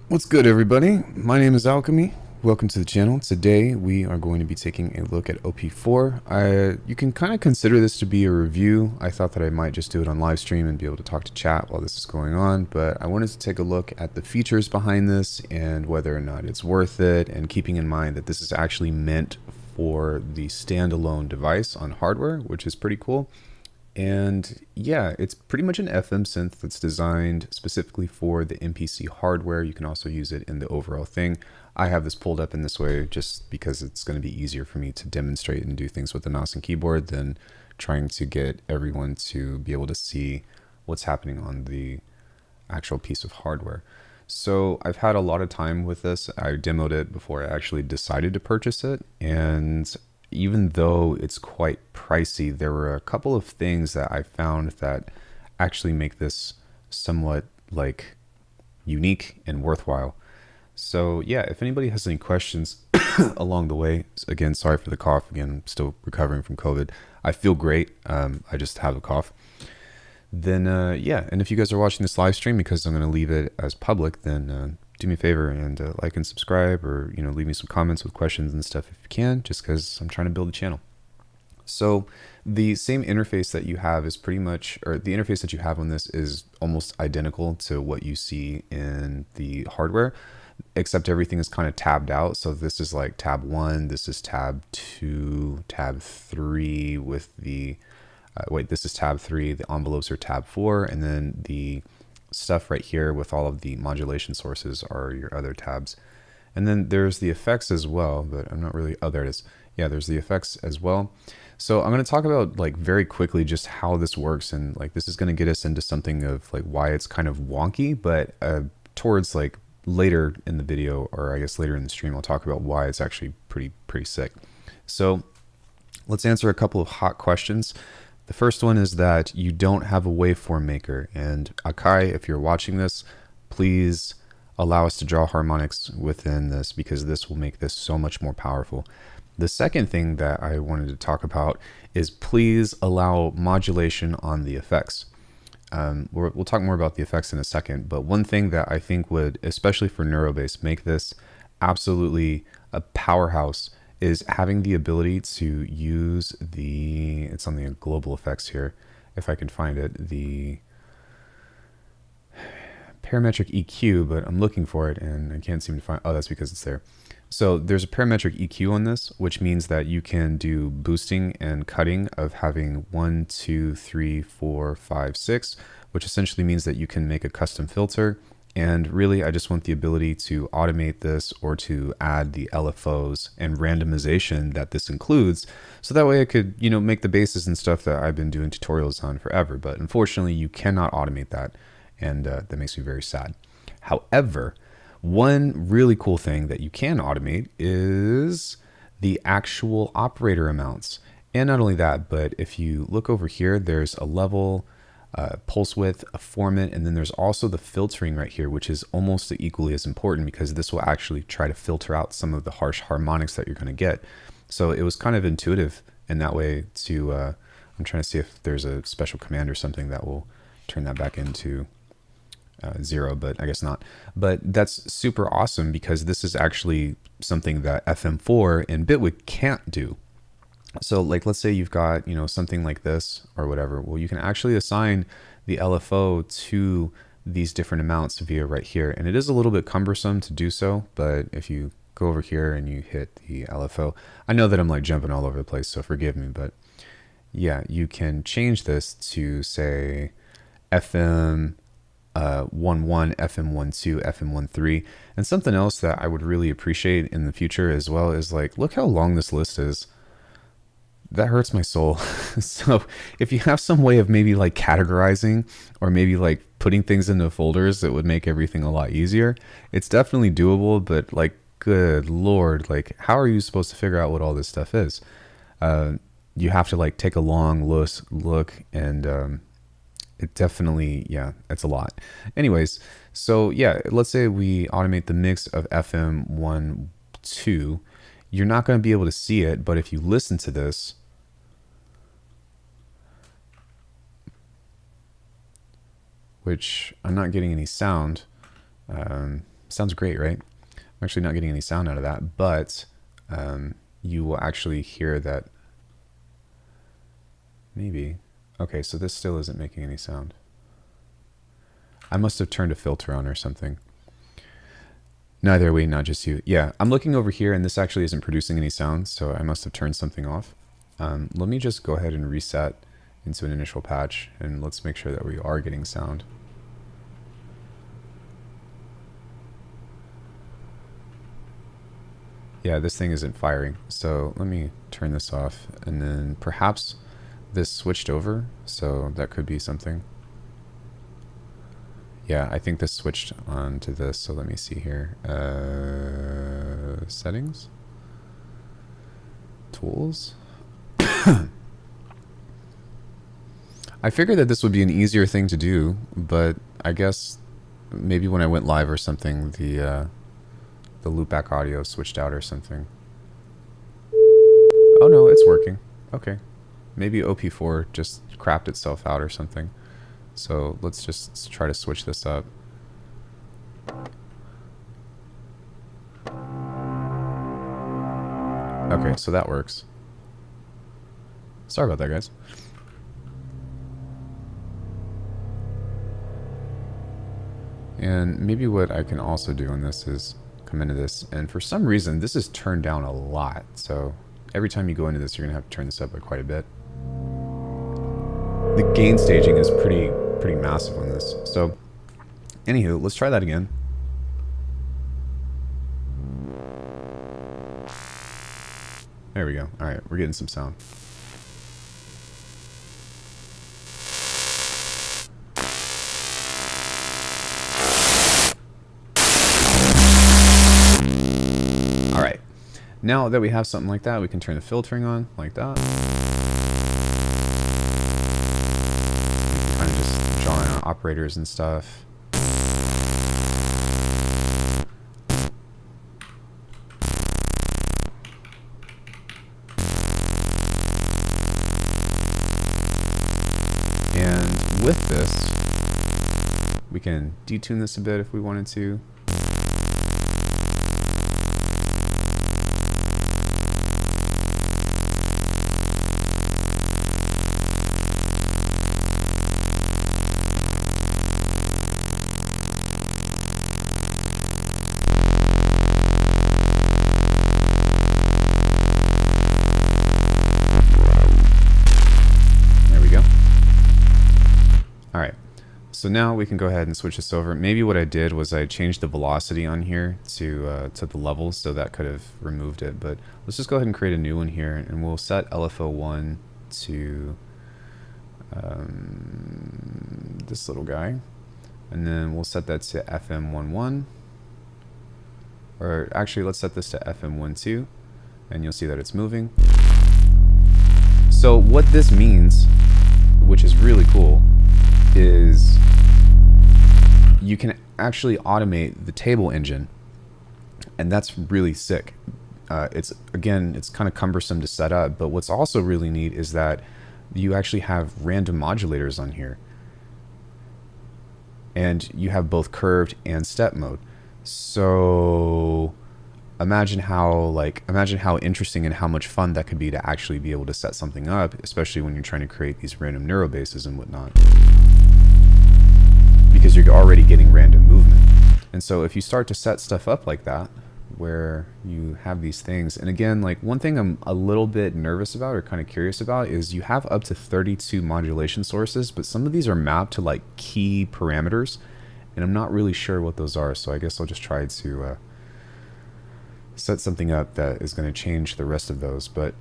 What's good, everybody? My name is Alckemy. Welcome to the channel. Today we are going to be taking a look at OP4. You can kind of consider this to be a review. I thought that I might just do it on live stream and be able to talk to chat while this is going on, but I wanted to take a look at the features behind this and whether or not it's worth it, and keeping in mind that this is actually meant for the standalone device on hardware, which is pretty cool. And yeah, it's pretty much an FM synth that's designed specifically for the MPC hardware. You can also use it in the overall thing. I have this pulled up in this way just because it's going to be easier for me to demonstrate and do things with the mouse and keyboard than trying to get everyone to be able to see what's happening on the actual piece of hardware. So I've had a lot of time with this. I demoed it before I actually decided to purchase it, and even though it's quite pricey, there were a couple of things that I found that actually make this somewhat like unique and worthwhile. So yeah, if anybody has any questions along the way, again, sorry for the cough. Again, I'm still recovering from COVID. I feel great. I just have a cough. Then yeah, and if you guys are watching this live stream, because I'm going to leave it as public, then do me a favor and like and subscribe, or leave me some comments with questions and stuff if you can, just because I'm trying to build a channel. So the same interface that you have is pretty much, or the interface that you have on this is almost identical to what you see in the hardware, except everything is kind of tabbed out. So this is like tab 1, this is tab 2, tab 3 with the this is tab 3, the envelopes are tab 4, and then the stuff right here with all of the modulation sources are your other tabs. And then there's the effects as well, but I'm not really, oh, there it is. Yeah, there's the effects as well. So I'm going to talk about like very quickly just how this works, and like this is going to get us into something of like why it's kind of wonky, but towards like later in the video, or I guess later in the stream, I'll talk about why it's actually pretty sick. So let's answer a couple of hot questions. The first one is that you don't have a waveform maker, and Akai, if you're watching this, please allow us to draw harmonics within this, because this will make this so much more powerful. The second thing that I wanted to talk about is please allow modulation on the effects. We'll talk more about the effects in a second, but one thing that I think would, especially for Neurobase, make this absolutely a powerhouse is having the ability to use the, it's on the global effects here, if I can find it, the parametric EQ, but I'm looking for it and I can't seem to find, oh, that's because it's there. So there's a parametric EQ on this, which means that you can do boosting and cutting of having 1, 2, 3, 4, 5, 6, which essentially means that you can make a custom filter. And really, I just want the ability to automate this, or to add the LFOs and randomization that this includes. So that way I could, make the bases and stuff that I've been doing tutorials on forever. But unfortunately, you cannot automate that. And that makes me very sad. However, one really cool thing that you can automate is the actual operator amounts. And not only that, but if you look over here, there's a level, pulse width, a formant, and then there's also the filtering right here, which is almost equally as important, because this will actually try to filter out some of the harsh harmonics that you're going to get. So it was kind of intuitive in that way to, I'm trying to see if there's a special command or something that will turn that back into 0, but I guess not. But that's super awesome, because this is actually something that FM4 and Bitwig can't do. So like, let's say you've got, something like this or whatever. Well, you can actually assign the LFO to these different amounts via right here. And it is a little bit cumbersome to do so, but if you go over here and you hit the LFO, I know that I'm like jumping all over the place, so forgive me, but yeah, you can change this to say FM 1.1, FM 1.2, FM 1.3. And something else that I would really appreciate in the future as well is like, look how long this list is. That hurts my soul. So if you have some way of maybe like categorizing, or maybe like putting things into folders, that would make everything a lot easier. It's definitely doable, but like, good Lord, like how are you supposed to figure out what all this stuff is? You have to like take a long look, and it definitely, yeah, it's a lot. Anyways, so yeah, let's say we automate the mix of FM 1.2. You're not going to be able to see it, but if you listen to this, which I'm not getting any sound, Sounds great, right? I'm actually not getting any sound out of that, but you will actually hear that. Maybe. Okay, so this still isn't making any sound. I must have turned a filter on or something. Neither we, not just you. Yeah, I'm looking over here and this actually isn't producing any sound, so I must have turned something off. Let me just go ahead and reset into an initial patch, and let's make sure that we are getting sound. Yeah, this thing isn't firing, so let me turn this off, and then perhaps this switched over, so that could be something. Yeah, I think this switched on to this, so let me see here. Settings? Tools? I figured that this would be an easier thing to do, but I guess maybe when I went live or something, the loopback audio switched out or something. Oh no, it's working. Okay. Maybe OP4 just crapped itself out or something. So let's just try to switch this up. Okay, so that works. Sorry about that, guys. And maybe what I can also do on this is come into this, and for some reason this is turned down a lot, so every time you go into this you're gonna have to turn this up by quite a bit. The gain staging is pretty massive on this. So anywho, let's try that again. There we go. All right, we're getting some sound. All right, now that we have something like that, we can turn the filtering on like that. Operators and stuff. And with this, we can detune this a bit if we wanted to. So now we can go ahead and switch this over. Maybe what I did was I changed the velocity on here to the levels, so that could have removed it. But let's just go ahead and create a new one here, and we'll set LFO1 to this little guy, and then we'll set that to FM11, or actually let's set this to FM12, and you'll see that it's moving. So what this means, which is really cool, is you can actually automate the table engine, and that's really sick. It's kind of cumbersome to set up, but what's also really neat is that you actually have random modulators on here, and you have both curved and step mode. So imagine how interesting and how much fun that could be to actually be able to set something up, especially when you're trying to create these random neural bases and whatnot, because you're already getting random movement. And so if you start to set stuff up like that, where you have these things, and again, like one thing I'm a little bit nervous about or kind of curious about is you have up to 32 modulation sources, but some of these are mapped to like key parameters, and I'm not really sure what those are. So I guess I'll just try to set something up that is going to change the rest of those. But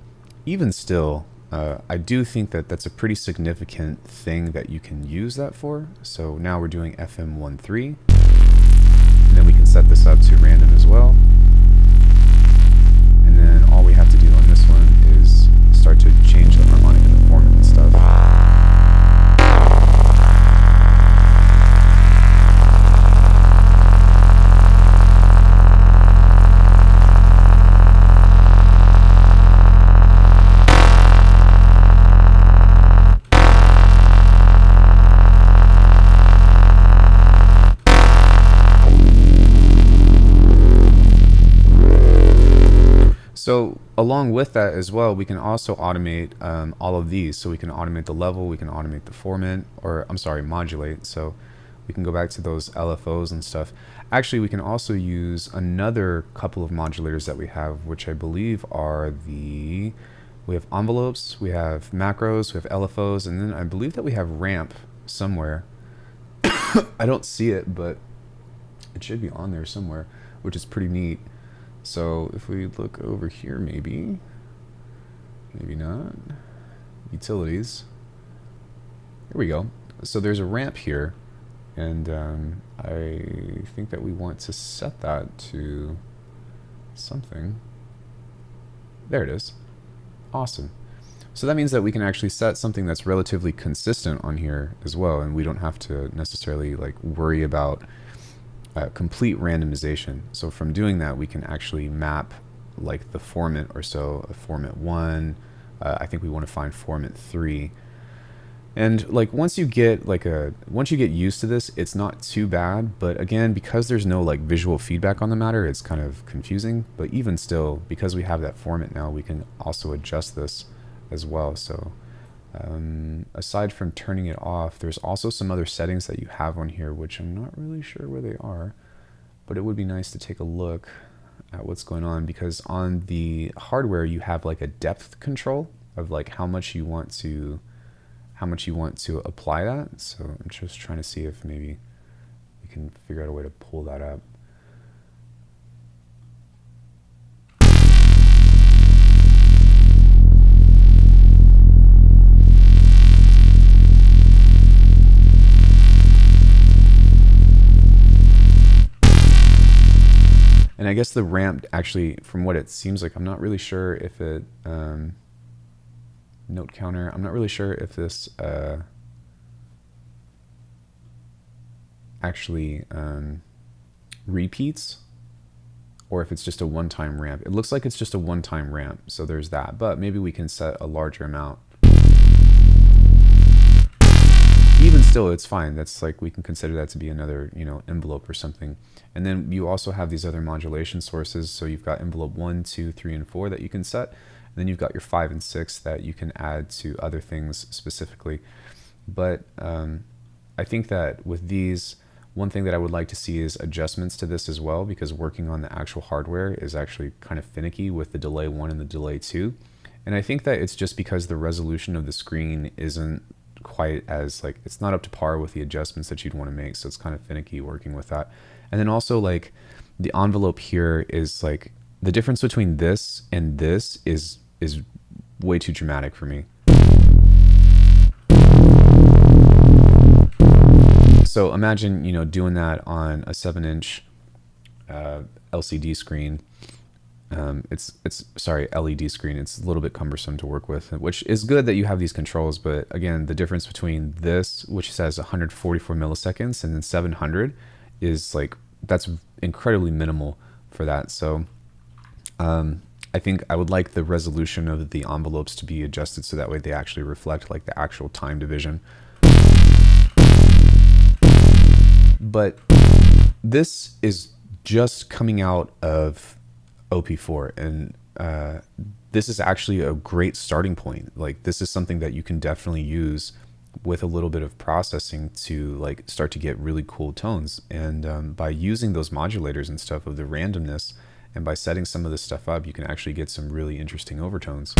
even still, I do think that that's a pretty significant thing that you can use that for. So now we're doing FM13, and then we can set this up to random as well. And then all we have to do on this one is start to change the harmonic and the form and stuff. So along with that as well, we can also automate all of these. So we can automate the level, we can automate the formant, or I'm sorry, modulate. So we can go back to those LFOs and stuff. Actually, we can also use another couple of modulators that we have, which I believe are we have envelopes, we have macros, we have LFOs, and then I believe that we have ramp somewhere. I don't see it, but it should be on there somewhere, which is pretty neat. So if we look over here, maybe not, utilities, here we go. So there's a ramp here, and I think that we want to set that to something. There it is. Awesome. So that means that we can actually set something that's relatively consistent on here as well, and we don't have to necessarily like worry about complete randomization. So from doing that, we can actually map like the formant or so, a formant 1. I think we want to find formant 3. And like once you get used to this, it's not too bad. But again, because there's no like visual feedback on the matter, it's kind of confusing. But even still, because we have that formant now, we can also adjust this as well. So aside from turning it off, there's also some other settings that you have on here, which I'm not really sure where they are, but it would be nice to take a look at what's going on, because on the hardware you have like a depth control of like how much you want to apply that. So I'm just trying to see if maybe we can figure out a way to pull that up. And I guess the ramp, actually, from what it seems like, I'm not really sure if it, note counter, I'm not really sure if this actually repeats, or if it's just a one-time ramp. It looks like it's just a one-time ramp, so there's that. But maybe we can set a larger amount. Even still, it's fine. That's like, we can consider that to be another, envelope or something. And then you also have these other modulation sources. So you've got envelope 1, 2, 3, and 4 that you can set. And then you've got your 5 and 6 that you can add to other things specifically. But I think that with these, one thing that I would like to see is adjustments to this as well, because working on the actual hardware is actually kind of finicky with the delay 1 and the delay 2. And I think that it's just because the resolution of the screen isn't quite as like, it's not up to par with the adjustments that you'd want to make, so it's kind of finicky working with that. And then also like the envelope here is like, the difference between this and this is way too dramatic for me. So imagine doing that on a 7-inch LCD screen. It's sorry, LED screen. It's a little bit cumbersome to work with, which is good that you have these controls. But again, the difference between this, which says 144 milliseconds, and then 700 is like, that's incredibly minimal for that. So I think I would like the resolution of the envelopes to be adjusted so that way they actually reflect like the actual time division. But this is just coming out of OP4, and this is actually a great starting point. Like, this is something that you can definitely use with a little bit of processing to like start to get really cool tones. And by using those modulators and stuff of the randomness, and by setting some of this stuff up, you can actually get some really interesting overtones.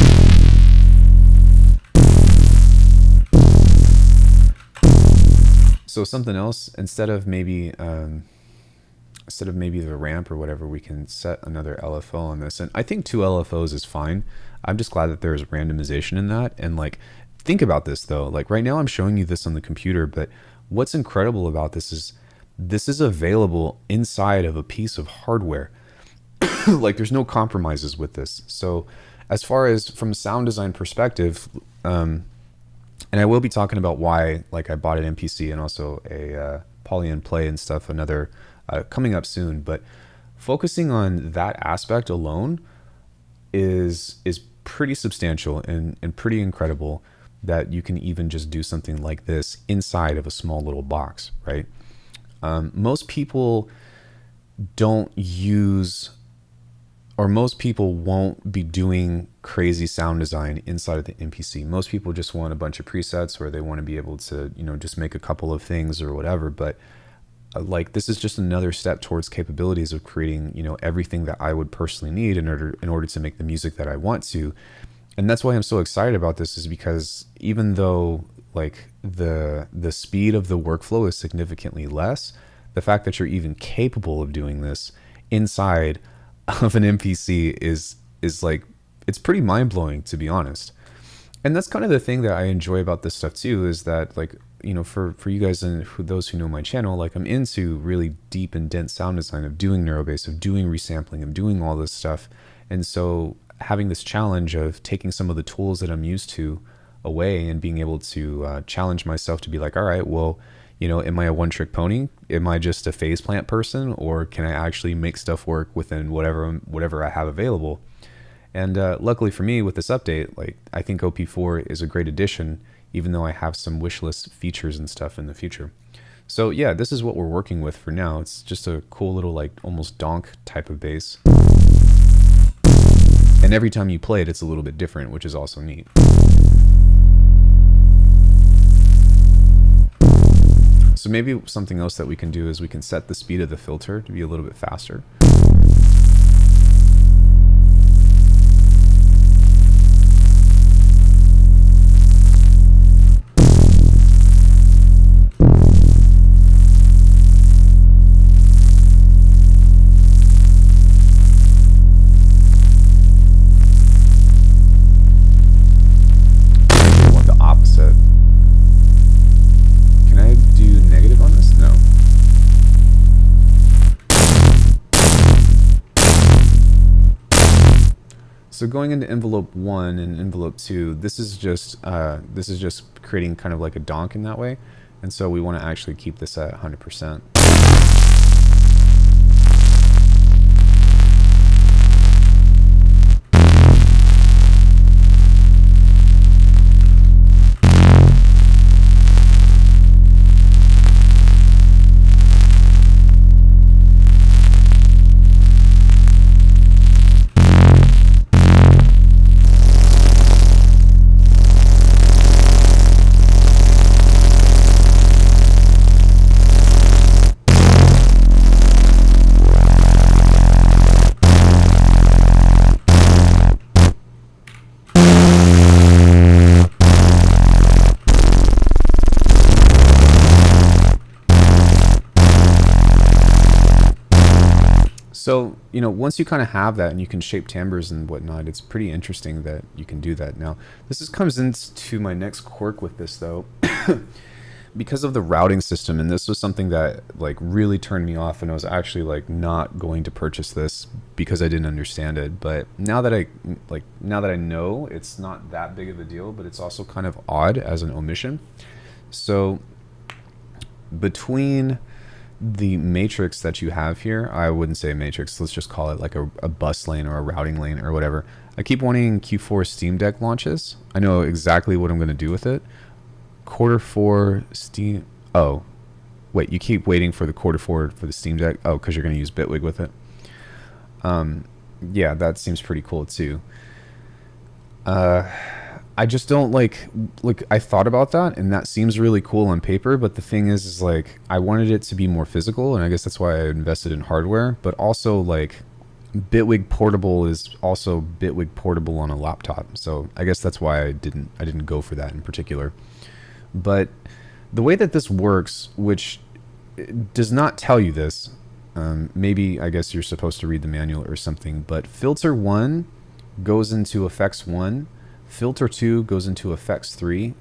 So something else, instead of maybe the ramp or whatever, we can set another LFO on this. And I think 2 LFOs is fine. I'm just glad that there's randomization in that. And like, think about this though, like right now I'm showing you this on the computer, but what's incredible about this is available inside of a piece of hardware. Like, there's no compromises with this. So as far as from a sound design perspective, and I will be talking about why like I bought an MPC and also a Poly and Play and stuff, another coming up soon. But focusing on that aspect alone is pretty substantial and pretty incredible, that you can even just do something like this inside of a small little box, right? Most people don't use or most people won't be doing crazy sound design inside of the MPC. Most people just want a bunch of presets, or they want to be able to, you know, just make a couple of things or whatever. But like, this is just another step towards capabilities of creating, you know, everything that I would personally need in order to make the music that I want to. And that's why I'm so excited about this, is because even though like the speed of the workflow is significantly less, the fact that you're even capable of doing this inside of an MPC is like, it's pretty mind-blowing, to be honest. And that's kind of the thing that I enjoy about this stuff too, is that, like, you know, for you guys and those who know my channel, like, I'm into really deep and dense sound design, of doing neurobass, of doing resampling, of doing all this stuff. And so having this challenge of taking some of the tools that I'm used to away and being able to challenge myself to be like, all right, well, you know, am I a one-trick pony? Am I just a phase plant person, or can I actually make stuff work within whatever I have available? And luckily for me, with this update, like, I think OP4 is a great addition, even though I have some wish list features and stuff in the future. So yeah, this is what we're working with for now. It's just a cool little, like, almost donk type of bass. And every time you play it, it's a little bit different, which is also neat. So maybe something else that we can do is we can set the speed of the filter to be a little bit faster. So going into envelope 1 and envelope 2, this is just creating kind of like a donk in that way, and so we want to actually keep this at 100%. So, you know, once you kind of have that and you can shape timbres and whatnot, it's pretty interesting that you can do that. Now, comes into my next quirk with this, though, because of the routing system. And this was something that, like, really turned me off, and I was actually, like, not going to purchase this because I didn't understand it. But now that I know, it's not that big of a deal, but it's also kind of odd as an omission. So between the matrix that you have here, I wouldn't say a matrix, let's just call it like a bus lane or a routing lane or whatever. I keep wanting Q4 Steam Deck launches. I know exactly what I'm going to do with it. Q4 Steam... Oh, wait, you keep waiting for the Q4 for the Steam Deck? Oh, because you're going to use Bitwig with it. Yeah, that seems pretty cool too. I just don't like I thought about that, and that seems really cool on paper, but the thing is like, I wanted it to be more physical, and I guess that's why I invested in hardware. But also, like, Bitwig portable is also Bitwig portable on a laptop, so I guess that's why I didn't go for that in particular. But the way that this works, which does not tell you this, maybe I guess you're supposed to read the manual or something, but filter 1 goes into effects 1, filter 2 goes into effects 3,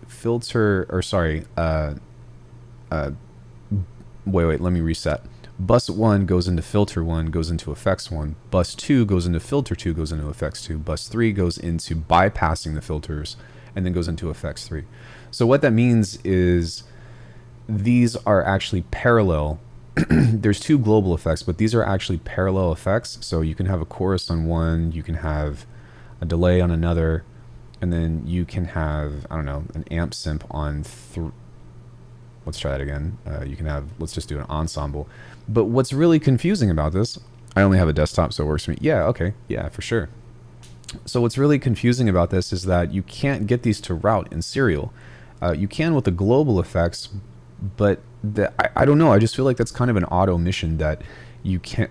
wait, let me reset. Bus 1 goes into filter 1, goes into effects 1. Bus 2 goes into filter 2, goes into effects 2. Bus 3 goes into bypassing the filters, and then goes into effects 3. So what that means is these are actually parallel. There's 2 global effects, but these are actually parallel effects. So you can have a chorus on one, you can have a delay on another, and then you can have, I don't know, an amp simp on let's try that again. You can have, let's just do an ensemble. But what's really confusing about this, I only have a desktop, so it works for me. Yeah, okay. Yeah, for sure. So what's really confusing about this is that you can't get these to route in serial. You can with the global effects, but I don't know. I just feel like that's kind of an odd omission that you can't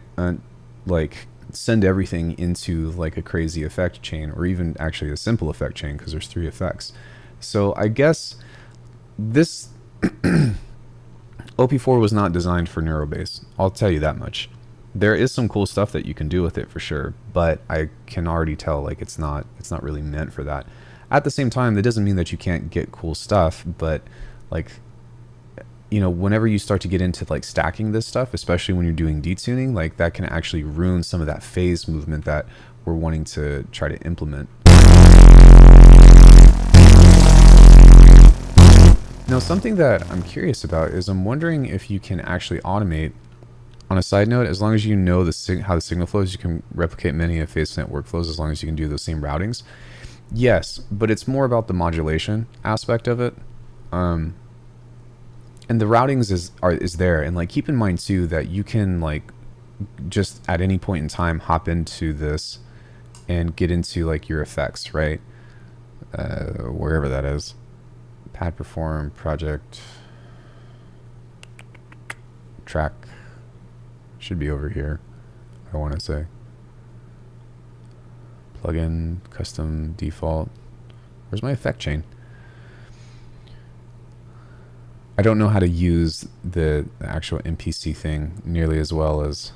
like send everything into like a crazy effect chain, or even actually a simple effect chain, because there's 3 effects. So I guess this OP4 was not designed for Neurobase. I'll tell you that much. There is some cool stuff that you can do with it for sure, but I can already tell like it's not really meant for that. At the same time, that doesn't mean that you can't get cool stuff, but like, you know, whenever you start to get into like stacking this stuff, especially when you're doing detuning, like that can actually ruin some of that phase movement that we're wanting to try to implement. Now, something that I'm curious about is I'm wondering if you can actually automate. On a side note, as long as you know how the signal flows, you can replicate many of FaceNet workflows as long as you can do those same routings. Yes, but it's more about the modulation aspect of it. And the routings is there. And like, keep in mind too that you can like just at any point in time hop into this and get into like your effects, right? Wherever that is. Pad perform, project, track. Should be over here, I want to say. Plugin, custom, default. Where's my effect chain? I don't know how to use the actual MPC thing nearly as well as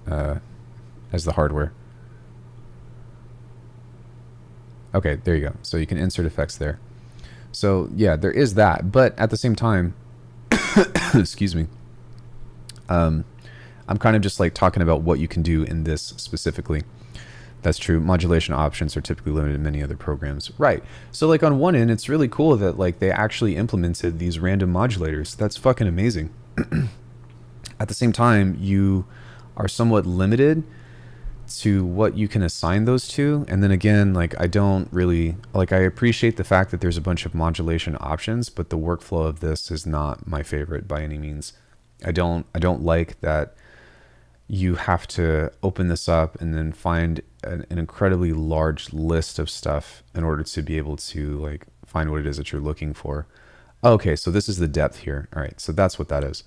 the hardware. Okay, there you go. So you can insert effects there. So yeah, there is that. But at the same time, excuse me, I'm kind of just like talking about what you can do in this specifically. That's true. Modulation options are typically limited in many other programs. Right. So like on one end, it's really cool that like they actually implemented these random modulators. That's fucking amazing. At the same time, you are somewhat limited to what you can assign those to. And then again, like I don't really like, I appreciate the fact that there's a bunch of modulation options, but the workflow of this is not my favorite by any means. I don't like that you have to open this up and then find an incredibly large list of stuff in order to be able to like find what it is that you're looking for. Okay, so this is the depth here. All right, so that's what that is.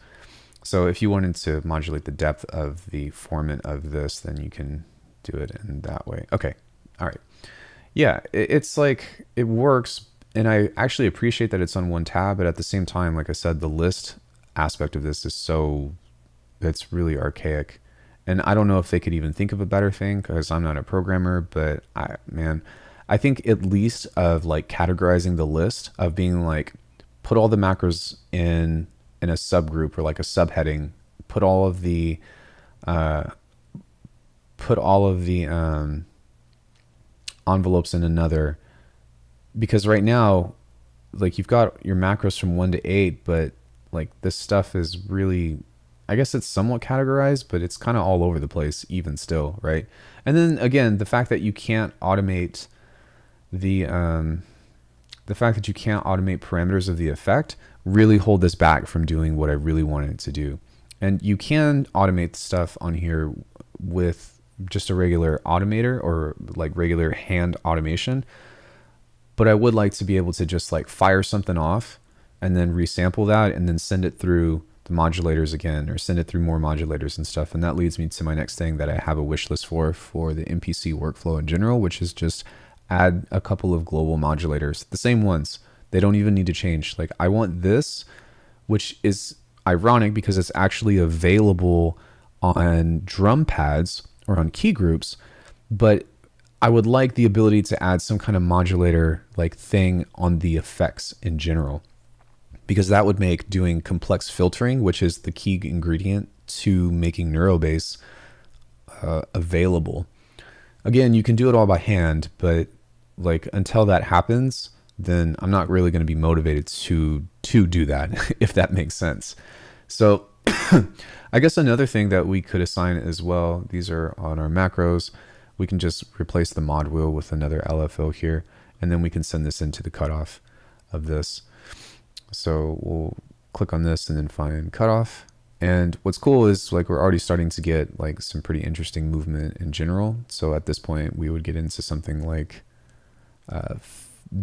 So if you wanted to modulate the depth of the formant of this, then you can do it in that way. Okay, all right. Yeah, it's like, it works, and I actually appreciate that it's on one tab, but at the same time, like I said, the list aspect of this is so, it's really archaic. And I don't know if they could even think of a better thing, because I'm not a programmer, but I think at least of like categorizing the list, of being like, put all the macros in a subgroup or like a subheading, put all of the envelopes in another, because right now, like you've got your macros from 1 to 8, but like this stuff is really, I guess it's somewhat categorized, but it's kind of all over the place even still, right? And then again, the fact that you can't automate the fact that you can't automate parameters of the effect really hold this back from doing what I really wanted it to do. And you can automate stuff on here with just a regular automator or like regular hand automation, but I would like to be able to just like fire something off and then resample that and then send it through the modulators again, or send it through more modulators and stuff. And that leads me to my next thing that I have a wish list for the MPC workflow in general, which is just add a couple of global modulators, the same ones. They don't even need to change. Like I want this, which is ironic because it's actually available on drum pads or on key groups, but I would like the ability to add some kind of modulator like thing on the effects in general, because that would make doing complex filtering, which is the key ingredient to making Neurobase available. Again, you can do it all by hand, but like until that happens, then I'm not really going to be motivated to do that, if that makes sense. So I guess another thing that we could assign as well, these are on our macros, we can just replace the mod wheel with another LFO here, and then we can send this into the cutoff of this. So we'll click on this and then find cutoff, And what's cool is like we're already starting to get like some pretty interesting movement in general. So at this point, we would get into something like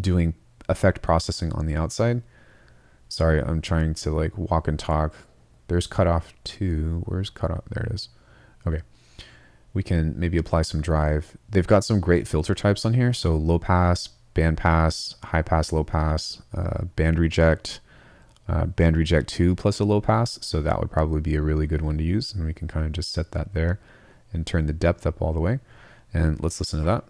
doing effect processing on the outside. Sorry, I'm trying to like walk and talk. There's cutoff 2. Where's cutoff? There it is. Okay. We can maybe apply some drive. They've got some great filter types on here. So low pass, band pass, high pass, low pass, band reject 2 plus a low pass. So that would probably be a really good one to use. And we can kind of just set that there and turn the depth up all the way. And let's listen to that.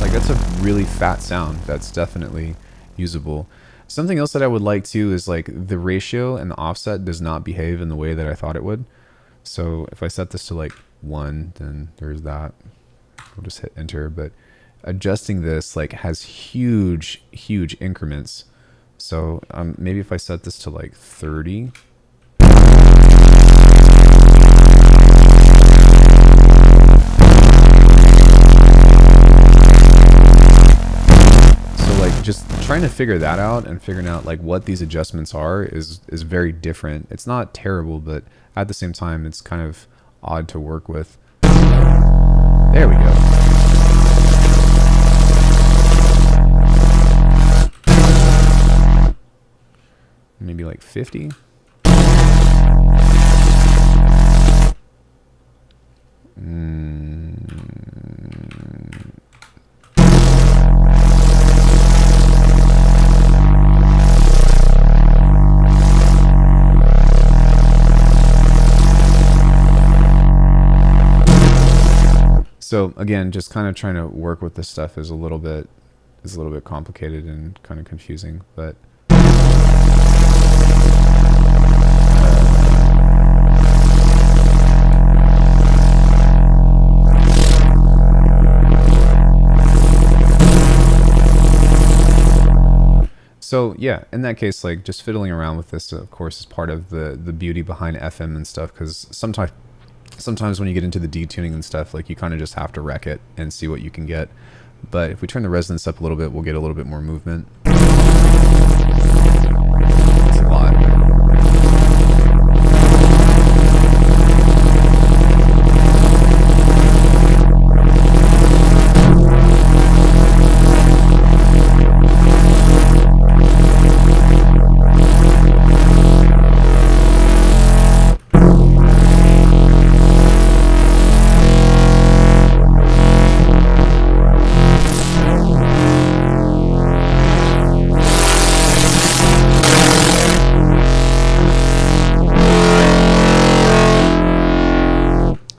Like that's a really fat sound. That's definitely usable. Something else that I would like too is like the ratio and the offset does not behave in the way that I thought it would. So if I set this to like 1, then there's that. We'll just hit enter, but adjusting this like has huge increments. So maybe if I set this to like 30. Just trying to figure that out and figuring out like what these adjustments are is very different. It's not terrible, but at the same time, it's kind of odd to work with. There we go. Maybe like 50. So again, just kind of trying to work with this stuff is a little bit complicated and kind of confusing, but so yeah, in that case, like just fiddling around with this, of course, is part of the beauty behind FM and stuff, because sometimes when you get into the detuning and stuff, like you kind of just have to wreck it and see what you can get. But if we turn the resonance up a little bit, we'll get a little bit more movement. It's a lot.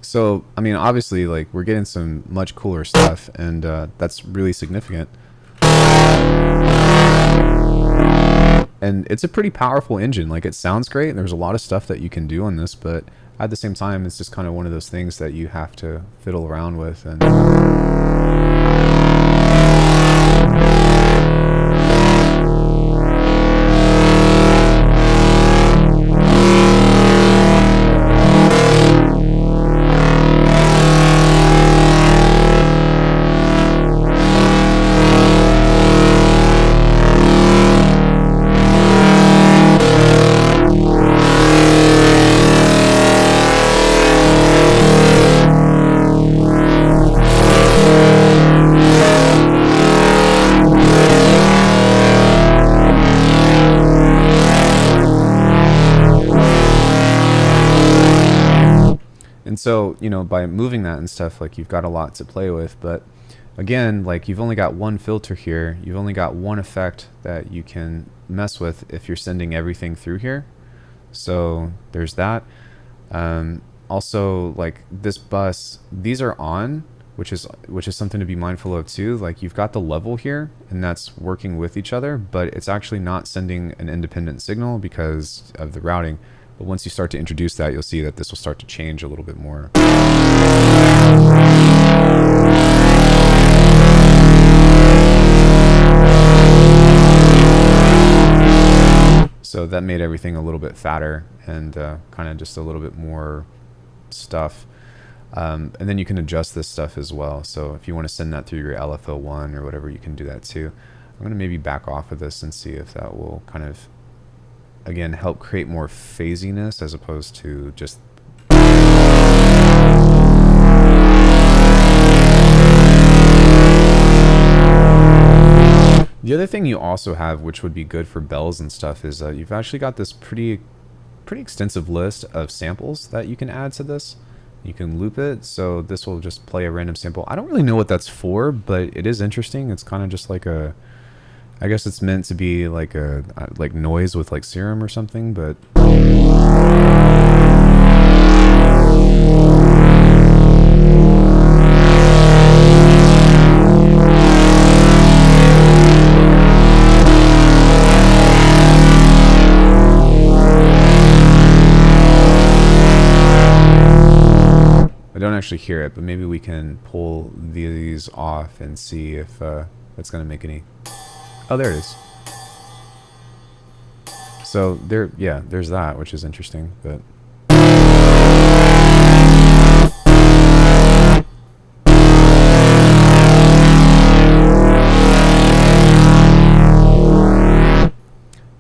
So, I mean, obviously, like, we're getting some much cooler stuff, and that's really significant. And it's a pretty powerful engine. Like, it sounds great, and there's a lot of stuff that you can do on this, but at the same time, it's just kind of one of those things that you have to fiddle around with. And so, you know, by moving that and stuff, like you've got a lot to play with. But again, like you've only got one filter here. You've only got one effect that you can mess with if you're sending everything through here. So there's that. Also, like this bus, these are on, which is something to be mindful of too. Like you've got the level here, and that's working with each other, but it's actually not sending an independent signal because of the routing. But once you start to introduce that, you'll see that this will start to change a little bit more. So that made everything a little bit fatter and kind of just a little bit more stuff. And then you can adjust this stuff as well. So if you want to send that through your LFO1 or whatever, you can do that too. I'm going to maybe back off of this and see if that will kind of, again, help create more phasiness as opposed to just... The other thing you also have, which would be good for bells and stuff, is you've actually got this pretty extensive list of samples that you can add to this. You can loop it, so this will just play a random sample. I don't really know what that's for, but it is interesting. It's kind of just like a, I guess it's meant to be like a like noise with like serum or something, but I don't actually hear it, but maybe we can pull these off and see if that's going to make any... Oh, there it is. So there, yeah, there's that, which is interesting, but...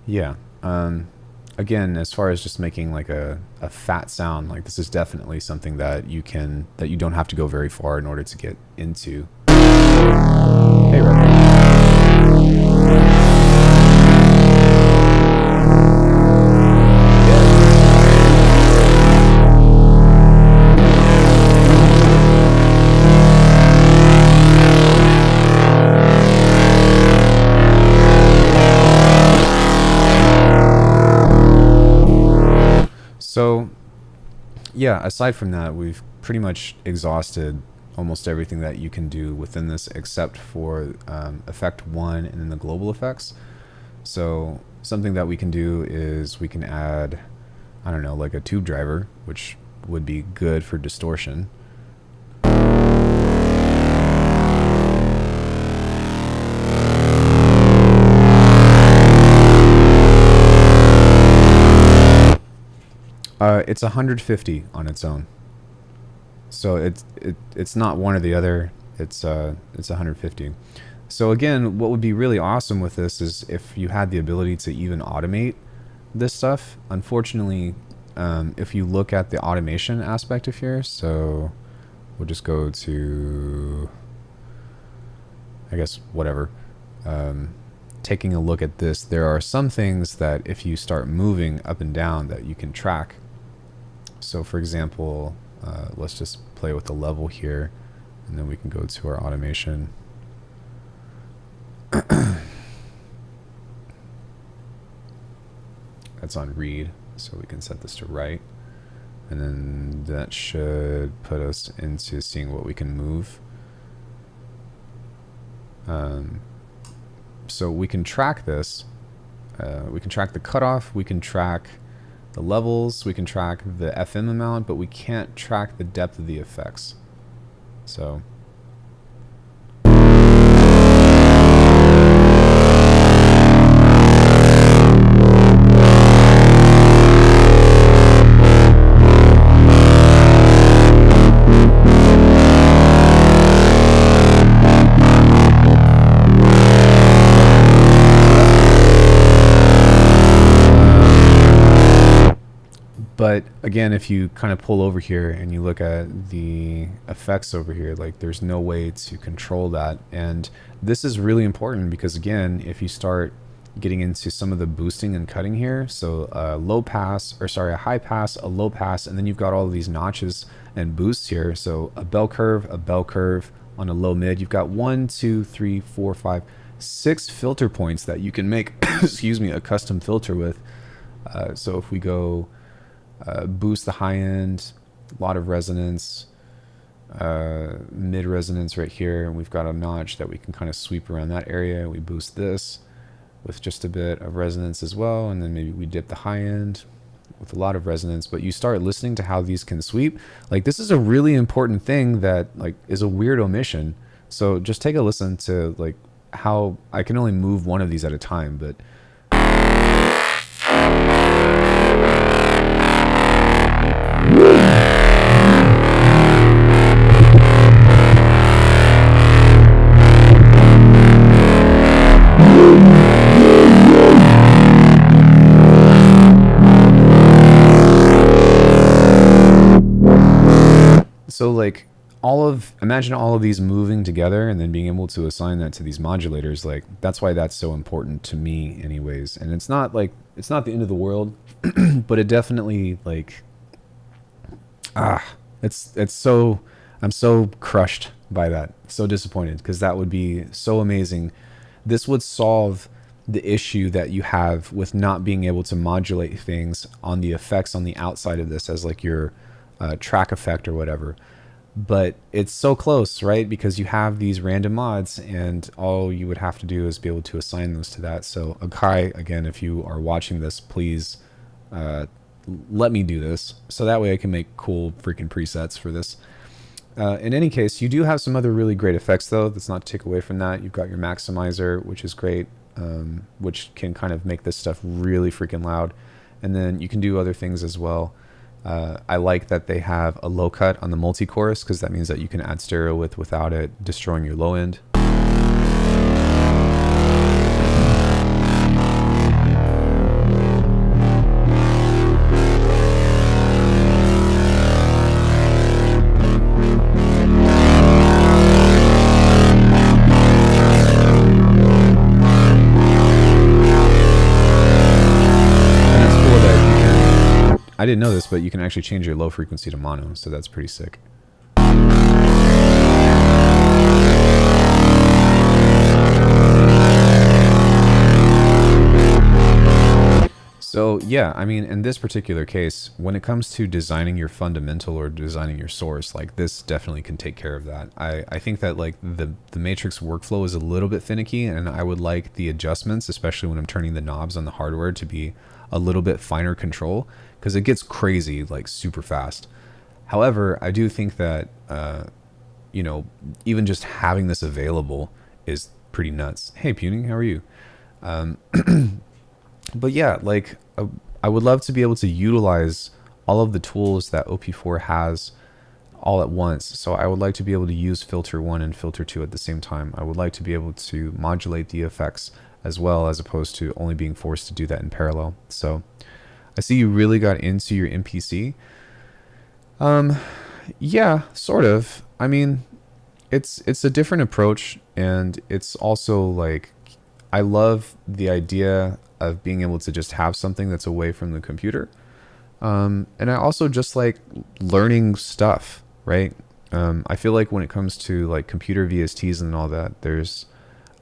Yeah. Again, as far as just making like a fat sound, like this is definitely something that you can, that you don't have to go very far in order to get into. Hey, So, yeah, aside from that, we've pretty much exhausted almost everything that you can do within this except for effect 1 and then the global effects. So something that we can do is we can add, I don't know, like a tube driver, which would be good for distortion. It's 150 on its own, so it's not one or the other. It's 150. So again, what would be really awesome with this is if you had the ability to even automate this stuff. Unfortunately, if you look at the automation aspect of here, so we'll just go to, I guess, whatever. Taking a look at this, there are some things that if you start moving up and down that you can track. So for example, let's just play with the level here, and then we can go to our automation. That's on read, so we can set this to right, and then that should put us into seeing what we can move. So we can track this. We can track the cutoff, we can track the levels, we can track the FM amount, but we can't track the depth of the effects. So but again, if you kind of pull over here and you look at the effects over here, like there's no way to control that. And this is really important because again, if you start getting into some of the boosting and cutting here, so a low pass, or sorry, a high pass, a low pass, and then you've got all of these notches and boosts here. So a bell curve on a low mid, you've got 1, 2, 3, 4, 5, 6 filter points that you can make, excuse me, a custom filter with. So if we go boost the high end, a lot of resonance, mid resonance right here, and we've got a notch that we can kind of sweep around that area. We boost this with just a bit of resonance as well, and then maybe we dip the high end with a lot of resonance. But you start listening to how these can sweep. Like this is a really important thing that like is a weird omission. So just take a listen to like how I can only move one of these at a time, but so like imagine all of these moving together and then being able to assign that to these modulators. Like that's why that's so important to me anyways. And it's not the end of the world, but it definitely like, it's so, I'm so crushed by that. So disappointed, because that would be so amazing. This would solve the issue that you have with not being able to modulate things on the effects on the outside of this as like your track effect or whatever. But it's so close, right? Because you have these random mods and all you would have to do is be able to assign those to that. So Akai, again, if you are watching this, please let me do this. So that way I can make cool freaking presets for this. In any case, you do have some other really great effects though. That's not to take away from that. You've got your maximizer, which is great, which can kind of make this stuff really freaking loud. And then you can do other things as well. I like that they have a low cut on the multi-chorus, because that means that you can add stereo width without it destroying your low end. I didn't know this, but you can actually change your low frequency to mono, so that's pretty sick. So yeah, I mean, in this particular case, when it comes to designing your fundamental or designing your source, like this definitely can take care of that. I think that like the Matrix workflow is a little bit finicky, and I would like the adjustments, especially when I'm turning the knobs on the hardware, to be a little bit finer control, because it gets crazy like super fast. However, I do think that you know, even just having this available is pretty nuts. Hey Puning, how are you? But yeah, like I would love to be able to utilize all of the tools that OP4 has all at once. So I would like to be able to use filter 1 and filter 2 at the same time. I would like to be able to modulate the effects as well, as opposed to only being forced to do that in parallel. So I see you really got into your MPC. Yeah, sort of. I mean, it's a different approach, and it's also like, I love the idea of being able to just have something that's away from the computer. And I also just like learning stuff, right? I feel like when it comes to like computer VSTs and all that,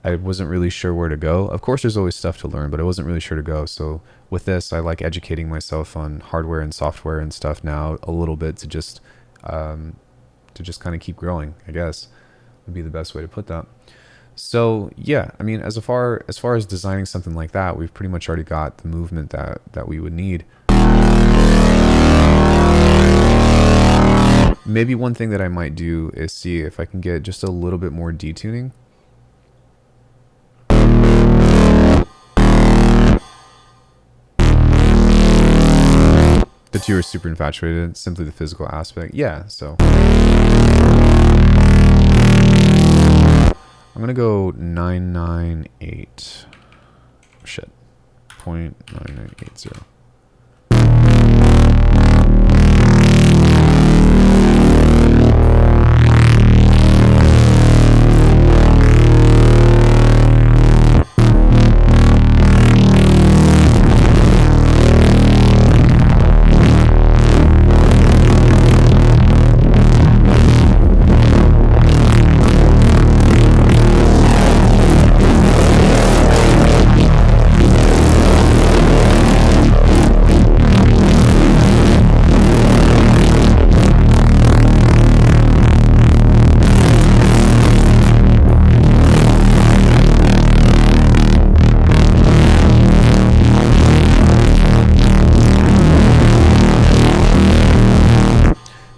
I wasn't really sure where to go. Of course, there's always stuff to learn, but I wasn't really sure to go. So with this, I like educating myself on hardware and software and stuff now a little bit to just kind of keep growing, I guess would be the best way to put that. So yeah, I mean, as far as designing something like that, we've pretty much already got the movement that we would need. Maybe one thing that I might do is see if I can get just a little bit more detuning. That you were super infatuated, simply the physical aspect. Yeah, so I'm gonna go 998. Shit. 0.9980.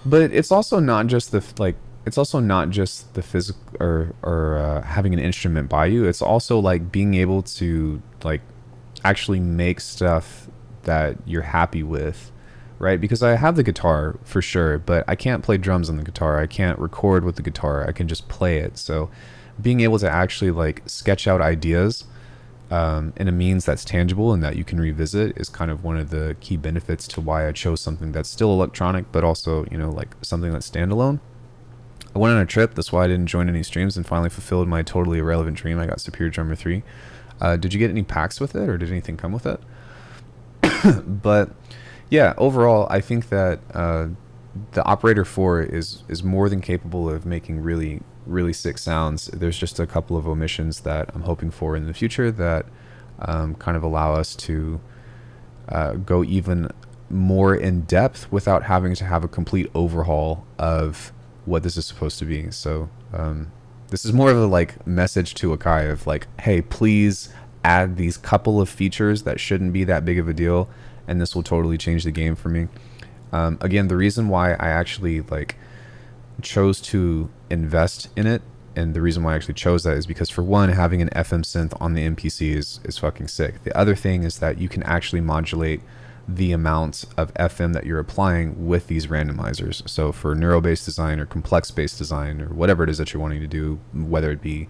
But it's also not just the physical or having an instrument by you. It's also like being able to like actually make stuff that you're happy with, right? Because I have the guitar for sure, but I can't play drums on the guitar. I can't record with the guitar. I can just play it. So being able to actually like sketch out ideas in a means that's tangible and that you can revisit is kind of one of the key benefits to why I chose something that's still electronic, but also, you know, like something that's standalone. I went on a trip. That's why I didn't join any streams, and finally fulfilled my totally irrelevant dream. I got Superior Drummer 3. Did you get any packs with it, or did anything come with it? But yeah, overall, I think that the Operator 4 is more than capable of making really, really sick sounds. There's just a couple of omissions that I'm hoping for in the future that kind of allow us to go even more in depth without having to have a complete overhaul of what this is supposed to be. So this is more of a like message to Akai of like, hey, please add these couple of features that shouldn't be that big of a deal, and this will totally change the game for me. Again, the reason why I actually like chose to invest in it, and the reason why I actually chose that is because, for one, having an FM synth on the MPC is fucking sick. The other thing is that you can actually modulate the amount of FM that you're applying with these randomizers. So for neuro-based design or complex-based design or whatever it is that you're wanting to do, whether it be,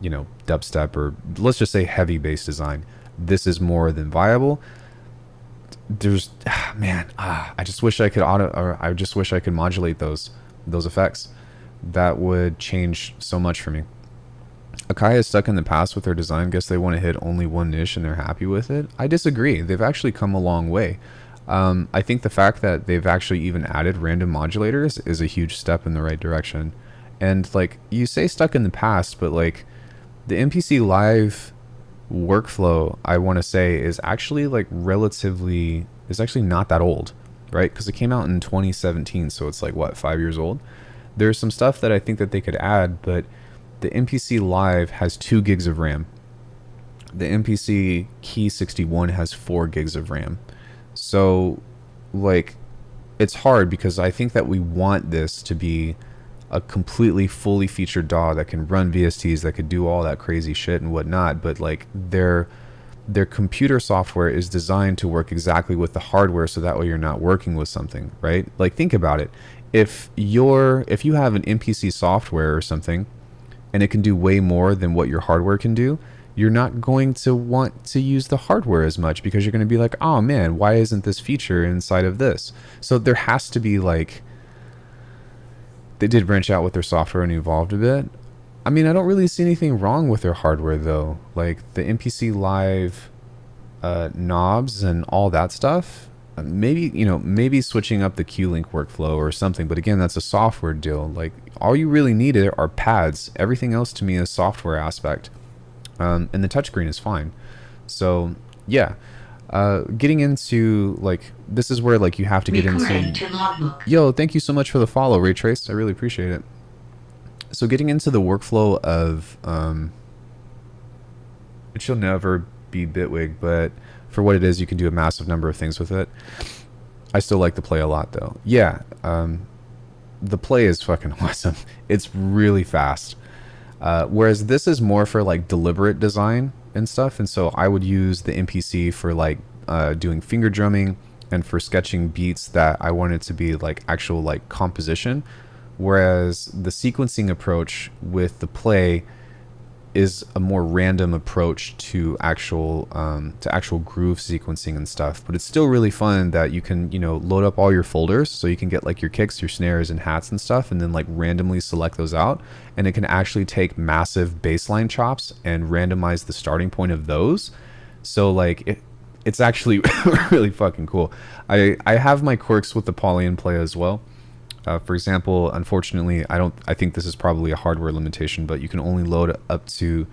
you know, dubstep or let's just say heavy-based design, this is more than viable. There's, I just wish I could I just wish I could modulate those effects. That would change so much for me. Akai is stuck in the past with their design. Guess they want to hit only one niche and they're happy with it. I disagree. They've actually come a long way. I think the fact that they've actually even added random modulators is a huge step in the right direction. And like, you say stuck in the past, but like the MPC Live workflow, I want to say, is actually like is actually not that old, right? Because it came out in 2017, so it's like what, 5 years old. There's some stuff that I think that they could add, but the MPC Live has 2 gigs of RAM. The MPC Key 61 has 4 gigs of RAM. So like, it's hard because I think that we want this to be a completely fully featured DAW that can run VSTs, that could do all that crazy shit and whatnot, but like their computer software is designed to work exactly with the hardware, so that way you're not working with something, right? Like, think about it. If you have an MPC software or something and it can do way more than what your hardware can do, you're not going to want to use the hardware as much because you're going to be like, oh man, why isn't this feature inside of this? So there has to be like, they did branch out with their software and evolved a bit. I mean, I don't really see anything wrong with their hardware though. Like the MPC Live knobs and all that stuff. Maybe switching up the Q-Link workflow or something. But again, that's a software deal. Like, all you really need are pads. Everything else to me is software aspect. And the touchscreen is fine. So yeah. Getting into like, this is where like you have to get into. Yo, thank you so much for the follow, Ray Trace. I really appreciate it. So getting into the workflow of it shall never be Bitwig, but for what it is, you can do a massive number of things with it. I still like the play a lot though. Yeah, the play is fucking awesome. It's really fast. Whereas this is more for like deliberate design and stuff, and so I would use the MPC for like doing finger drumming and for sketching beats that I wanted to be like actual like composition, whereas the sequencing approach with the play is a more random approach to actual groove sequencing and stuff. But it's still really fun that you can, load up all your folders, so you can get like your kicks, your snares, and hats and stuff, and then like randomly select those out, and it can actually take massive bassline chops and randomize the starting point of those. So like it's actually really fucking cool. I have my quirks with the Paulian play as well. For example, unfortunately, I think this is probably a hardware limitation, but you can only load up to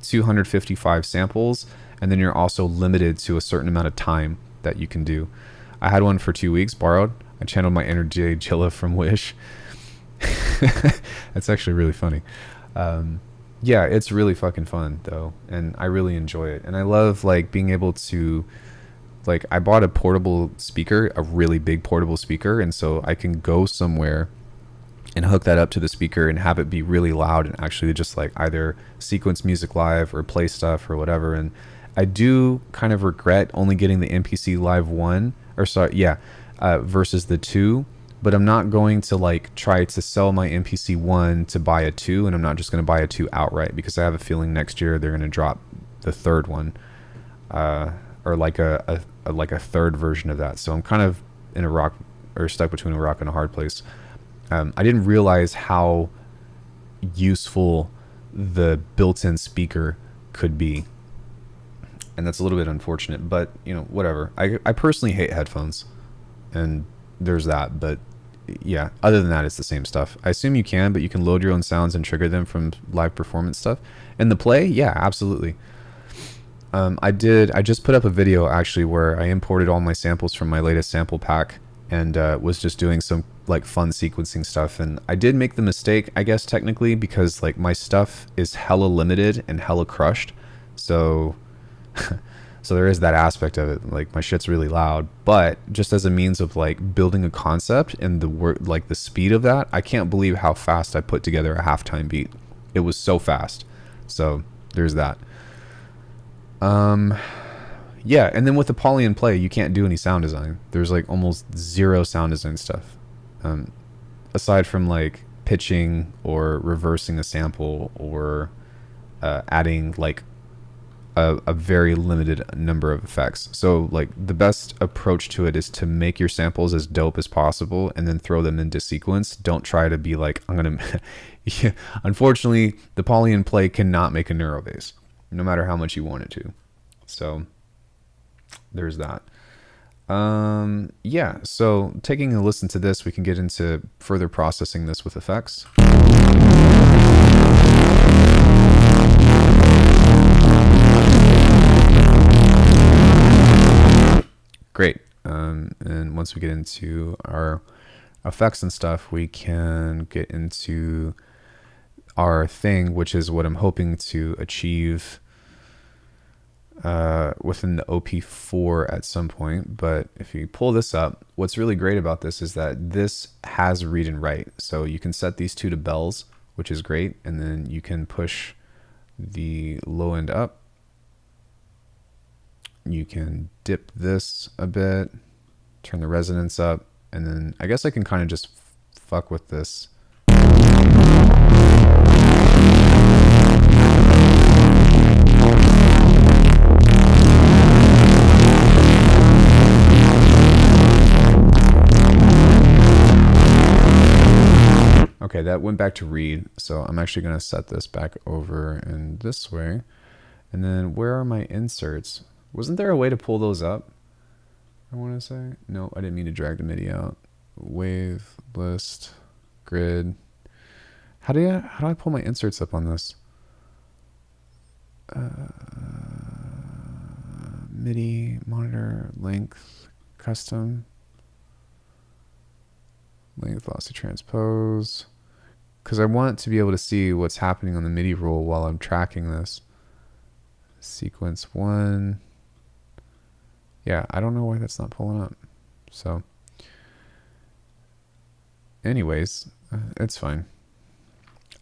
255 samples, and then you're also limited to a certain amount of time that you can do. I had one for 2 weeks, borrowed. I channeled my inner J Chilla from Wish. That's actually really funny. Yeah, it's really fucking fun though, and I really enjoy it. And I love like being able to, like, I bought a portable speaker, a really big portable speaker, and so I can go somewhere and hook that up to the speaker and have it be really loud and actually just like either sequence music live or play stuff or whatever. And I do kind of regret only getting the MPC Live 1, or sorry, yeah, versus the 2, but I'm not going to like try to sell my MPC 1 to buy a 2, and I'm not just going to buy a 2 outright, because I have a feeling next year they're going to drop the third one, or like a third version of that. So I'm kind of in stuck between a rock and a hard place. I didn't realize how useful the built-in speaker could be, and that's a little bit unfortunate, but you know, whatever. I personally hate headphones, and there's that. But yeah, other than that, it's the same stuff. I assume you can, but you can load your own sounds and trigger them from live performance stuff. And the play, yeah, absolutely. I just put up a video actually where I imported all my samples from my latest sample pack, and was just doing some like fun sequencing stuff. And I did make the mistake, I guess technically, because like my stuff is hella limited and hella crushed, so so there is that aspect of it. Like my shit's really loud, but just as a means of like building a concept and the work, like the speed of that, I can't believe how fast I put together a halftime beat. It was so fast. So there's that. Yeah, and then with the poly and play, you can't do any sound design. There's like almost zero sound design stuff, aside from like pitching or reversing a sample, or adding like a very limited number of effects. So like the best approach to it is to make your samples as dope as possible and then throw them into sequence. Don't try to be like, I'm gonna yeah, unfortunately the poly and play cannot make a neuro bass no matter how much you want it to. So there's that. Yeah, so taking a listen to this, we can get into further processing this with effects. Great. And once we get into our effects and stuff, we can get into our thing, which is what I'm hoping to achieve within the OP4 at some point. But if you pull this up, what's really great about this is that this has read and write. So you can set these two to bells, which is great. And then you can push the low end up. You can dip this a bit, turn the resonance up, and then I guess I can kind of just fuck with this. Okay, that went back to read, so I'm actually going to set this back over in this way. And then where are my inserts? Wasn't there a way to pull those up? I want to say. No, I didn't mean to drag the MIDI out. Wave, list, grid. How do I pull my inserts up on this? MIDI, monitor, length, custom, length, velocity, transpose. Because I want to be able to see what's happening on the MIDI roll while I'm tracking this. Sequence 1. Yeah, I don't know why that's not pulling up. So, anyways, it's fine.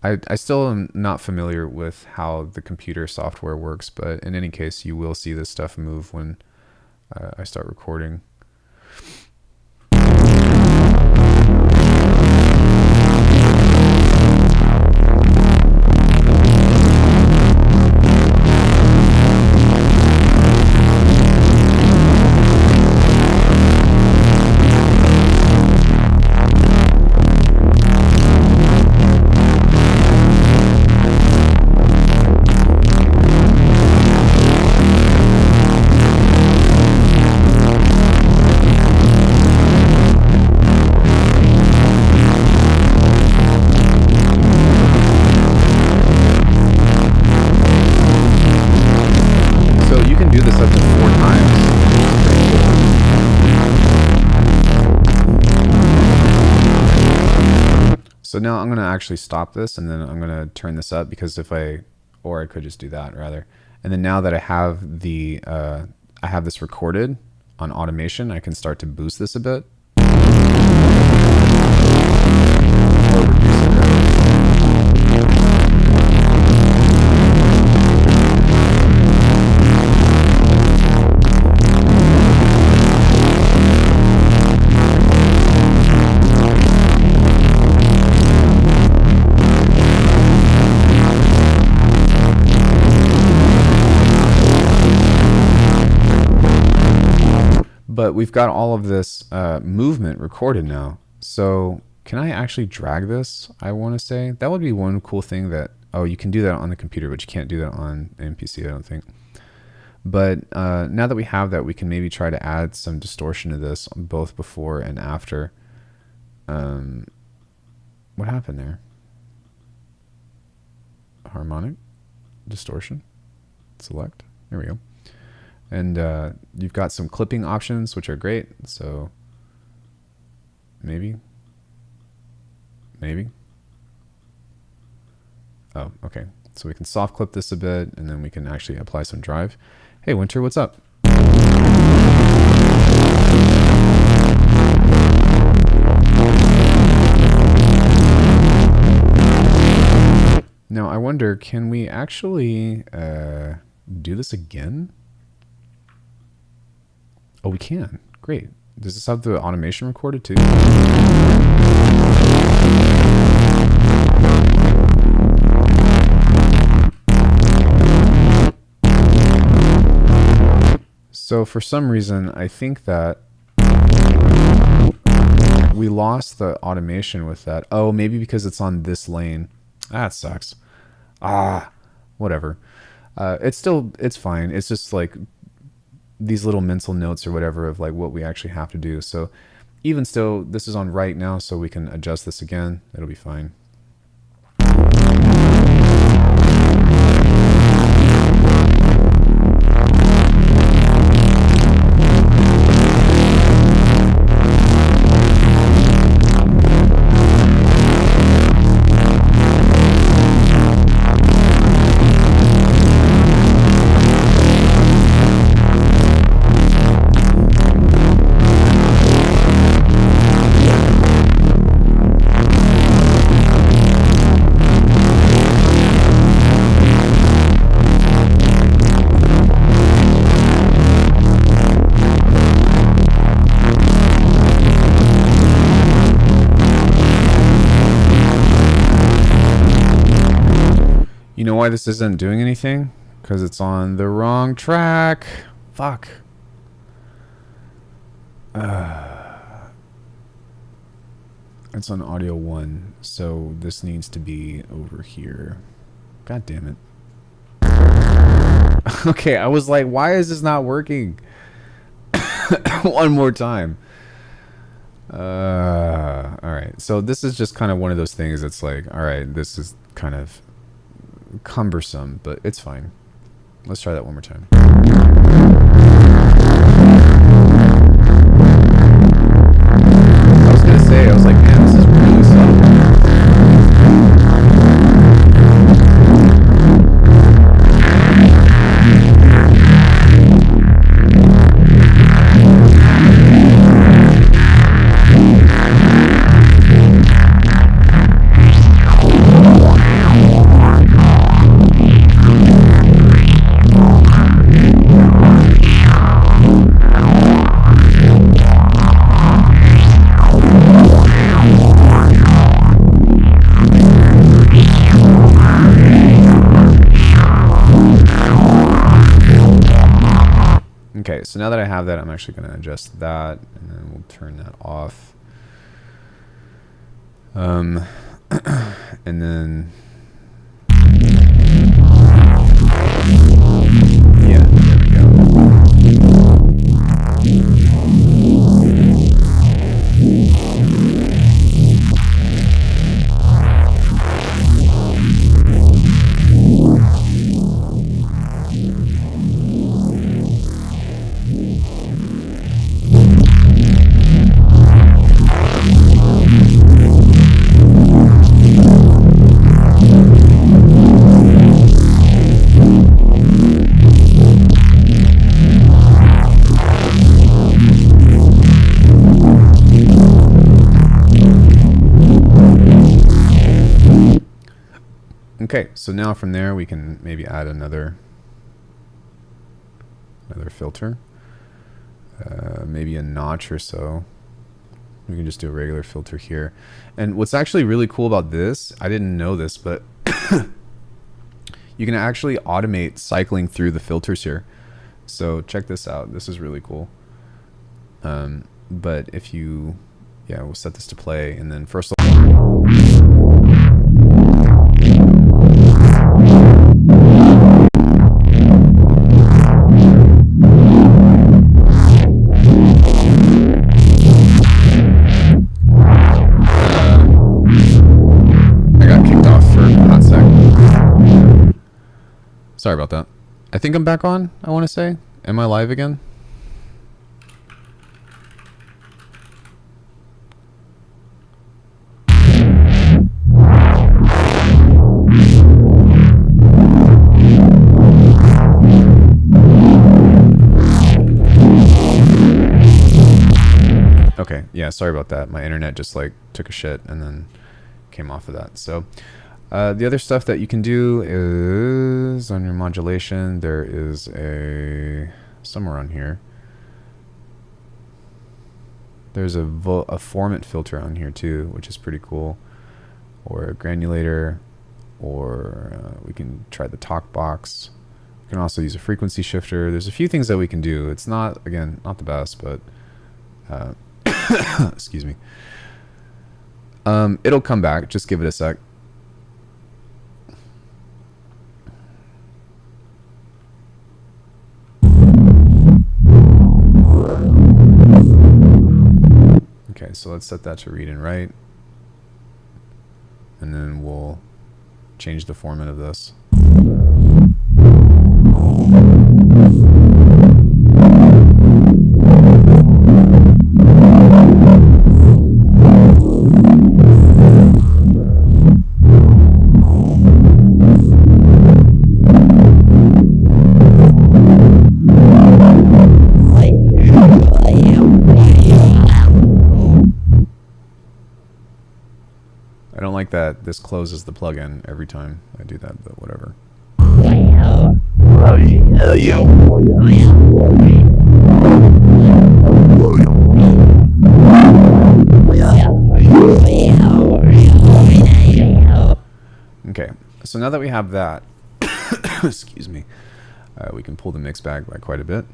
I still am not familiar with how the computer software works, but in any case, you will see this stuff move when I start recording. So now I'm going to actually stop this, and then I'm going to turn this up, because or I could just do that rather. And then now that I have I have this recorded on automation, I can start to boost this a bit. Or reduce it. But we've got all of this movement recorded now. So can I actually drag this? I want to say that would be one cool thing that, oh, you can do that on the computer, but you can't do that on MPC, I don't think. But now that we have that, we can maybe try to add some distortion to this both before and after. What happened there? Harmonic Distortion. Select. There we go. And you've got some clipping options, which are great. So maybe. Oh, okay. So we can soft clip this a bit, and then we can actually apply some drive. Hey, Winter, what's up? Now, I wonder, can we actually do this again? Oh, we can. Great. Does this have the automation recorded too? So for some reason, I think that we lost the automation with that. Oh, maybe because it's on this lane. That sucks. Whatever. It's fine. It's just like these little mental notes or whatever of like what we actually have to do. So even still, this is on right now, so we can adjust this again. It'll be fine. You know why this isn't doing anything? Because it's on the wrong track. Fuck. It's on audio 1, so this needs to be over here. God damn it. Okay, I was like, why is this not working? One more time. Alright, so this is just kind of one of those things that's like, alright, this is kind of cumbersome, but it's fine. Let's try that one more time. I was gonna say, I was like, man, this is really subtle. Okay, so now that I have that, I'm actually going to adjust that, and then we'll turn that off. And then, yeah, there we go. Okay, so now from there we can maybe add another filter, maybe a notch or so. We can just do a regular filter here. And what's actually really cool about this, I didn't know this, but you can actually automate cycling through the filters here. So check this out. This is really cool. But if you yeah, we'll set this to play, and then first I got kicked off for a hot sec. Sorry about that. I think I'm back on, I want to say. Am I live again? Okay, yeah, sorry about that. My internet just like took a shit and then came off of that. So the other stuff that you can do is on your modulation, there is somewhere on here, there's a formant filter on here too, which is pretty cool, or a granulator, or we can try the talk box. We can also use a frequency shifter. There's a few things that we can do. It's not, again, not the best, but excuse me. It'll come back. Just give it a sec. Okay, so let's set that to read and write. And then we'll change the format of this. I don't like that this closes the plugin every time I do that, but whatever. Okay, so now that we have that, excuse me, we can pull the mix back by quite a bit.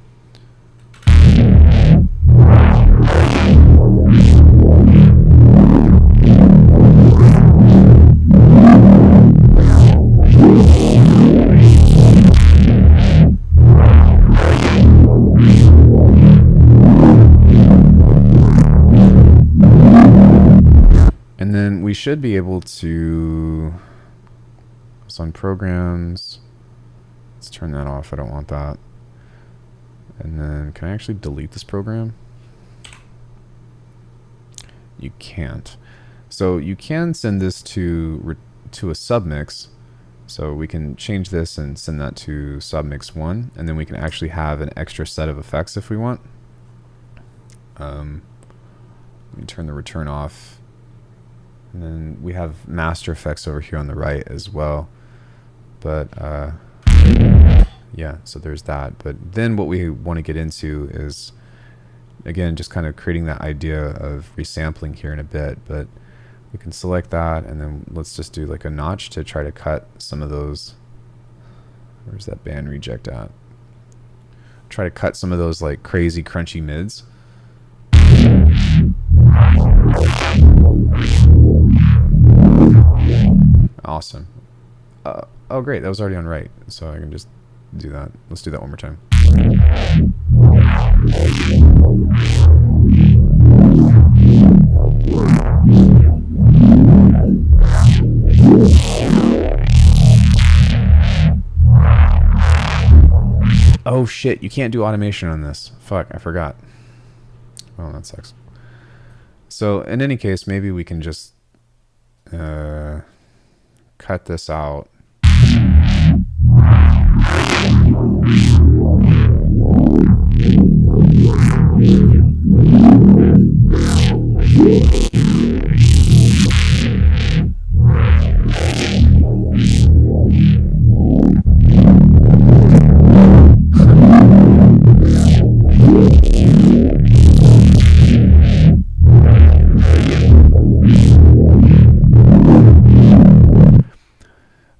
And then we should be able to, so on programs, let's turn that off. I don't want that. And then can I actually delete this program? You can't. So you can send this to a submix. So we can change this and send that to submix 1, and then we can actually have an extra set of effects if we want. Let me turn the return off. And then we have master effects over here on the right as well. But yeah, so there's that. But then what we want to get into is, again, just kind of creating that idea of resampling here in a bit. But we can select that, and then let's just do like a notch to try to cut some of those. Where's that band reject at? Try to cut some of those like crazy crunchy mids. Awesome. Oh great, that was already on right, so I can just do that. Let's do that one more time. Oh shit, you can't do automation on this. Fuck, I forgot. Well, that sucks. So in any case, maybe we can just cut this out.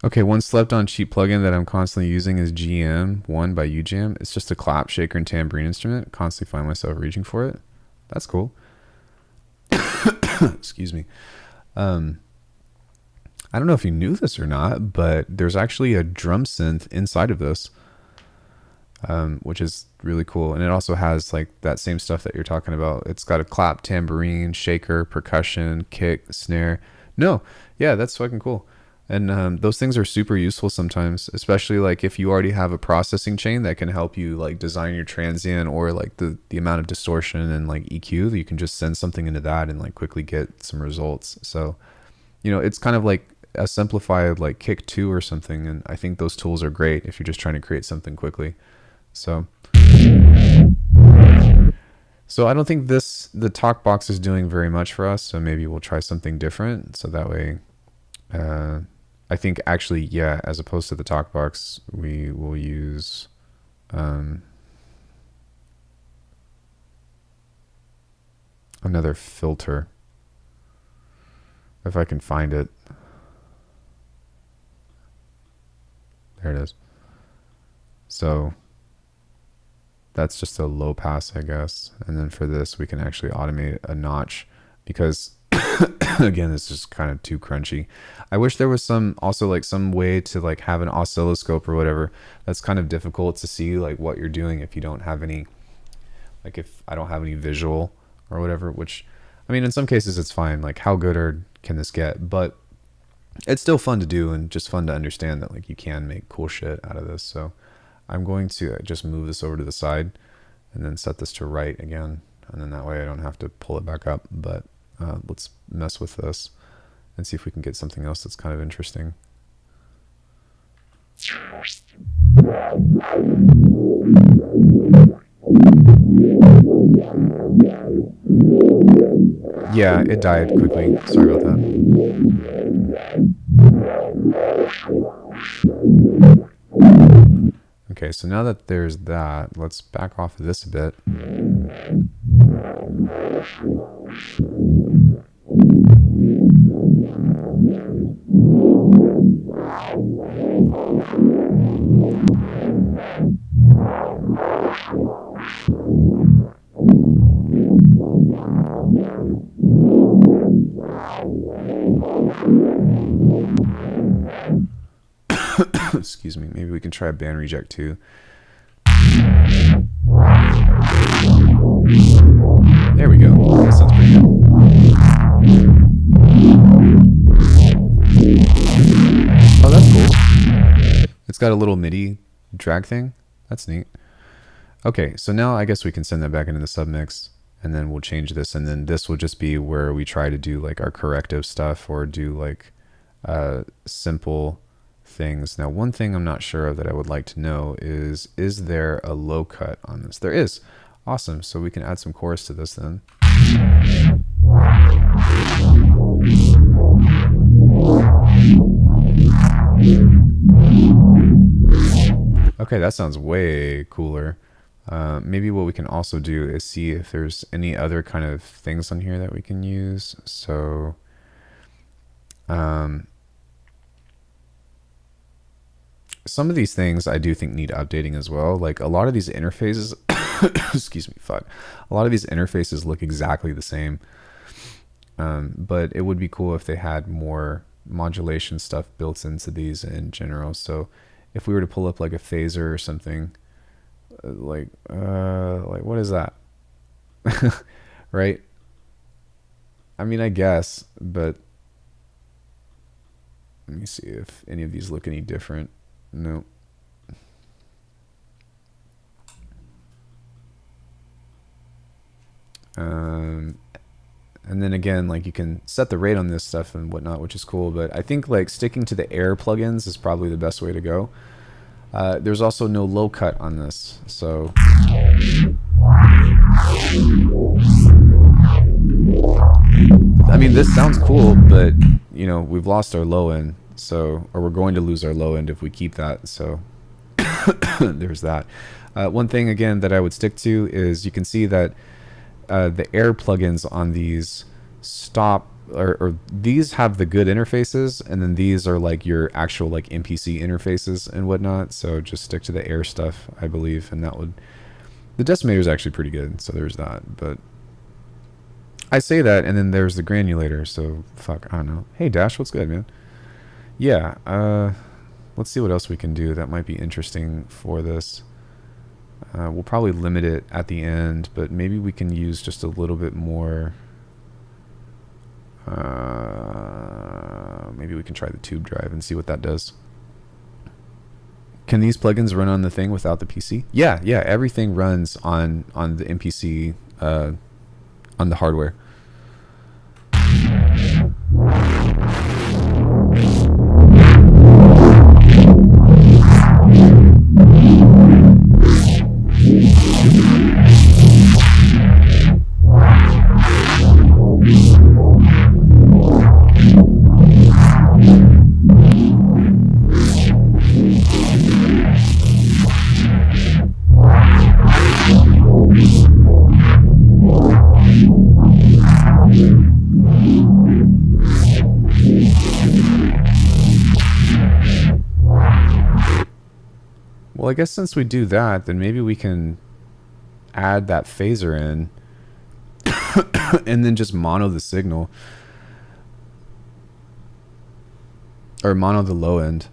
Okay, one slept on cheap plugin that I'm constantly using is GM1 by UJam. It's just a clap, shaker, and tambourine instrument. Constantly find myself reaching for it. That's cool. Excuse me. I don't know if you knew this or not, but there's actually a drum synth inside of this, which is really cool. And it also has like that same stuff that you're talking about. It's got a clap, tambourine, shaker, percussion, kick, snare. No, yeah, that's fucking cool. And those things are super useful sometimes, especially like if you already have a processing chain that can help you like design your transient or like the amount of distortion and like EQ, that you can just send something into that and like quickly get some results. So, you know, it's kind of like a simplified like Kick 2 or something. And I think those tools are great if you're just trying to create something quickly. So I don't think the talk box is doing very much for us. So maybe we'll try something different. So that way, I think actually, yeah, as opposed to the talk box, we will use another filter. If I can find it. There it is. So that's just a low pass, I guess. And then for this, we can actually automate a notch because again, it's just kind of too crunchy. I wish there was some way to like have an oscilloscope or whatever. That's kind of difficult to see like what you're doing if you don't have any, like if I don't have any visual or whatever, which I mean, in some cases it's fine. Like how good can this get? But it's still fun to do and just fun to understand that like you can make cool shit out of this. So I'm going to just move this over to the side and then set this to right again. And then that way I don't have to pull it back up. But let's mess with this and see if we can get something else that's kind of interesting. Yeah, it died quickly. Sorry about that. Okay, so now that there's that, let's back off of this a bit. Excuse me, maybe we can try a band reject too. There we go. That sounds pretty good. Oh, that's cool. It's got a little MIDI drag thing. That's neat. Okay, so now I guess we can send that back into the submix and then we'll change this, and then this will just be where we try to do like our corrective stuff or do like simple things. Now, one thing I'm not sure of that I would like to know is there a low cut on this? There is. Awesome. So we can add some chorus to this then. Okay, that sounds way cooler. Maybe what we can also do is see if there's any other kind of things on here that we can use. So some of these things I do think need updating as well. Like a lot of these interfaces, excuse me, fuck. A lot of these interfaces look exactly the same. But it would be cool if they had more modulation stuff built into these in general. So if we were to pull up like a phaser or something, like what is that? Right? I mean, I guess, but let me see if any of these look any different. No. And then again, like you can set the rate on this stuff and whatnot, which is cool. But I think like sticking to the air plugins is probably the best way to go. There's also no low cut on this, so I mean, this sounds cool, but you know, we've lost our low end, so, or we're going to lose our low end if we keep that. So there's that. One thing again that I would stick to is you can see that the air plugins on these stop, or these have the good interfaces, and then these are like your actual like MPC interfaces and whatnot. So just stick to the air stuff, I believe, and that would. The Decimator is actually pretty good, so there's that. But I say that, and then there's the granulator, so fuck, I don't know. Hey Dash, what's good, man? Yeah, let's see what else we can do that might be interesting for this. We'll probably limit it at the end, but maybe we can use just a little bit more. Maybe we can try the tube drive and see what that does. Can these plugins run on the thing without the PC? Yeah, everything runs on the MPC, on the hardware. Well, I guess since we do that, then maybe we can add that phaser in and then just mono the signal. Or mono the low end.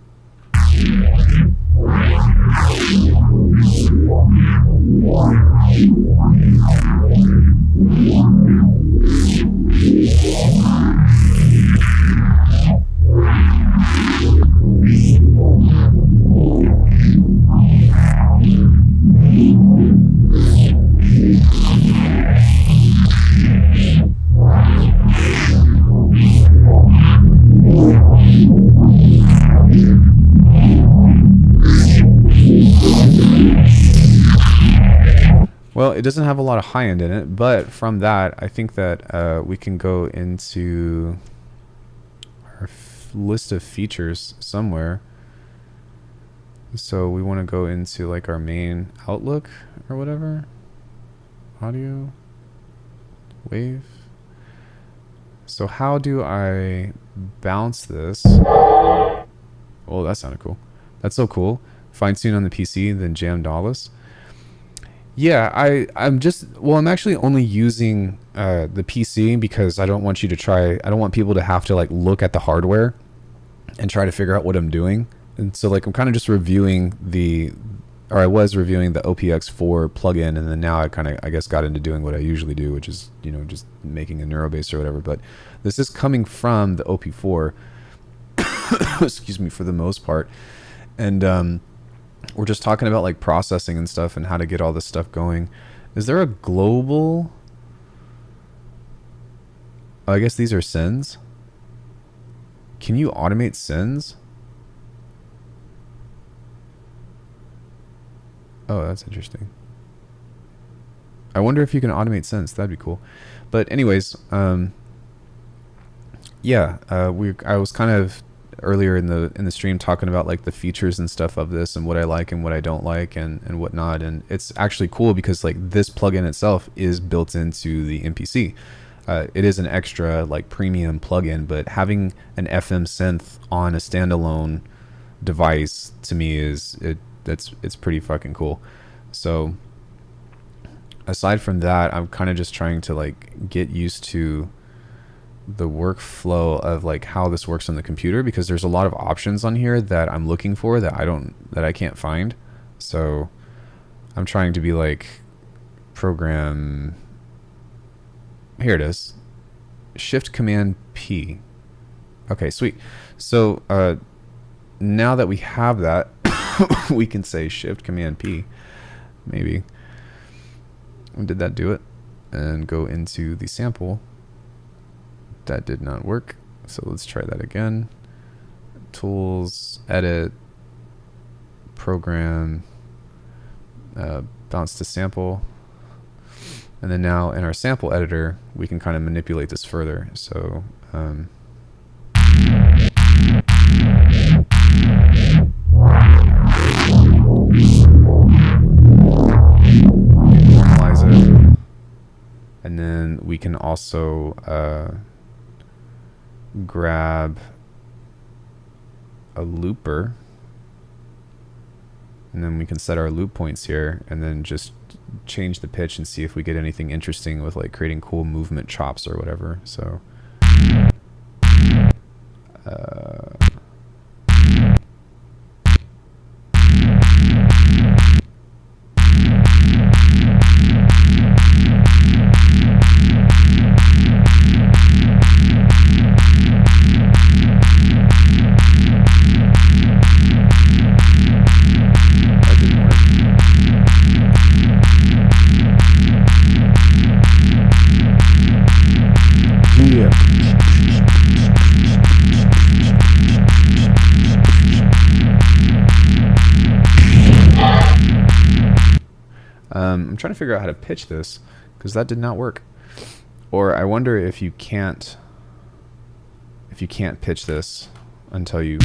Well, it doesn't have a lot of high end in it, but from that, I think that we can go into our list of features somewhere. So we want to go into like our main Outlook or whatever. Audio, wave. So how do I bounce this? Oh, that sounded cool. That's so cool. Fine tune on the PC, then jam Dallas. Yeah, I'm actually only using the PC because I don't want people to have to like look at the hardware and try to figure out what I'm doing. And so like I'm kind of just reviewing I was reviewing the OPx4 plugin, and then now I guess got into doing what I usually do, which is, just making a neurobase or whatever. But this is coming from the OP4, excuse me, for the most part. And we're just talking about like processing and stuff and how to get all this stuff going. Is there a global? Oh, I guess these are sends. Can you automate sends? Oh, that's interesting. I wonder if you can automate sends. That'd be cool. But anyways, yeah, I was kind of earlier in the stream talking about like the features and stuff of this and what I like and what I don't like and whatnot. And it's actually cool because like this plugin itself is built into the MPC. It is an extra like premium plugin, but having an FM synth on a standalone device to me it's pretty fucking cool. So aside from that, I'm kind of just trying to like get used to the workflow of like how this works on the computer, because there's a lot of options on here that I'm looking for that I can't find. So I'm trying to be like program. Here it is. Shift Command P. Okay, sweet. So now that we have that, we can say Shift Command P. Maybe. Did that do it? And go into the sample. That did not work. So let's try that again. Tools, edit, program, bounce to sample. And then now in our sample editor, we can kind of manipulate this further. So normalize it. And then we can also grab a looper And then we can set our loop points here and then just change the pitch and see if we get anything interesting with like creating cool movement chops or whatever. So I'm trying to figure out how to pitch this because that did not work. Or I wonder if you can't pitch this until you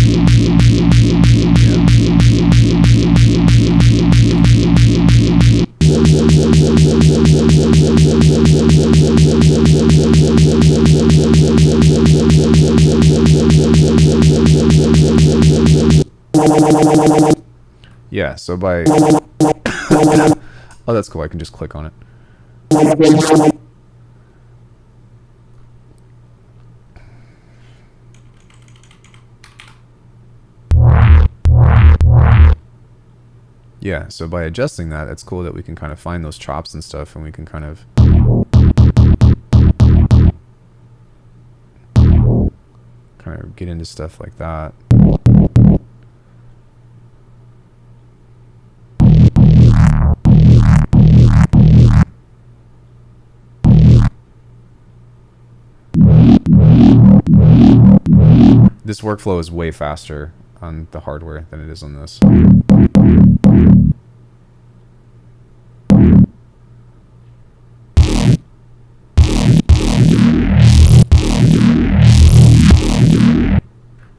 yeah, so by oh, that's cool. I can just click on it. Yeah, so by adjusting that, it's cool that we can kind of find those chops and stuff, and we can kind of get into stuff like that. This workflow is way faster on the hardware than it is on this.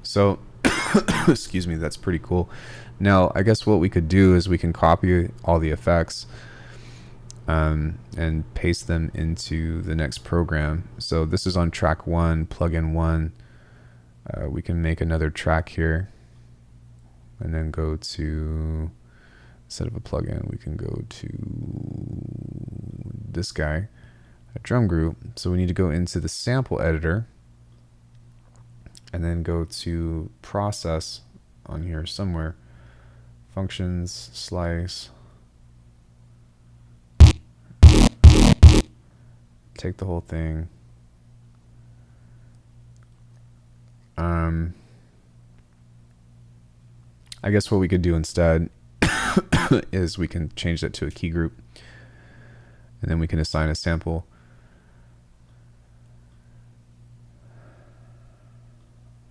So, excuse me, that's pretty cool. Now, I guess what we could do is we can copy all the effects and paste them into the next program. So this is on track 1, plugin 1. We can make another track here and then go to, instead of a plugin, we can go to this guy, a drum group. So we need to go into the sample editor and then go to process on here somewhere, functions, slice, take the whole thing. I guess what we could do instead is we can change that to a key group, and then we can assign a sample.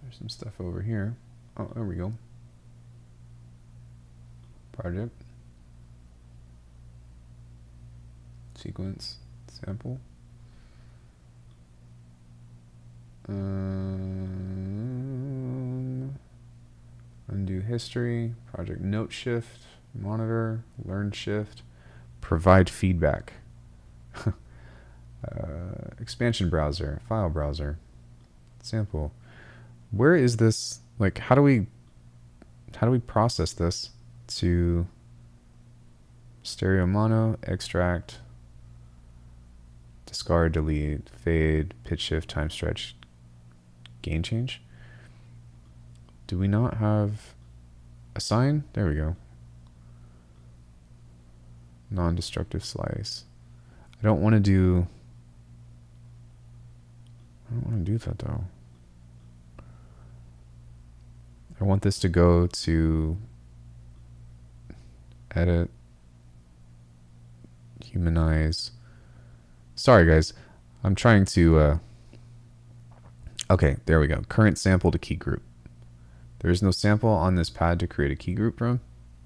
There's some stuff over here. Oh, there we go. Project, sequence, sample. Undo history, project note shift, monitor, learn shift, provide feedback, expansion browser, file browser, sample. Where is this? Like, how do we process this to stereo mono, extract, discard, delete, fade, pitch shift, time stretch, gain change? Do we not have assign? There we go. Non-destructive slice. I don't want to do that though. I want this to go to edit, humanize. Sorry guys, I'm trying to okay, there we go. Current sample to key group. There is no sample on this pad to create a key group from.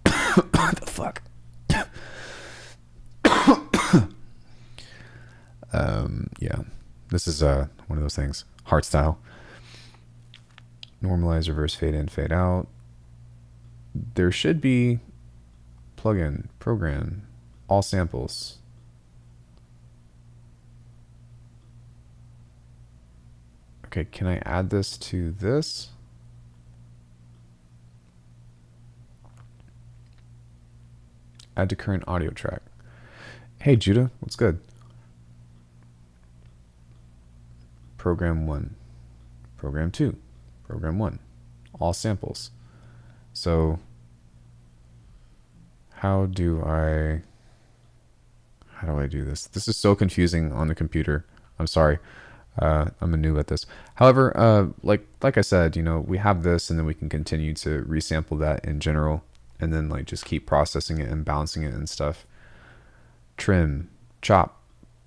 What the fuck? Yeah, this is one of those things. Heart style. Normalize, reverse, fade in, fade out. There should be plugin, program, all samples. Okay, can I add this to this? Add to current audio track. Hey Judah, what's good? Program 1, program 2, program 1, all samples. So how do I do this? This is so confusing on the computer. I'm sorry. I'm a noob at this. However, like I said, you know, we have this, and then we can continue to resample that in general, and then like just keep processing it and bouncing it and stuff. Trim, chop,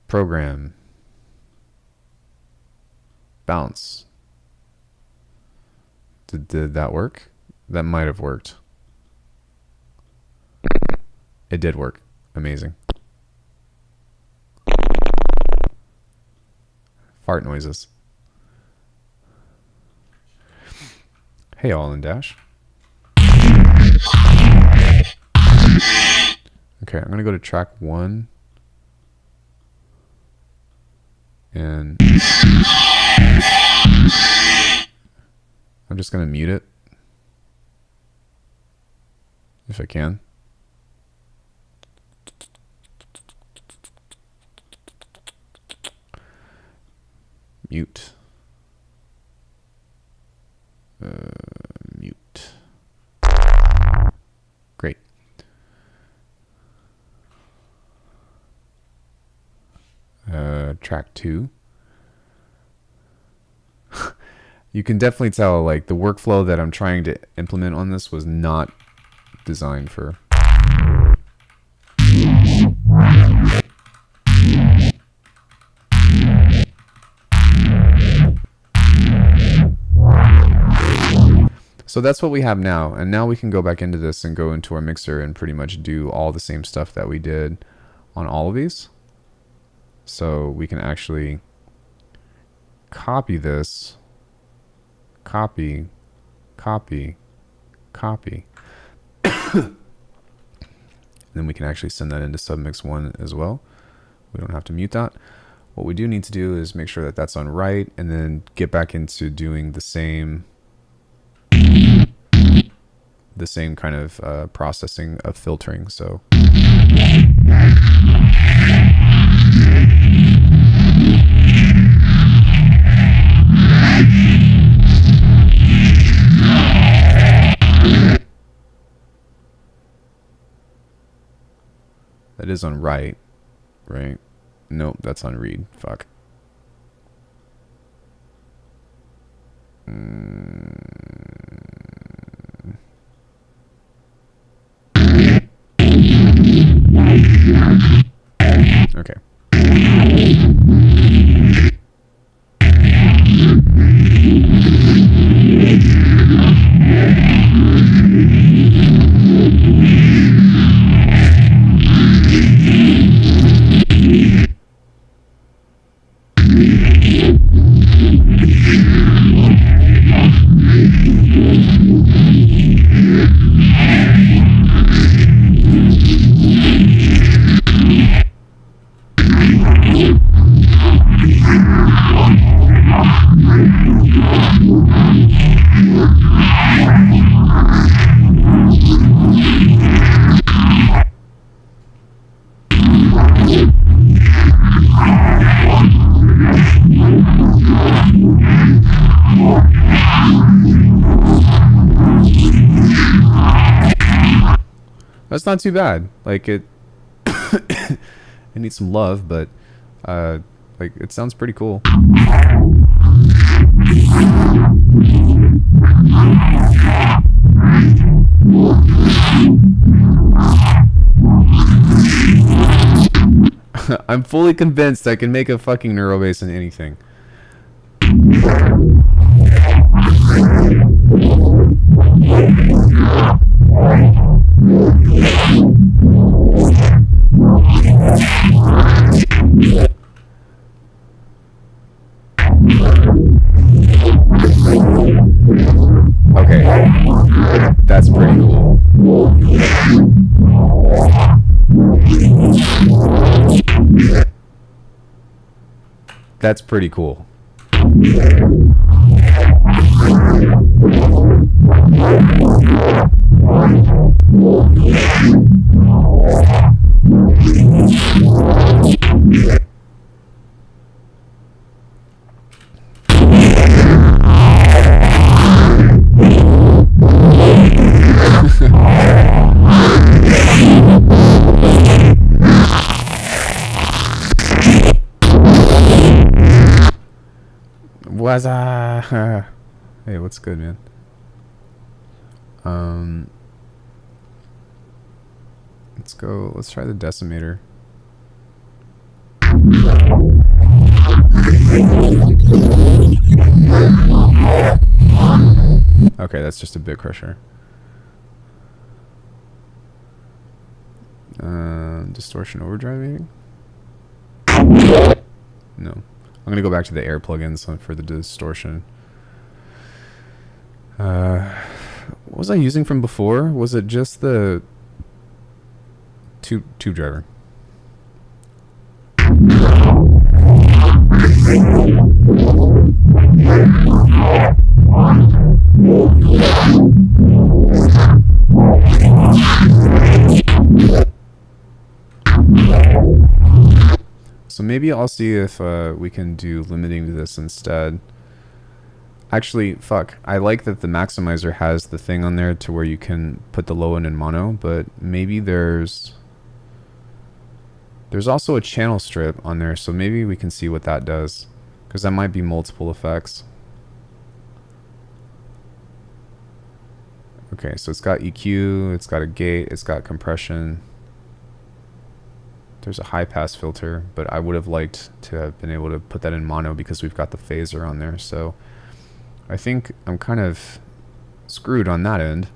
program, bounce. Did that work? That might have worked. It did work. Amazing. Fart noises. Hey, all in Dash. Okay, I'm gonna go to track 1, and I'm just gonna mute it if I can. Mute. Mute. Great. Track 2. You can definitely tell, like, the workflow that I'm trying to implement on this was not designed for. So that's what we have now, and now we can go back into this and go into our mixer and pretty much do all the same stuff that we did on all of these. So we can actually copy this, copy, copy, copy. Then we can actually send that into submix 1 as well. We don't have to mute that. What we do need to do is make sure that that's on right, and then get back into doing the same kind of processing of filtering. So that is on right? Nope, that's on read. Fuck. Okay. That's not too bad. Like it it needs some love, but like it sounds pretty cool. I'm fully convinced I can make a fucking neuro bass in anything. Okay, that's pretty cool. That's pretty cool. Hey, what's good, man? Let's go. Let's try the Decimator. Okay, that's just a bit crusher. Distortion overdrive, maybe? No. I'm gonna go back to the air plugins for the distortion. What was I using from before? Was it just the tube driver? So maybe I'll see if we can do limiting to this instead. Actually, fuck. I like that the maximizer has the thing on there to where you can put the low end in mono, but maybe there's also a channel strip on there, so maybe we can see what that does, because that might be multiple effects. Okay, so it's got EQ, it's got a gate, it's got compression. There's a high pass filter, but I would have liked to have been able to put that in mono because we've got the phaser on there. So I think I'm kind of screwed on that end.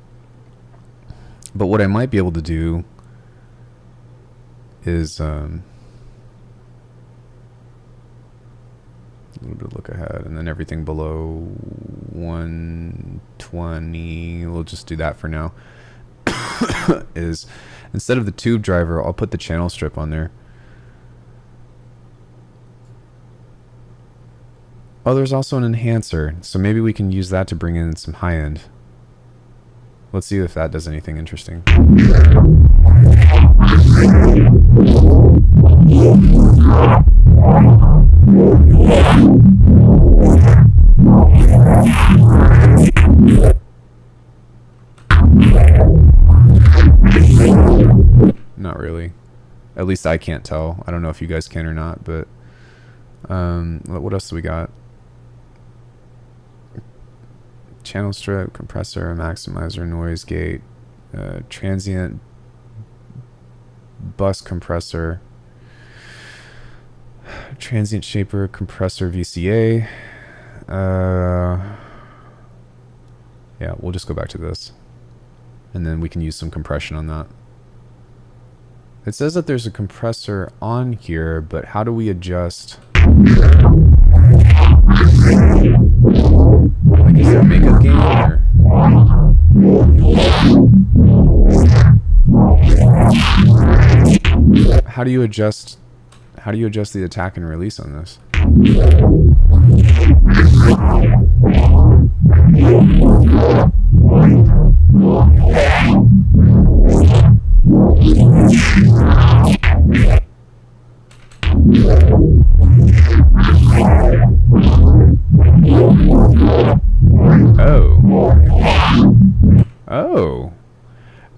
But what I might be able to do is a little bit of look ahead, and then everything below 120, we'll just do that for now. Is instead of the tube driver, I'll put the channel strip on there. Oh, there's also an enhancer, so maybe we can use that to bring in some high end. Let's see if that does anything interesting. Not really. At least I can't tell. I don't know if you guys can or not, but what else do we got? Channel strip, compressor, maximizer, noise gate, transient bus compressor, transient shaper, compressor, VCA. Yeah, we'll just go back to this, and then we can use some compression on that. It says that there's a compressor on here, but how do we adjust? Like, is there makeup gain or? How do you adjust the attack and release on this?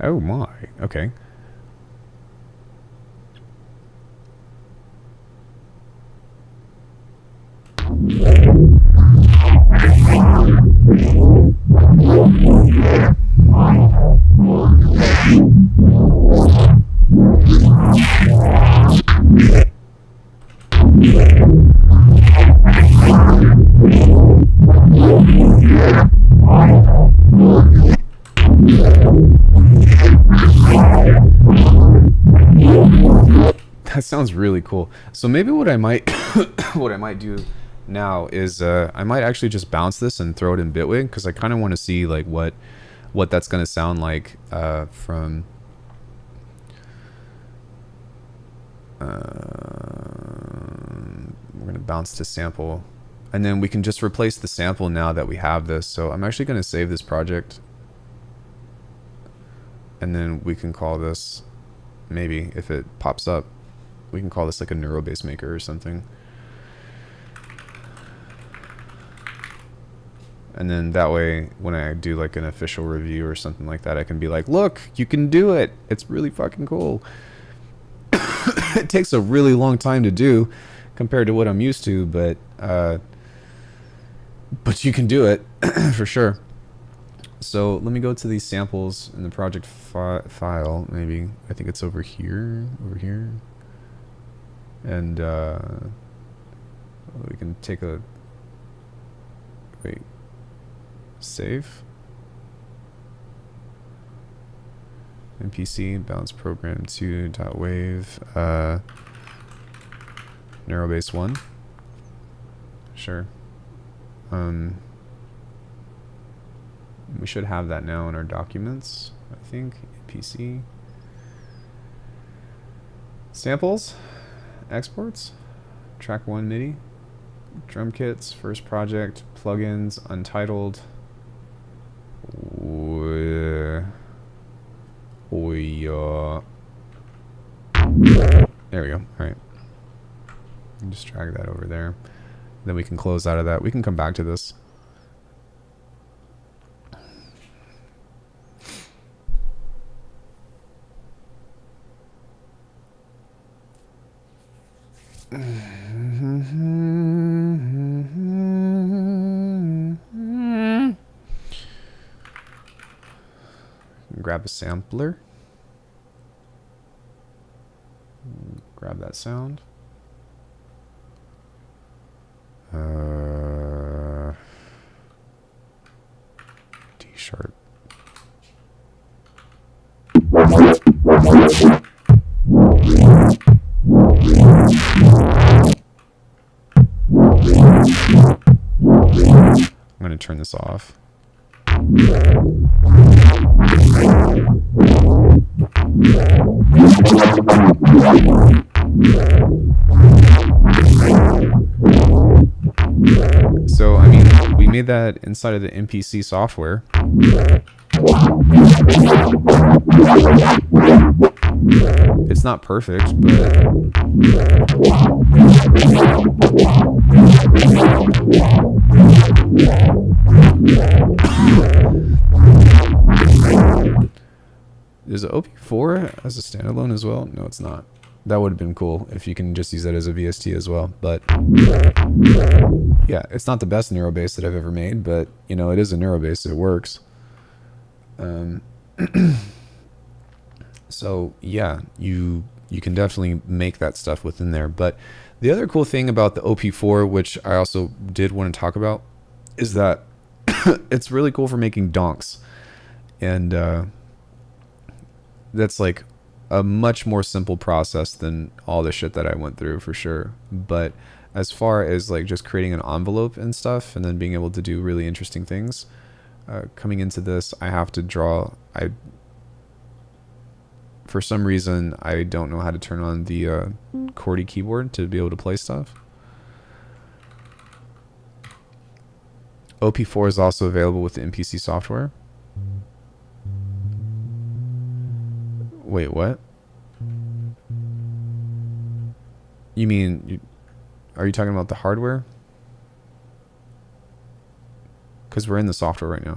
Oh my, okay. That sounds really cool. So maybe what I might do now is I might actually just bounce this and throw it in Bitwig, because I kind of want to see like what that's going to sound like from we're going to bounce to sample, and then we can just replace the sample now that we have this. So I'm actually going to save this project, and then we can call this maybe if it pops up. We can call this like a neurobase maker or something. And then that way, when I do like an official review or something like that, I can be like, look, you can do it. It's really fucking cool. It takes a really long time to do compared to what I'm used to, but you can do it for sure. So let me go to these samples in the project file. Maybe I think it's over here, and we can take a save. MPC bounce program 2.wave neurobase 1. Sure. We should have that now in our documents, I think. MPC samples, exports, track 1 MIDI, drum kits, first project, plugins, Untitled. There we go. All right. Just drag that over there. Then we can close out of that. We can come back to this. Grab a sampler. Grab that sound. D sharp. I'm going to turn this off. So, I mean, we made that inside of the MPC software. It's not perfect, but is it OP4 as a standalone as well? No, it's not. That would have been cool if you can just use that as a VST as well. But yeah, it's not the best neurobase that I've ever made, but you know, it is a neurobase. It works. So yeah, you can definitely make that stuff within there. But the other cool thing about the OP4, which I also did want to talk about, is that it's really cool for making donks. And that's like a much more simple process than all the shit that I went through for sure. But as far as like just creating an envelope and stuff and then being able to do really interesting things, coming into this, I have to draw. For some reason, I don't know how to turn on the QWERTY keyboard to be able to play stuff. OP4 is also available with the MPC software. Wait, what? You mean, are you talking about the hardware? Because we're in the software right now.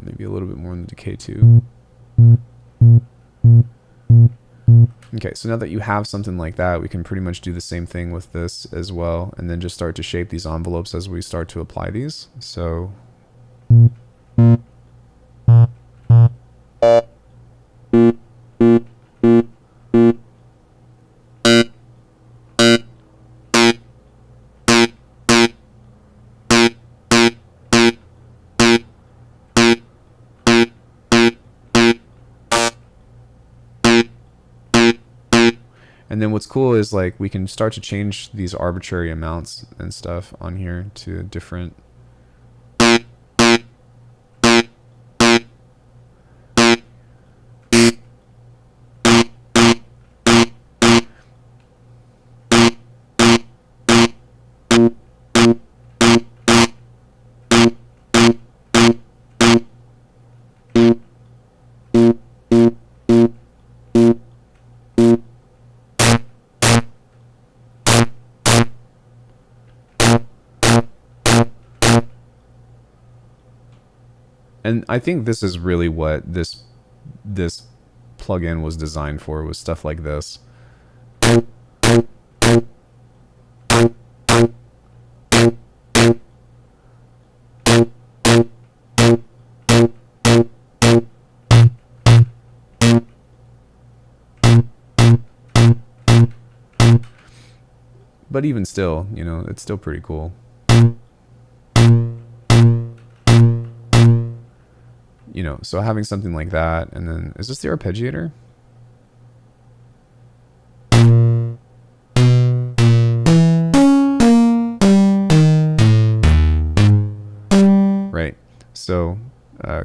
Maybe a little bit more in the decay too. Okay, so now that you have something like that, we can pretty much do the same thing with this as well, and then just start to shape these envelopes as we start to apply these. So and then what's cool is like we can start to change these arbitrary amounts and stuff on here to different. And I think this is really what this plugin was designed for, was stuff like this. But even still, you know, it's still pretty cool. You know, so having something like that, and then, is this the Arpeggiator? Right. So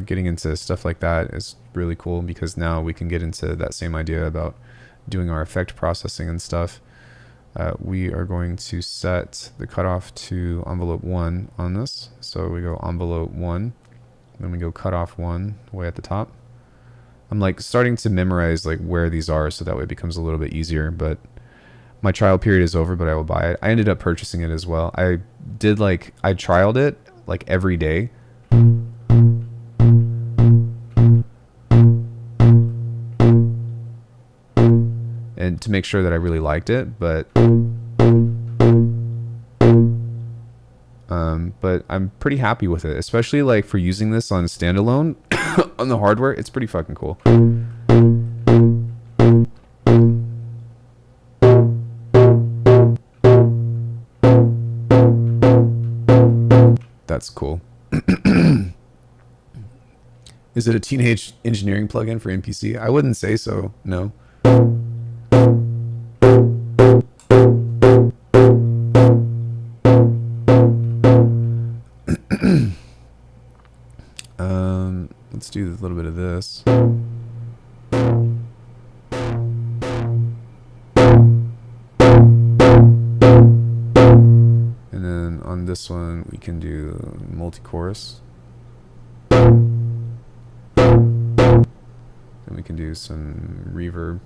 getting into stuff like that is really cool, because now we can get into that same idea about doing our effect processing and stuff. We are going to set the cutoff to envelope 1 on this. So we go envelope 1, then we go cutoff 1 way at the top. I'm like starting to memorize like where these are, so that way it becomes a little bit easier. But my trial period is over, but I will buy it. I ended up purchasing it as well. I trialed it like every day. And to make sure that I really liked it, but I'm pretty happy with it, especially like for using this on standalone on the hardware. It's pretty fucking cool. That's cool. Is it a teenage engineering plugin for MPC? I wouldn't say so, no. Let's do a little bit of this. And then on this one, we can do multi-chorus. Then we can do some reverb.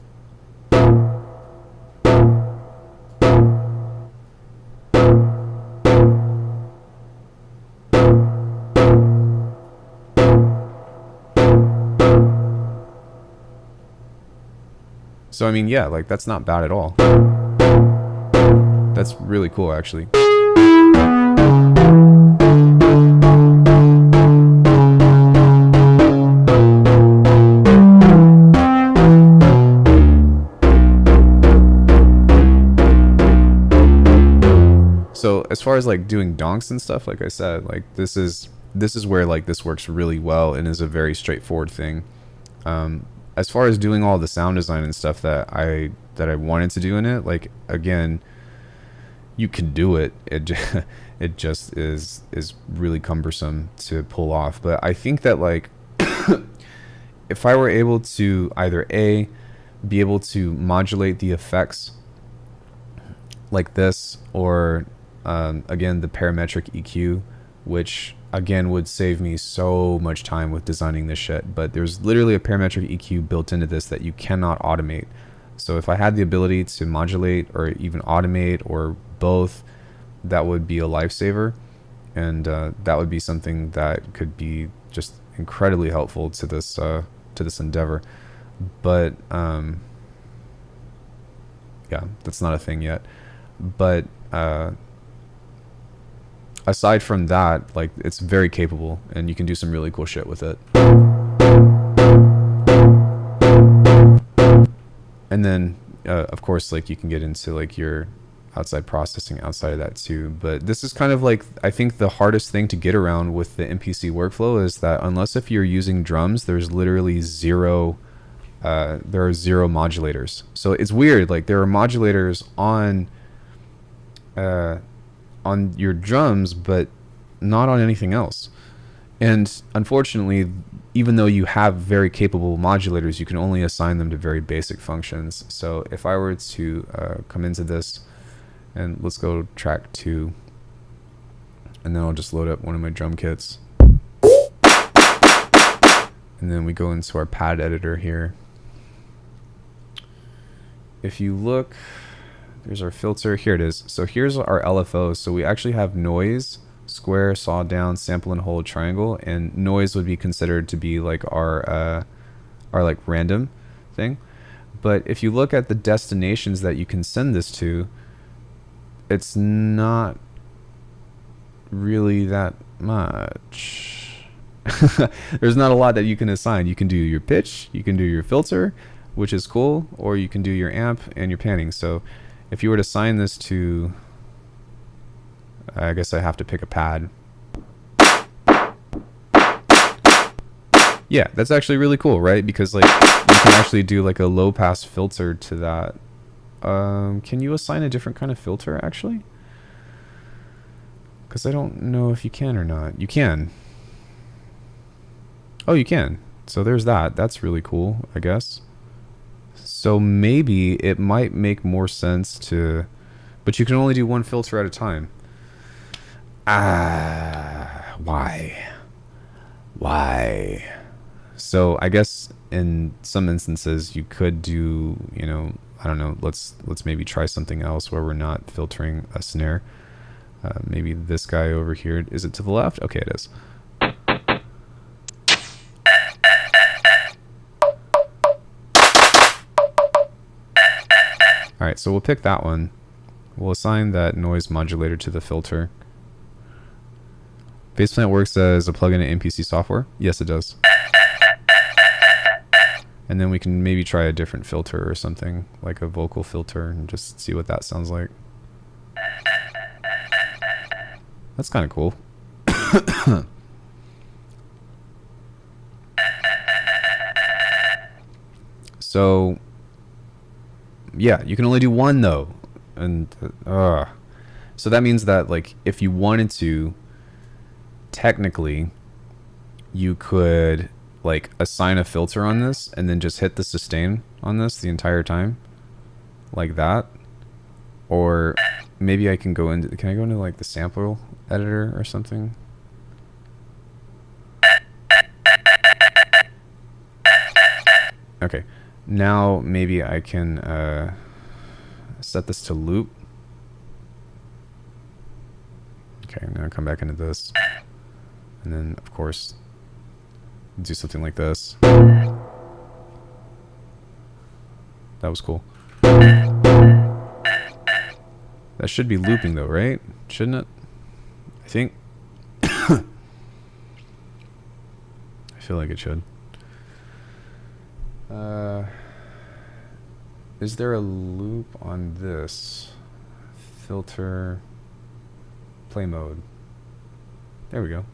So I mean, yeah, like that's not bad at all. That's really cool, actually. So as far as like doing donks and stuff, like I said, like this is where like this works really well and is a very straightforward thing. As far as doing all the sound design and stuff that I wanted to do in it, like again, you can do it. It just is really cumbersome to pull off. But I think that like if I were able to either be able to modulate the effects like this, or again the parametric EQ, which again would save me so much time with designing this shit. But there's literally a parametric EQ built into this that you cannot automate. So if I had the ability to modulate or even automate or both, that would be a lifesaver, and that would be something that could be just incredibly helpful to this endeavor. But yeah, that's not a thing yet. But aside from that, like it's very capable, and you can do some really cool shit with it. And then of course, like you can get into like your outside processing outside of that too. But this is kind of like, I think the hardest thing to get around with the MPC workflow is that unless if you're using drums, there's literally zero there are zero modulators. So it's weird, like there are modulators on your drums, but not on anything else. And unfortunately, even though you have very capable modulators, you can only assign them to very basic functions. So if I were to come into this, and let's go track 2, and then I'll just load up one of my drum kits. And then we go into our pad editor here. If you look, there's our filter. Here it is. So here's our LFO. So we actually have noise. square, saw down, sample and hold, triangle, and noise would be considered to be like our like random thing. But if you look at the destinations that you can send this to, it's not really that much. There's not a lot that you can assign. You can do your pitch, you can do your filter, which is cool, or you can do your amp and your panning. So if you were to assign this to, I guess I have to pick a pad. Yeah, that's actually really cool, right? Because like you can actually do like a low pass filter to that. Can you assign a different kind of filter actually? Because I don't know if you can or not. You can. Oh, you can. So there's that. That's really cool, I guess. So maybe it might make more sense to, but you can only do one filter at a time. Why? So I guess in some instances you could do, you know, I don't know, let's maybe try something else where we're not filtering a snare. Maybe this guy over here. Is it to the left? Okay, it is. Alright, so we'll pick that one. We'll assign that noise modulator to the filter. Baseplant works as a plugin in MPC software? Yes, it does. And then we can maybe try a different filter or something, like a vocal filter, and just see what that sounds like. That's kind of cool. So, yeah, you can only do one though. And, so that means that, like, if you wanted to, technically, you could, like, assign a filter on this and then just hit the sustain on this the entire time. Like that. Or maybe I can go into, can I go into, like, the sampler editor or something? Okay. Now maybe I can set this to loop. Okay, I'm gonna come back into this. And then, of course, do something like this. That was cool. That should be looping though, right? Shouldn't it? I think. I feel like it should. Is there a loop on this? Filter, play mode. There we go.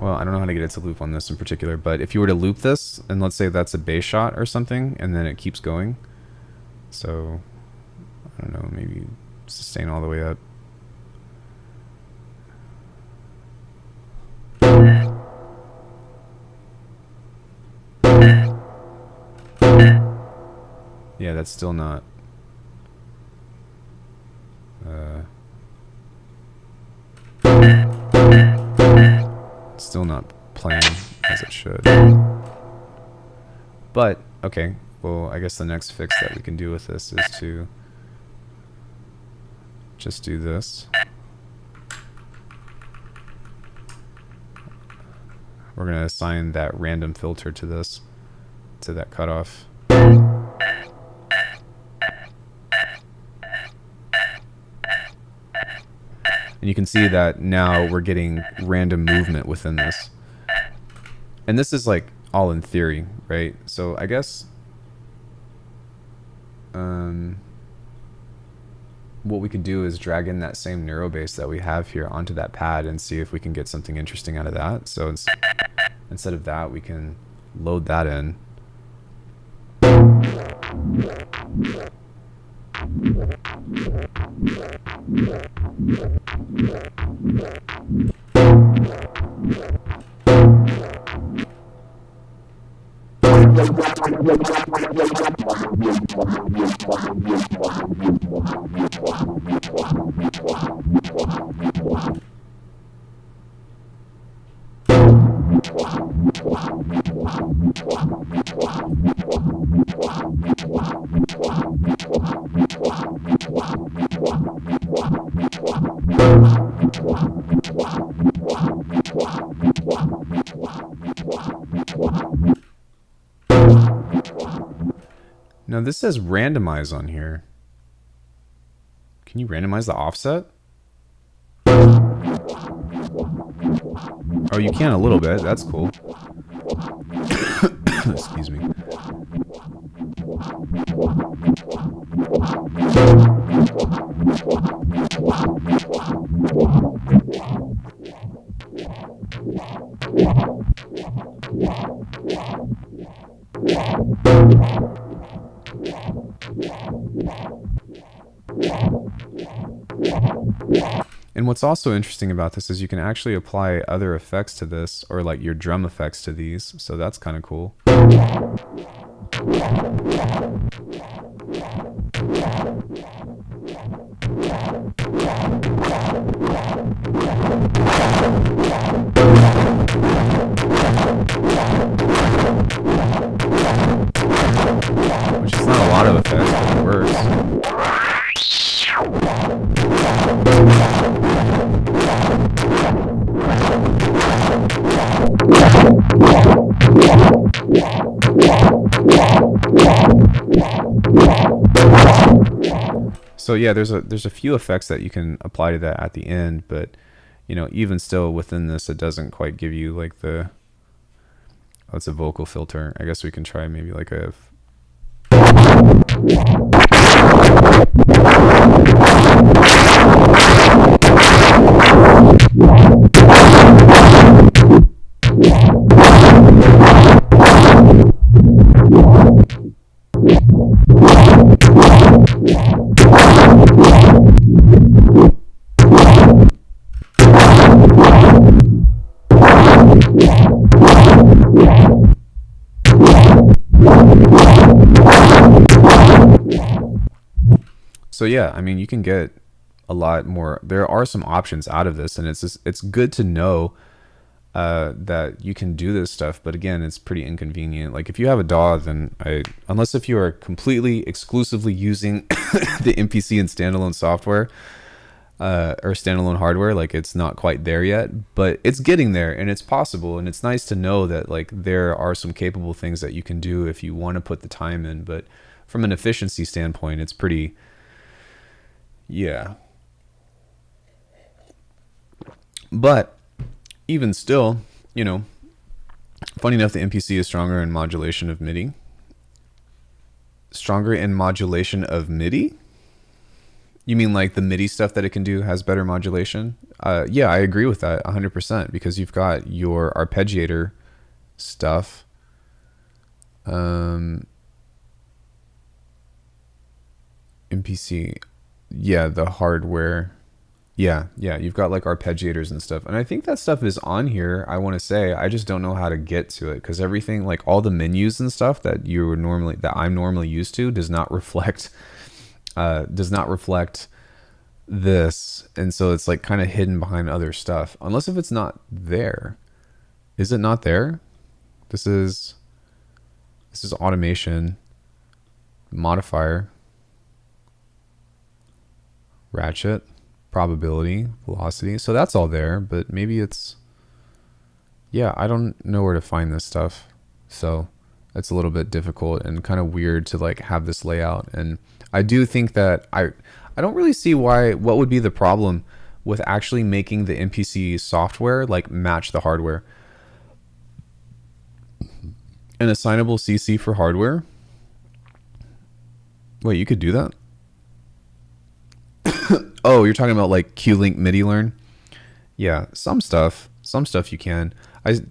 Well, I don't know how to get it to loop on this in particular, but if you were to loop this, and let's say that's a bass shot or something, and then it keeps going. So, I don't know, maybe sustain all the way up. Yeah, that's still not. Still not playing as it should. But, okay, well, I guess the next fix that we can do with this is to just do this. We're going to assign that random filter to this, to that cutoff. And you can see that now we're getting random movement within this. And this is like all in theory, right? So I guess what we could do is drag in that same narrow bass that we have here onto that pad and see if we can get something interesting out of that. So instead of that, we can load that in. Now this says randomize on here. Can you randomize the offset? Oh, you can a little bit. That's cool. Excuse me. And what's also interesting about this is you can actually apply other effects to this, or like your drum effects to these. So that's kind of cool. Which is not a lot of effects, but it works. So yeah, there's a few effects that you can apply to that at the end, but you know, even still within this, it doesn't quite give you like the, oh, it's a vocal filter. I guess we can try maybe like a So yeah, I mean, you can get a lot more. There are some options out of this, and it's good to know that you can do this stuff. But again, it's pretty inconvenient. Like if you have a DAW, then unless if you are completely exclusively using the MPC and standalone software or standalone hardware, like it's not quite there yet, but it's getting there and it's possible. And it's nice to know that like there are some capable things that you can do if you want to put the time in. But from an efficiency standpoint, it's pretty. Yeah. But even still, you know, funny enough, the MPC is stronger in modulation of MIDI. Stronger in modulation of MIDI? You mean like the MIDI stuff that it can do has better modulation? Yeah, I agree with that 100% because you've got your Arpeggiator stuff. MPC. Yeah, the hardware. Yeah, you've got like arpeggiators and stuff. And I think that stuff is on here, I want to say. I just don't know how to get to it because everything, like all the menus and stuff that I'm normally used to does not reflect this. And so it's like kind of hidden behind other stuff. Unless if it's not there. Is it not there? This is automation, modifier, ratchet, probability, velocity. So that's all there, but maybe it's, yeah, I don't know where to find this stuff. So it's a little bit difficult and kind of weird to like have this layout. And I do think that I don't really see what would be the problem with actually making the MPC software like match the hardware. An assignable CC for hardware. Wait, you could do that? Oh, you're talking about like Q-Link MIDI learn? Yeah, some stuff you can.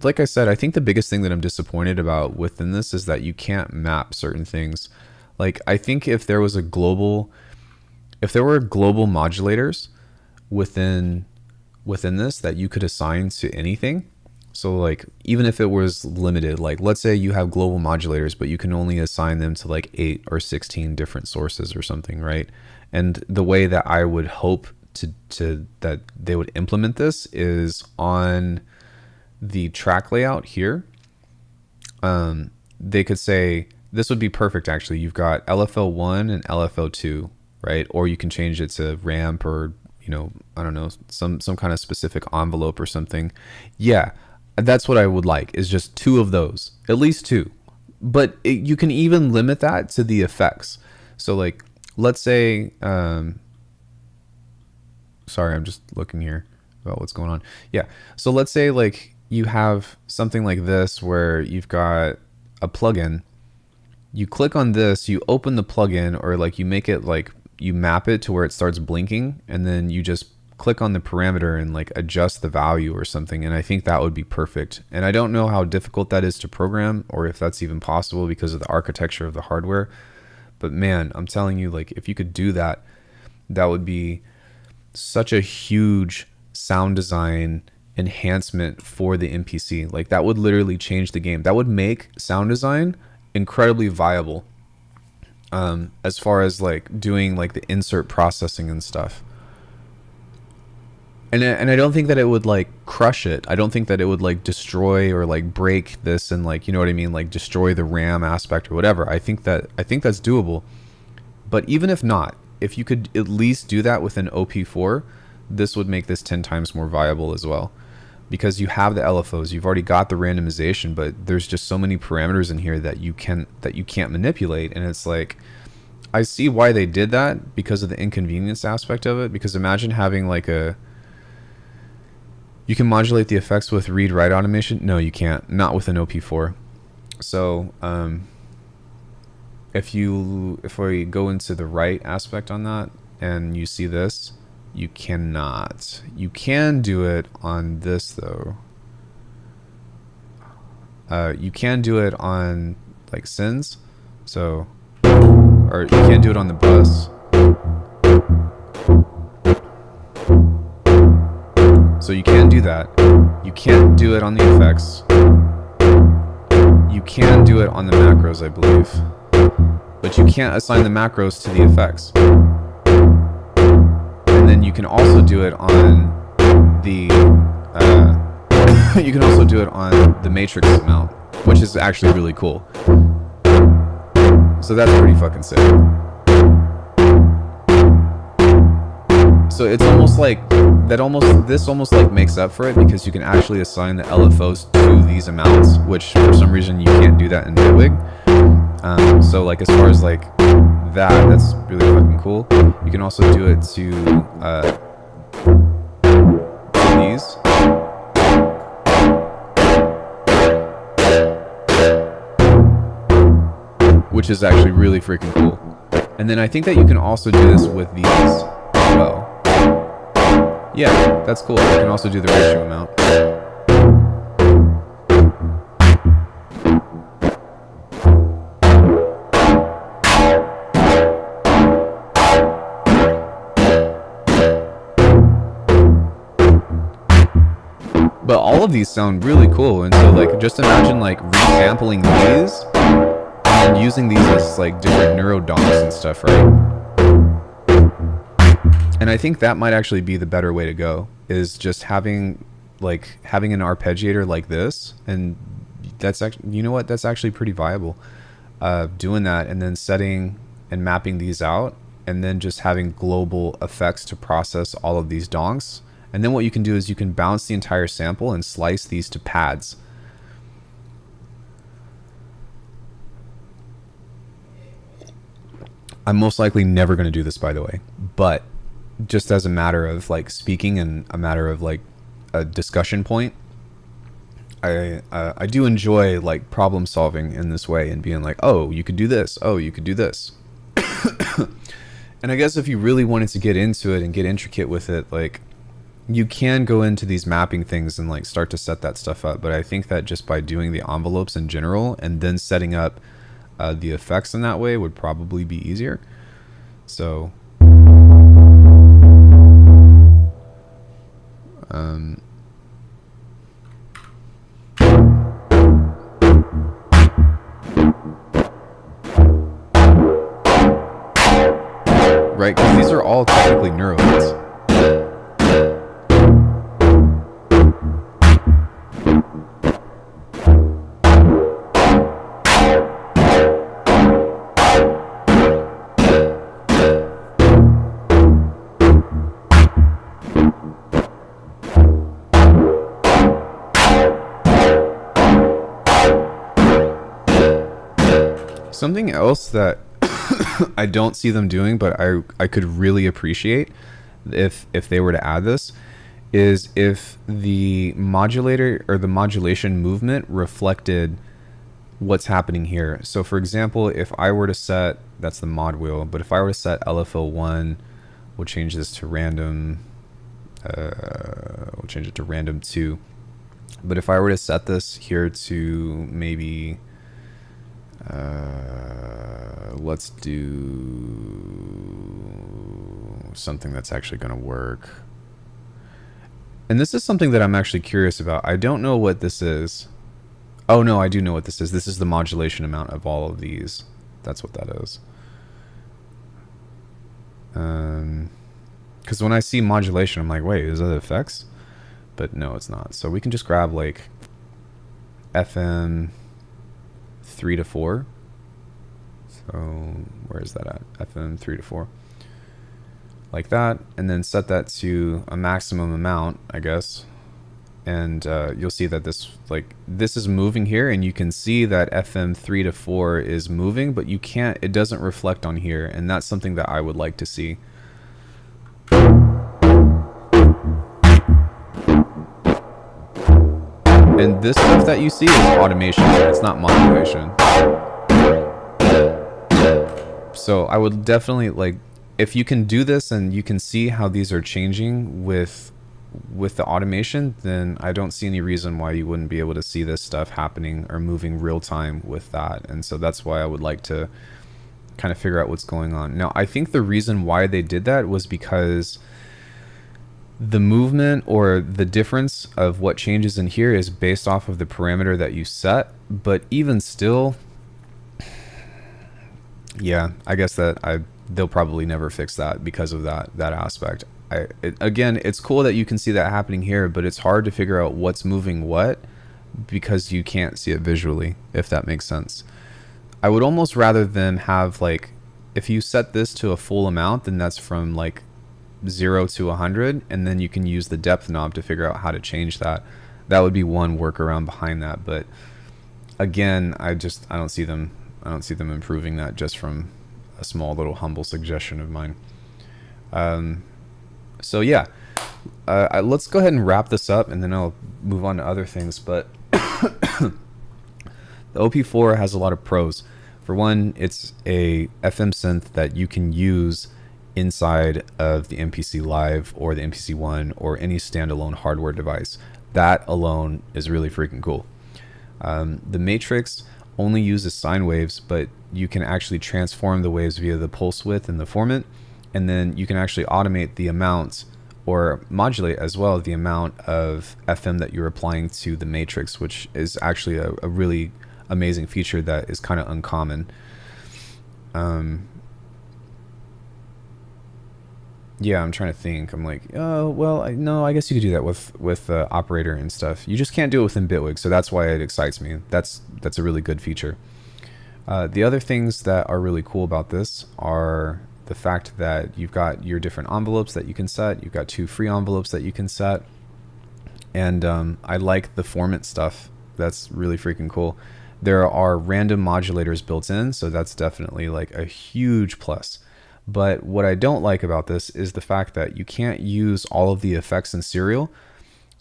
Like I said, I think the biggest thing that I'm disappointed about within this is that you can't map certain things. Like I think if there were global modulators within this that you could assign to anything. So like even if it was limited, like let's say you have global modulators, but you can only assign them to like 8 or 16 different sources or something, right? And the way that I would hope to that they would implement this is on the track layout here. They could say this would be perfect actually. You've got LFO1 and LFO2, right? Or you can change it to ramp or, you know, I don't know, some kind of specific envelope or something. Yeah, that's what I would like, is just 2 of those, at least 2. But you can even limit that to the effects. So like, let's say, sorry, I'm just looking here about what's going on. Yeah. So let's say like you have something like this where you've got a plugin. You click on this, you open the plugin, or like you make it like you map it to where it starts blinking, and then you just click on the parameter and like adjust the value or something. And I think that would be perfect. And I don't know how difficult that is to program, or if that's even possible because of the architecture of the hardware. But man, I'm telling you, like if you could do that, that would be such a huge sound design enhancement for the MPC. Like that would literally change the game. That would make sound design incredibly viable, as far as like doing like the insert processing and stuff. And I don't think that it would like crush it. I don't think that it would like destroy or like break this and like, you know what I mean, like destroy the RAM aspect or whatever. I think that's doable. But even if not, if you could at least do that with an OP4, this would make this 10 times more viable as well. Because you have the LFOs, you've already got the randomization, but there's just so many parameters in here that you can't manipulate. And it's like, I see why they did that because of the inconvenience aspect of it. Because imagine having like you can modulate the effects with read-write automation. No, you can't. Not with an OP4. So if we go into the write aspect on that and you see this, you cannot. You can do it on this though. You can do it on like synths. So, or you can do it on the bus. So you can do that. You can't do it on the effects. You can do it on the macros, I believe. But you can't assign the macros to the effects. And then you can also do it on the you can also do it on the matrix amount, which is actually really cool. So that's pretty fucking sick. So it's almost like this almost like makes up for it, because you can actually assign the LFOs to these amounts, which for some reason you can't do that in Bitwig. So like as far as like that's really fucking cool. You can also do it to these. Which is actually really freaking cool. And then I think that you can also do this with these as well. Yeah, that's cool. You can also do the ratio amount. But all of these sound really cool, and so like just imagine like resampling these and using these as like different neurodonks and stuff, right? And I think that might actually be the better way to go, is just having an arpeggiator like this, and that's actually, you know what, that's actually pretty viable. Doing that and then setting and mapping these out, and then just having global effects to process all of these donks. And then what you can do is you can bounce the entire sample and slice these to pads. I'm most likely never going to do this, by the way, but just as a matter of like speaking and a matter of like a discussion point, I do enjoy like problem solving in this way and being like, oh, you could do this. Oh, you could do this. And I guess if you really wanted to get into it and get intricate with it, like you can go into these mapping things and like start to set that stuff up. But I think that just by doing the envelopes in general and then setting up the effects in that way would probably be easier. So right, because these are all technically neurohits. Something else that I don't see them doing, but I could really appreciate if they were to add this, is if the modulator or the modulation movement reflected what's happening here. So for example, if I were to set, that's the mod wheel, but if I were to set LFO1, we'll change this to random, we'll change it to random 2. But if I were to set this here to maybe, let's do something that's actually going to work. And this is something that I'm actually curious about. I don't know what this is. Oh no, I do know what this is. This is the modulation amount of all of these. That's what that is. Because when I see modulation, I'm like, wait, is that effects? But no, it's not. So we can just grab like FM 3 to 4. So where is that at? FM 3 to 4. Like that, and then set that to a maximum amount, I guess. And you'll see that this is moving here, and you can see that FM 3 to 4 is moving, but you can't, it doesn't reflect on here, and that's something that I would like to see. And this stuff that you see is automation, it's not modulation. So I would definitely, like, if you can do this and you can see how these are changing with the automation, then I don't see any reason why you wouldn't be able to see this stuff happening or moving real time with that. And so that's why I would like to kind of figure out what's going on. Now, I think the reason why they did that was because the movement or the difference of what changes in here is based off of the parameter that you set. But even still, yeah, I guess that they'll probably never fix that because of that aspect. Again, it's cool that you can see that happening here, but it's hard to figure out what's moving what because you can't see it visually, if that makes sense. I would almost rather than have, like, if you set this to a full amount, then that's from like 0 to 100, and then you can use the depth knob to figure out how to change that. That would be one workaround behind that. But again, I don't see them improving that just from a small little humble suggestion of mine. So yeah, let's go ahead and wrap this up, and then I'll move on to other things. But the OP4 has a lot of pros. For one, it's a FM synth that you can use inside of the MPC Live or the MPC One or any standalone hardware device. That alone is really freaking cool. The Matrix only uses sine waves, but you can actually transform the waves via the pulse width and the formant, and then you can actually automate the amounts or modulate as well the amount of FM that you're applying to the Matrix, which is actually a really amazing feature that is kind of uncommon. Yeah, I'm trying to think. I'm like, oh, well, no, I guess you could do that with operator and stuff. You just can't do it within Bitwig, so that's why it excites me. That's a really good feature. The other things that are really cool about this are the fact that you've got your different envelopes that you can set. You've got 2 free envelopes that you can set. And I like the formant stuff. That's really freaking cool. There are random modulators built in, so that's definitely like a huge plus. But what I don't like about this is the fact that you can't use all of the effects in serial.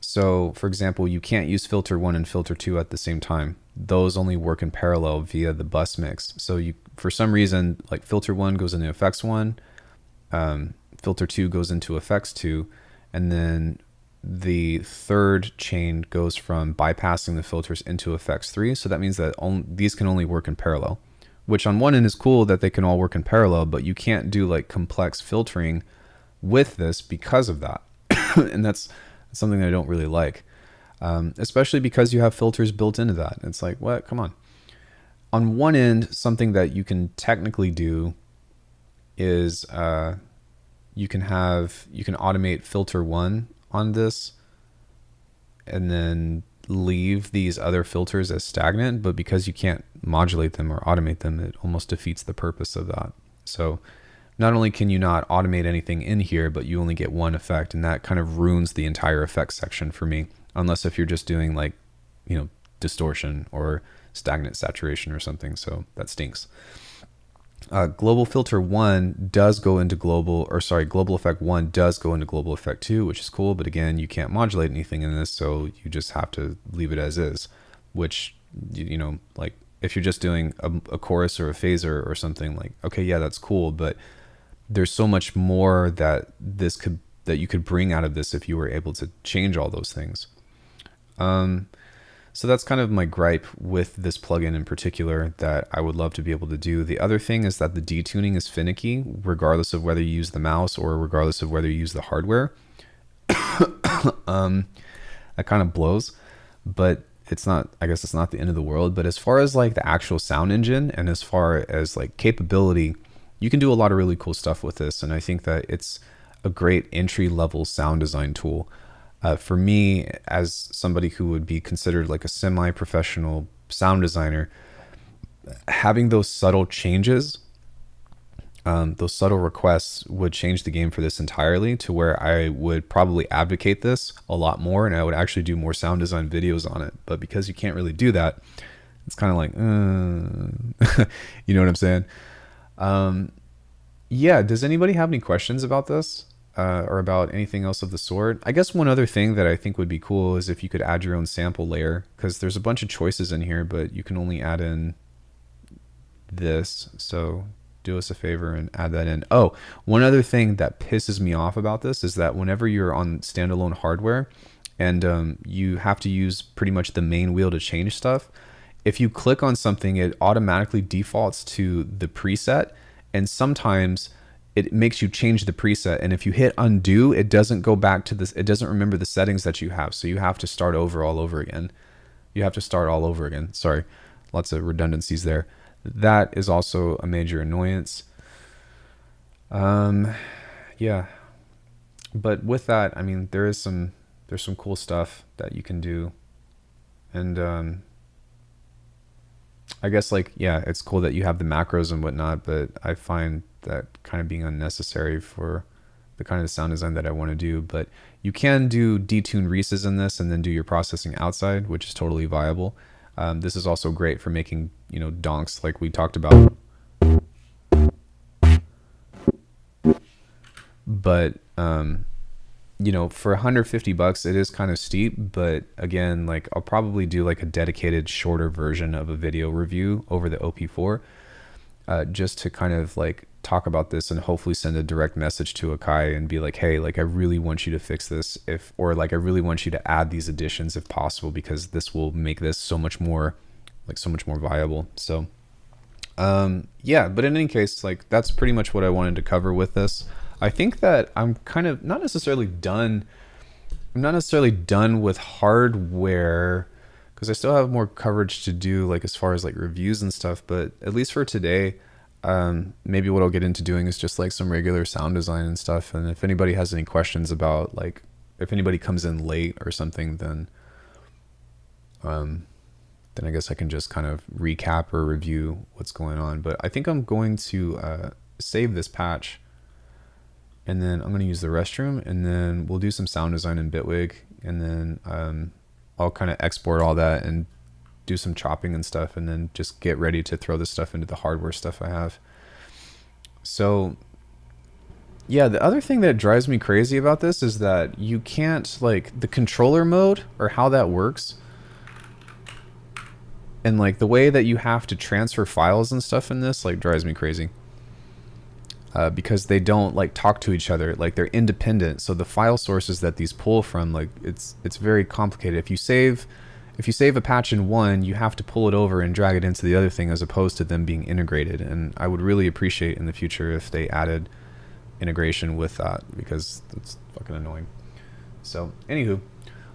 So for example, you can't use filter 1 and filter 2 at the same time. Those only work in parallel via the bus mix. So you, for some reason, like filter 1 goes into effects 1, filter 2 goes into effects 2, and then the third chain goes from bypassing the filters into effects 3. So that means that these can only work in parallel, which on one end is cool that they can all work in parallel, but you can't do like complex filtering with this because of that. And that's something that I don't really like, especially because you have filters built into that. It's like, what? Come on. On one end, something that you can technically do is you can automate filter 1 on this and then leave these other filters as stagnant, but because you can't modulate them or automate them, it almost defeats the purpose of that. So not only can you not automate anything in here, but you only get one effect, and that kind of ruins the entire effects section for me, unless if you're just doing like, you know, distortion or stagnant saturation or something, so that stinks. Global filter 1 does go into global effect 1 does go into global effect 2, which is cool, but again, you can't modulate anything in this, so you just have to leave it as is, which, you know, like if you're just doing a chorus or a phaser or something, like, okay, yeah, that's cool, but there's so much more that you could bring out of this if you were able to change all those things. So that's kind of my gripe with this plugin in particular that I would love to be able to do. The other thing is that the detuning is finicky, regardless of whether you use the mouse or regardless of whether you use the hardware. That kind of blows, but I guess it's not the end of the world. But as far as like the actual sound engine and as far as like capability, you can do a lot of really cool stuff with this. And I think that it's a great entry-level sound design tool. For me, as somebody who would be considered like a semi-professional sound designer, having those subtle changes, those subtle requests would change the game for this entirely, to where I would probably advocate this a lot more and I would actually do more sound design videos on it. But because you can't really do that, it's kind of like, you know what I'm saying? Yeah, does anybody have any questions about this? Or about anything else of the sort? I guess one other thing that I think would be cool is if you could add your own sample layer, because there's a bunch of choices in here, but you can only add in this. So do us a favor and add that in. Oh, one other thing that pisses me off about this is that whenever you're on standalone hardware and you have to use pretty much the main wheel to change stuff, if you click on something, it automatically defaults to the preset, and sometimes it makes you change the preset, and if you hit undo, it doesn't go back to this. It doesn't remember the settings that you have, so you have to start over all over again. Sorry, lots of redundancies there. That is also a major annoyance. Yeah, but with that, I mean, there's some cool stuff that you can do, and I guess, like, yeah, it's cool that you have the macros and whatnot, but I find that kind of being unnecessary for the kind of sound design that I want to do. But you can do detune Reeses in this and then do your processing outside, which is totally viable. This is also great for making, you know, donks like we talked about. But you know, for $150 it is kind of steep, but again, like, I'll probably do like a dedicated shorter version of a video review over the OP4, just to kind of like talk about this and hopefully send a direct message to Akai and be like, hey, like, I really want you to fix this, or like, I really want you to add these additions if possible, because this will make this so much more viable. So yeah, but in any case, like, that's pretty much what I wanted to cover with this. I think that I'm kind of not necessarily done with hardware, because I still have more coverage to do, like, as far as like reviews and stuff, but at least for today, maybe what I'll get into doing is just like some regular sound design and stuff. And if anybody has any questions about, like, if anybody comes in late or something, then I guess I can just kind of recap or review what's going on. But I think I'm going to save this patch, and then I'm going to use the restroom, and then we'll do some sound design in Bitwig, and then I'll kind of export all that and do some chopping and stuff, and then just get ready to throw this stuff into the hardware stuff I have. So yeah, the other thing that drives me crazy about this is that you can't, like, the controller mode or how that works, and like the way that you have to transfer files and stuff in this, like, drives me crazy. Because they don't, like, talk to each other, like, they're independent. So the file sources that these pull from, like, it's very complicated. If you save a patch in one, you have to pull it over and drag it into the other thing, as opposed to them being integrated. And I would really appreciate in the future if they added integration with that, because it's fucking annoying. So anywho,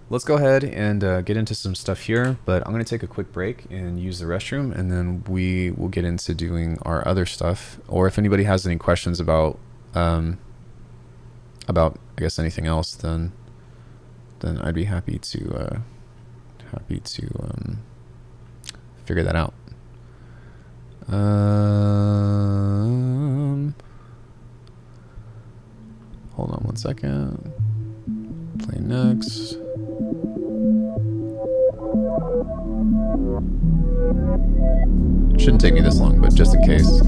let's go ahead and get into some stuff here, but I'm going to take a quick break and use the restroom, and then we will get into doing our other stuff. Or if anybody has any questions about I guess anything else, then I'd be happy to figure that out. Hold on one second. Play next. Shouldn't take me this long, but just in case.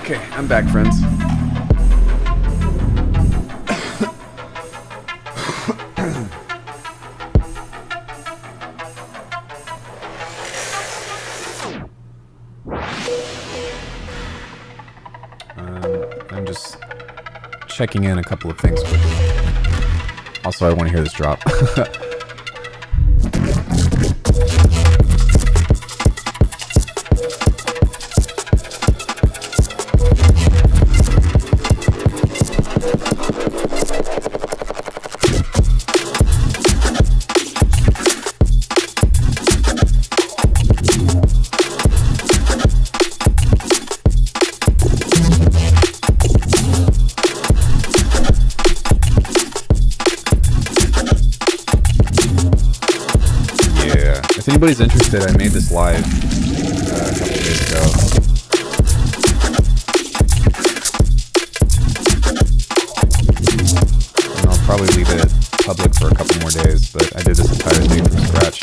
Okay, I'm back, friends. I'm just checking in a couple of things quickly. Also, I want to hear this drop. If anybody's interested, I made this live a couple days ago. And I'll probably leave it public for a couple more days, but I did this entire thing from scratch.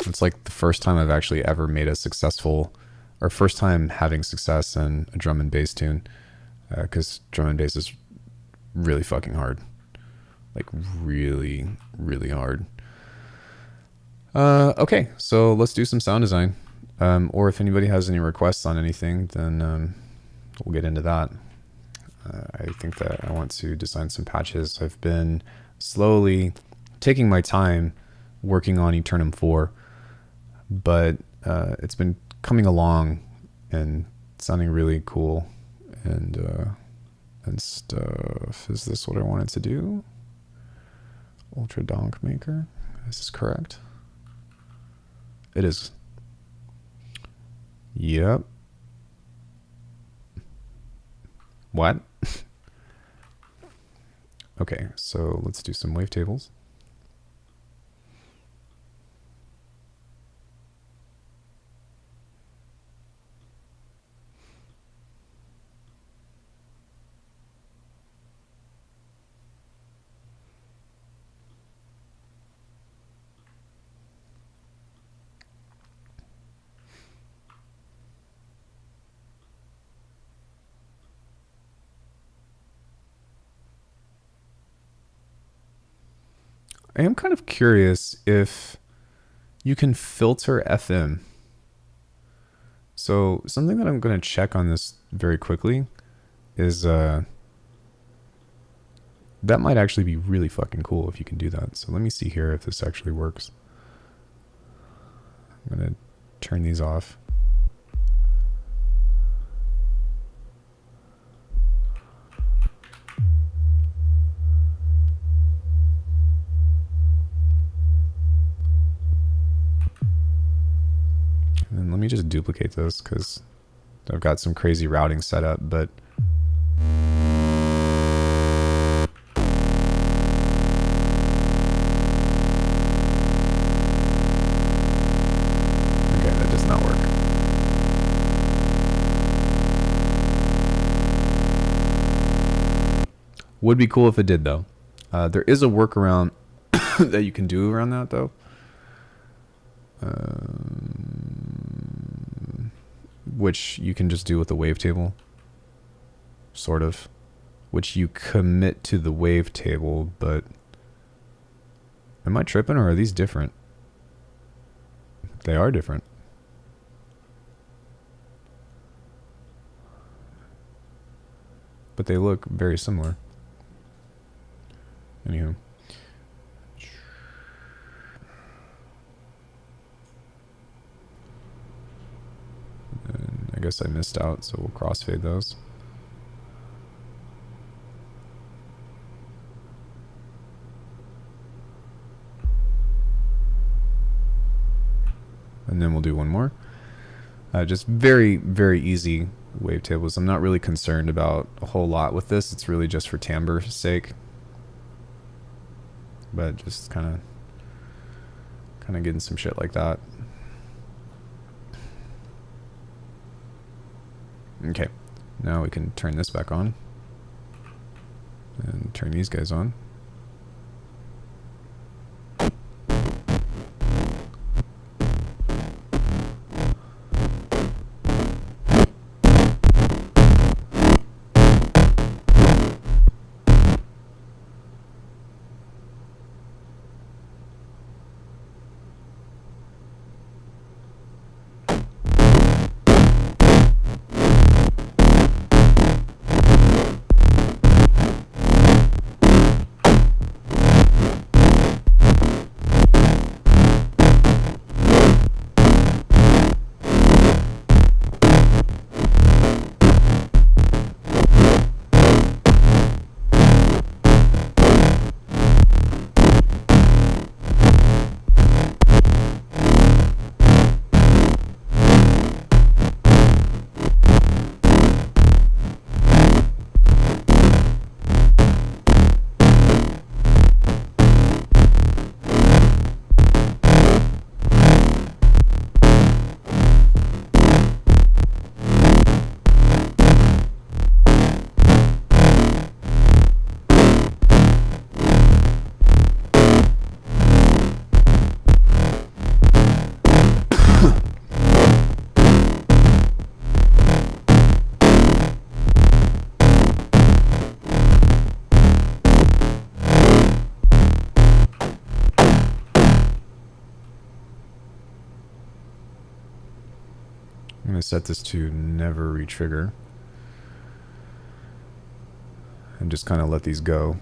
It's like the first time I've actually ever made a successful, or first time having success in a drum and bass tune, because drum and bass is really fucking hard, like really, really hard. Okay, so let's do some sound design, or if anybody has any requests on anything, then we'll get into that. I think that I want to design some patches. I've been slowly taking my time working on Eternum 4. But it's been coming along and sounding really cool and stuff. Is this what I wanted to do? Ultra Donk Maker. Is this correct? It is. Yep. What? Okay, so let's do some wavetables. I am kind of curious if you can filter FM. So something that I'm going to check on this very quickly is that might actually be really fucking cool if you can do that. So let me see here if this actually works. I'm going to turn these off. And let me just duplicate this because I've got some crazy routing set up, but okay, that does not work. Would be cool if it did though. There is a workaround that you can do around that though. Which you can just do with the wavetable, sort of, which you commit to the wavetable, but am I tripping or are these different? They are different. But they look very similar. Anywho. And I guess I missed out, so we'll crossfade those. And then we'll do one more. Just very, very easy wavetables. I'm not really concerned about a whole lot with this. It's really just for timbre's sake. But just kind of getting some shit like that. Okay, now we can turn this back on and turn these guys on. I'm going to set this to never retrigger and just kind of let these go.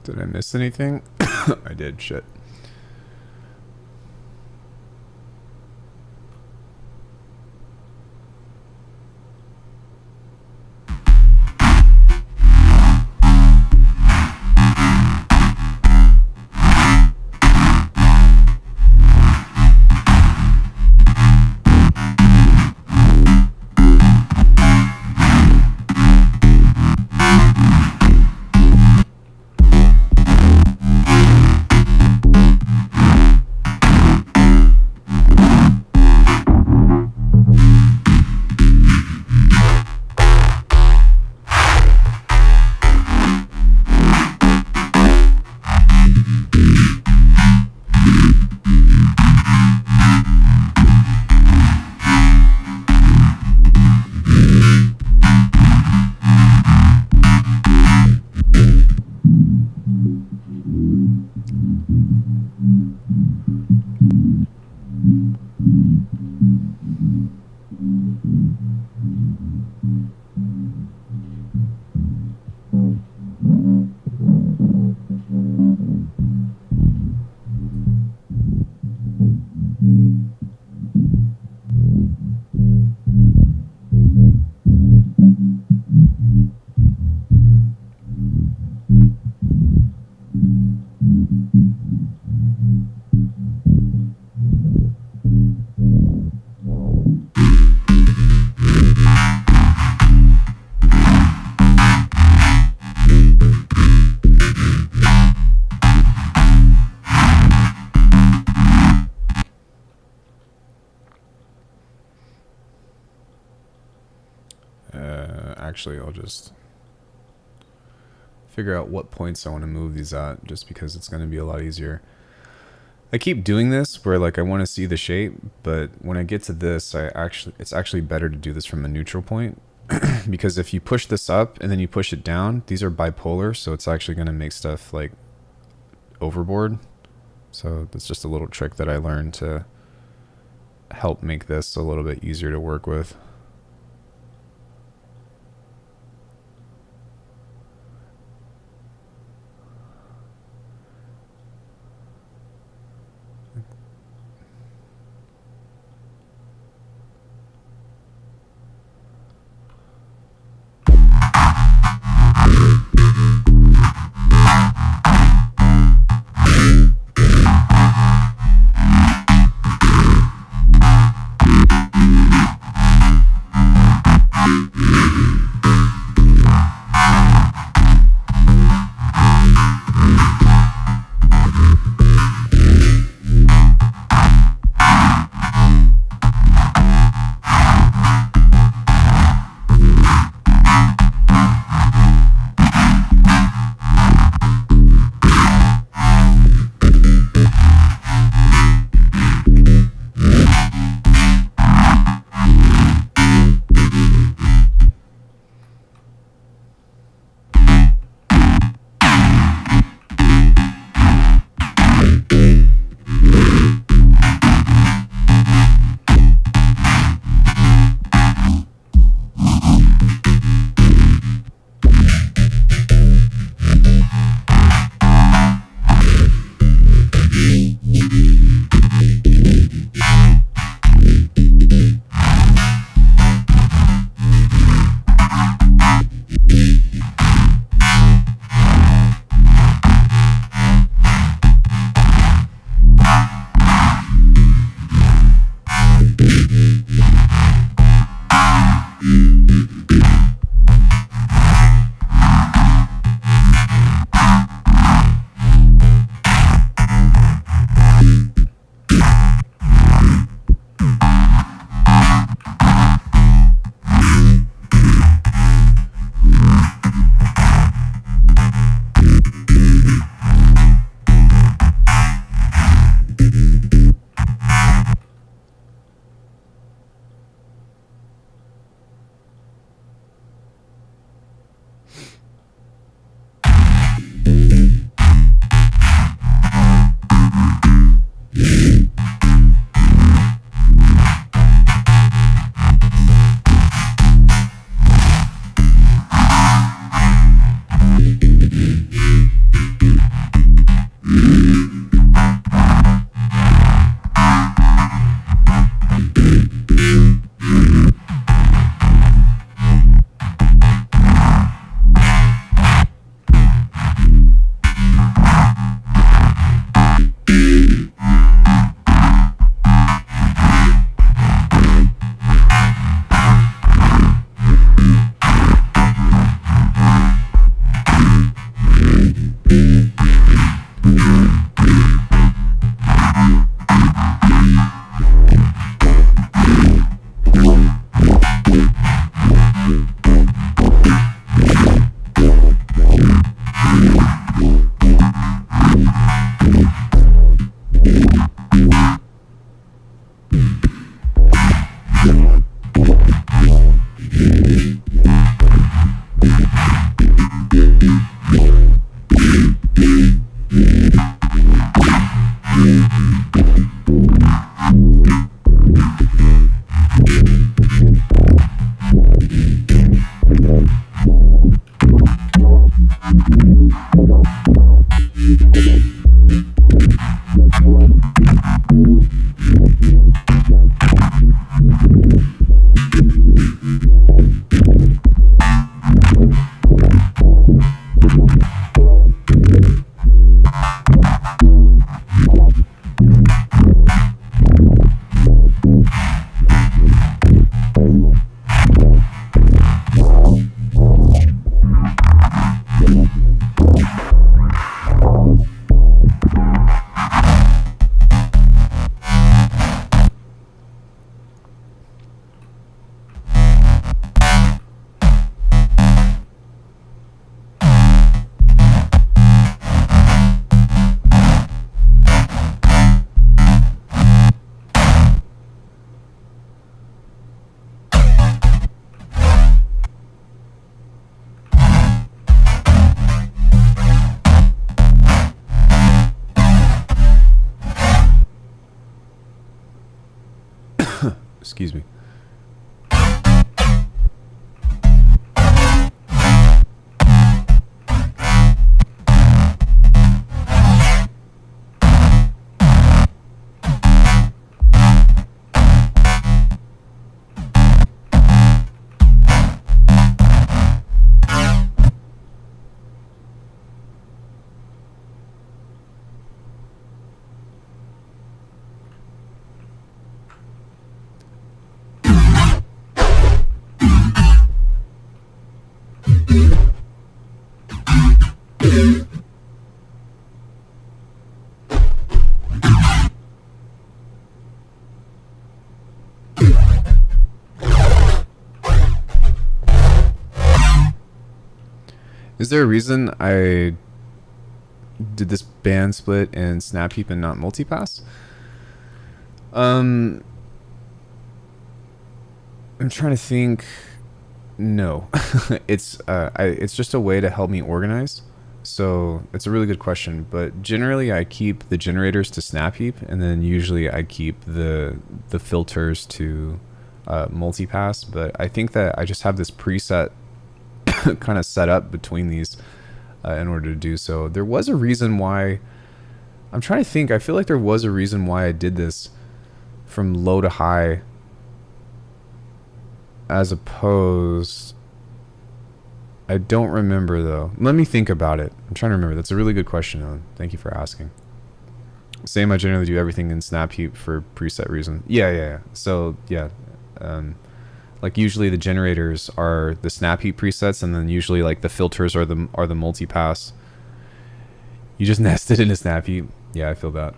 Did I miss anything? I did, shit. Actually, I'll just figure out what points I want to move these at, just because it's going to be a lot easier. I keep doing this where like I want to see the shape, but when I get to this, it's actually better to do this from a neutral point because if you push this up and then you push it down, these are bipolar, so it's actually going to make stuff like overboard. So that's just a little trick that I learned to help make this a little bit easier to work with. Excuse me. Is there a reason I did this band split in snap heap and not multipass? I'm trying to think. No, it's just a way to help me organize. So it's a really good question, but generally I keep the generators to snap heap, and then usually I keep the filters to multipass. But I think that I just have this preset kind of set up between these in order to do so. There was a reason why. I'm trying to think. I feel like there was a reason why I did this from low to high, as opposed. I don't remember though. Let me think about it. I'm trying to remember. That's a really good question, though. Thank you for asking. Same, I generally do everything in snap heap for preset reason. Yeah. So yeah, like usually the generators are the snap heap presets, and then usually like the filters are the multipass. You just nested in a snap heap. Yeah, I feel that.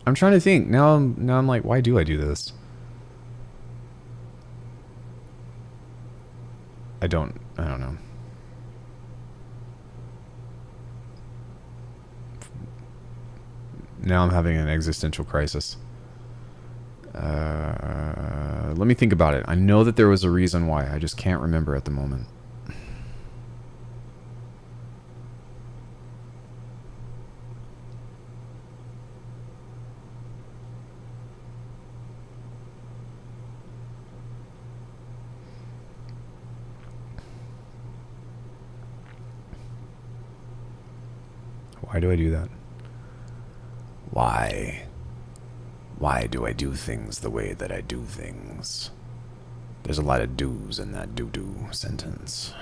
I'm trying to think now. I'm like, why do I do this? I don't know. Now I'm having an existential crisis. Let me think about it. I know that there was a reason why. I just can't remember at the moment. Why do I do that? Why? Why do I do things the way that I do things? There's a lot of do's in that do-do sentence.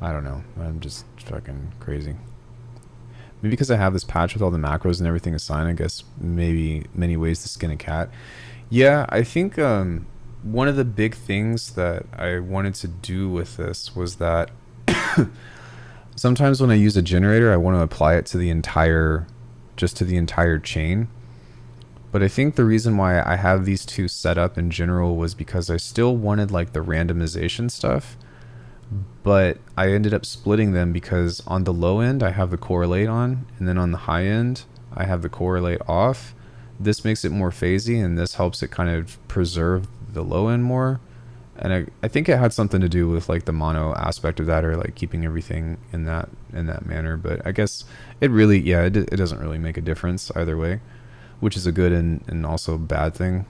I don't know. I'm just fucking crazy. Maybe because I have this patch with all the macros and everything assigned, I guess maybe many ways to skin a cat. Yeah, I think one of the big things that I wanted to do with this was that sometimes when I use a generator, I want to apply it to the entire chain. But I think the reason why I have these two set up in general was because I still wanted like the randomization stuff. But I ended up splitting them because on the low end I have the correlate on, and then on the high end I have the correlate off. This makes it more phasey, and this helps it kind of preserve the low end more. And I think it had something to do with like the mono aspect of that, or like keeping everything in that manner. But I guess it really, yeah, it doesn't really make a difference either way, which is a good and also bad thing.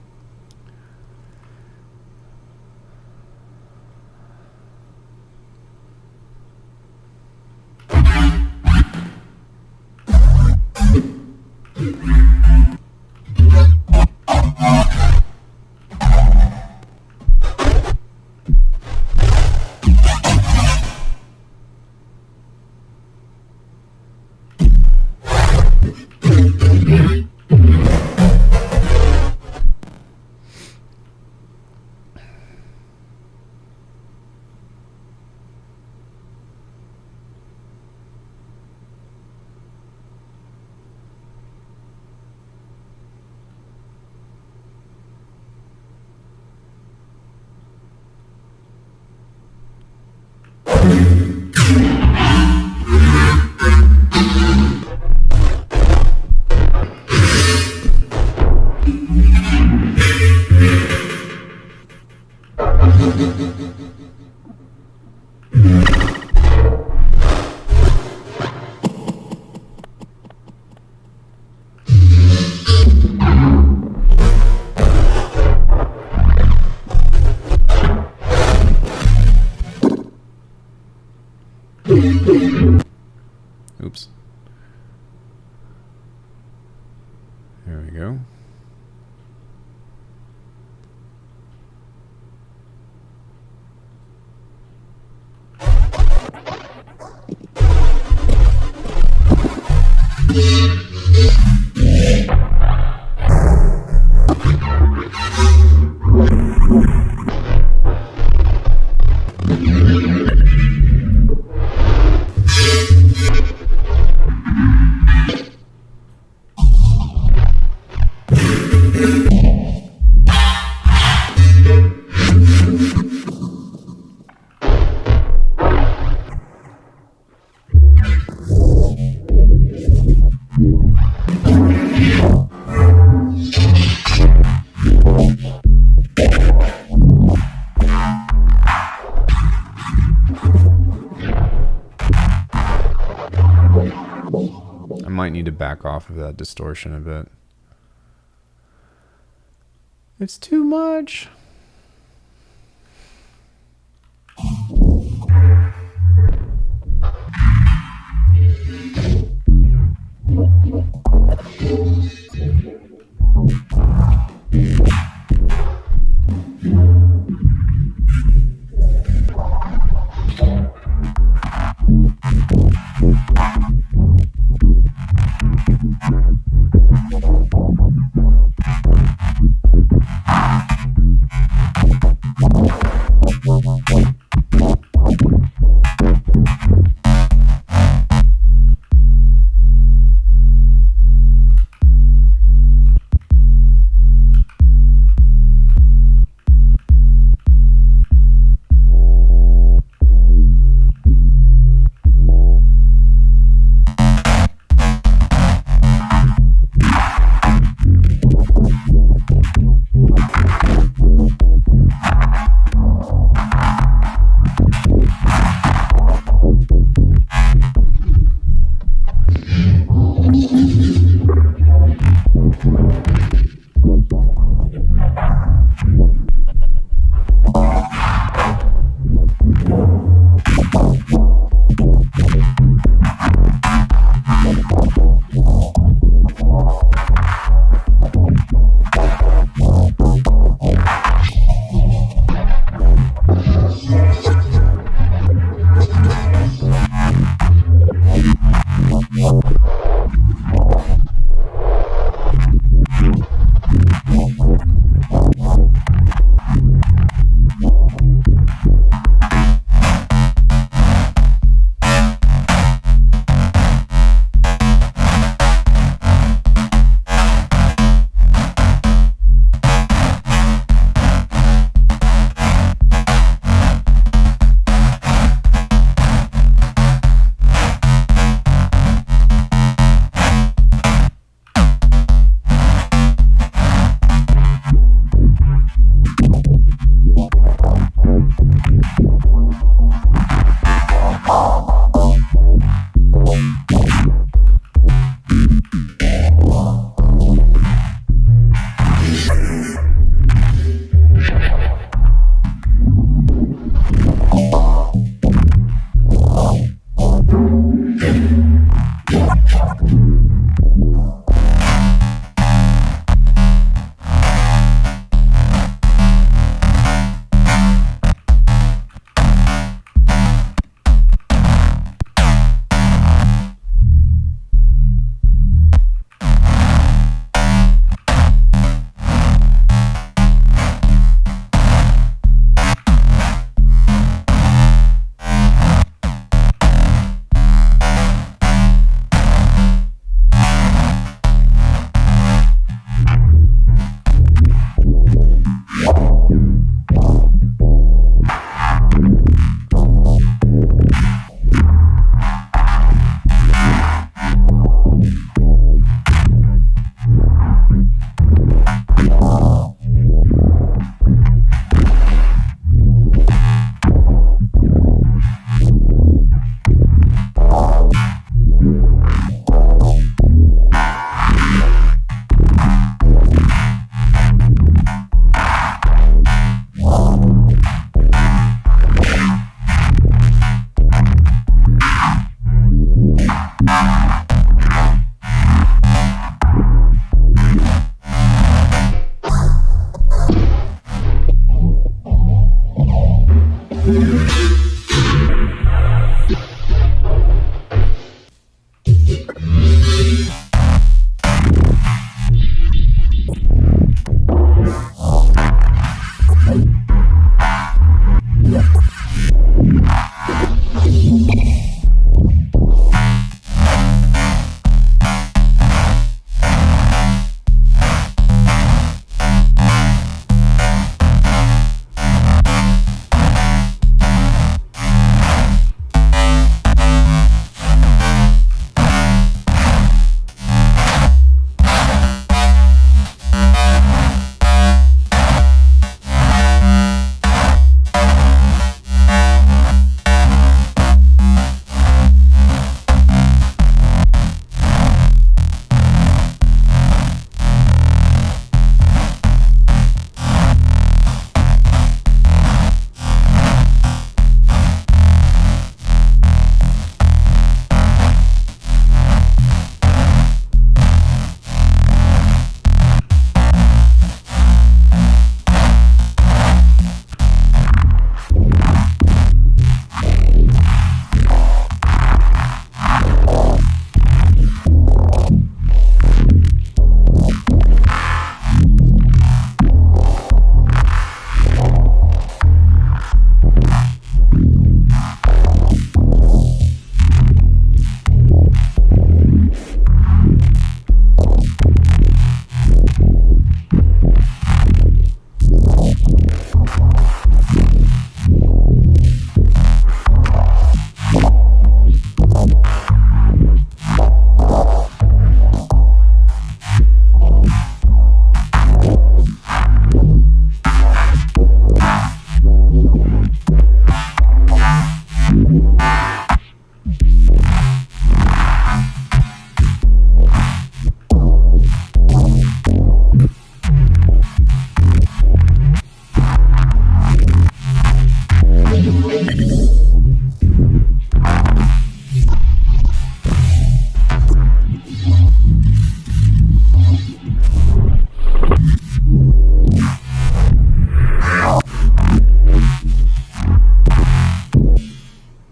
Oops. There we go. Might need to back off of that distortion a bit. It's too much.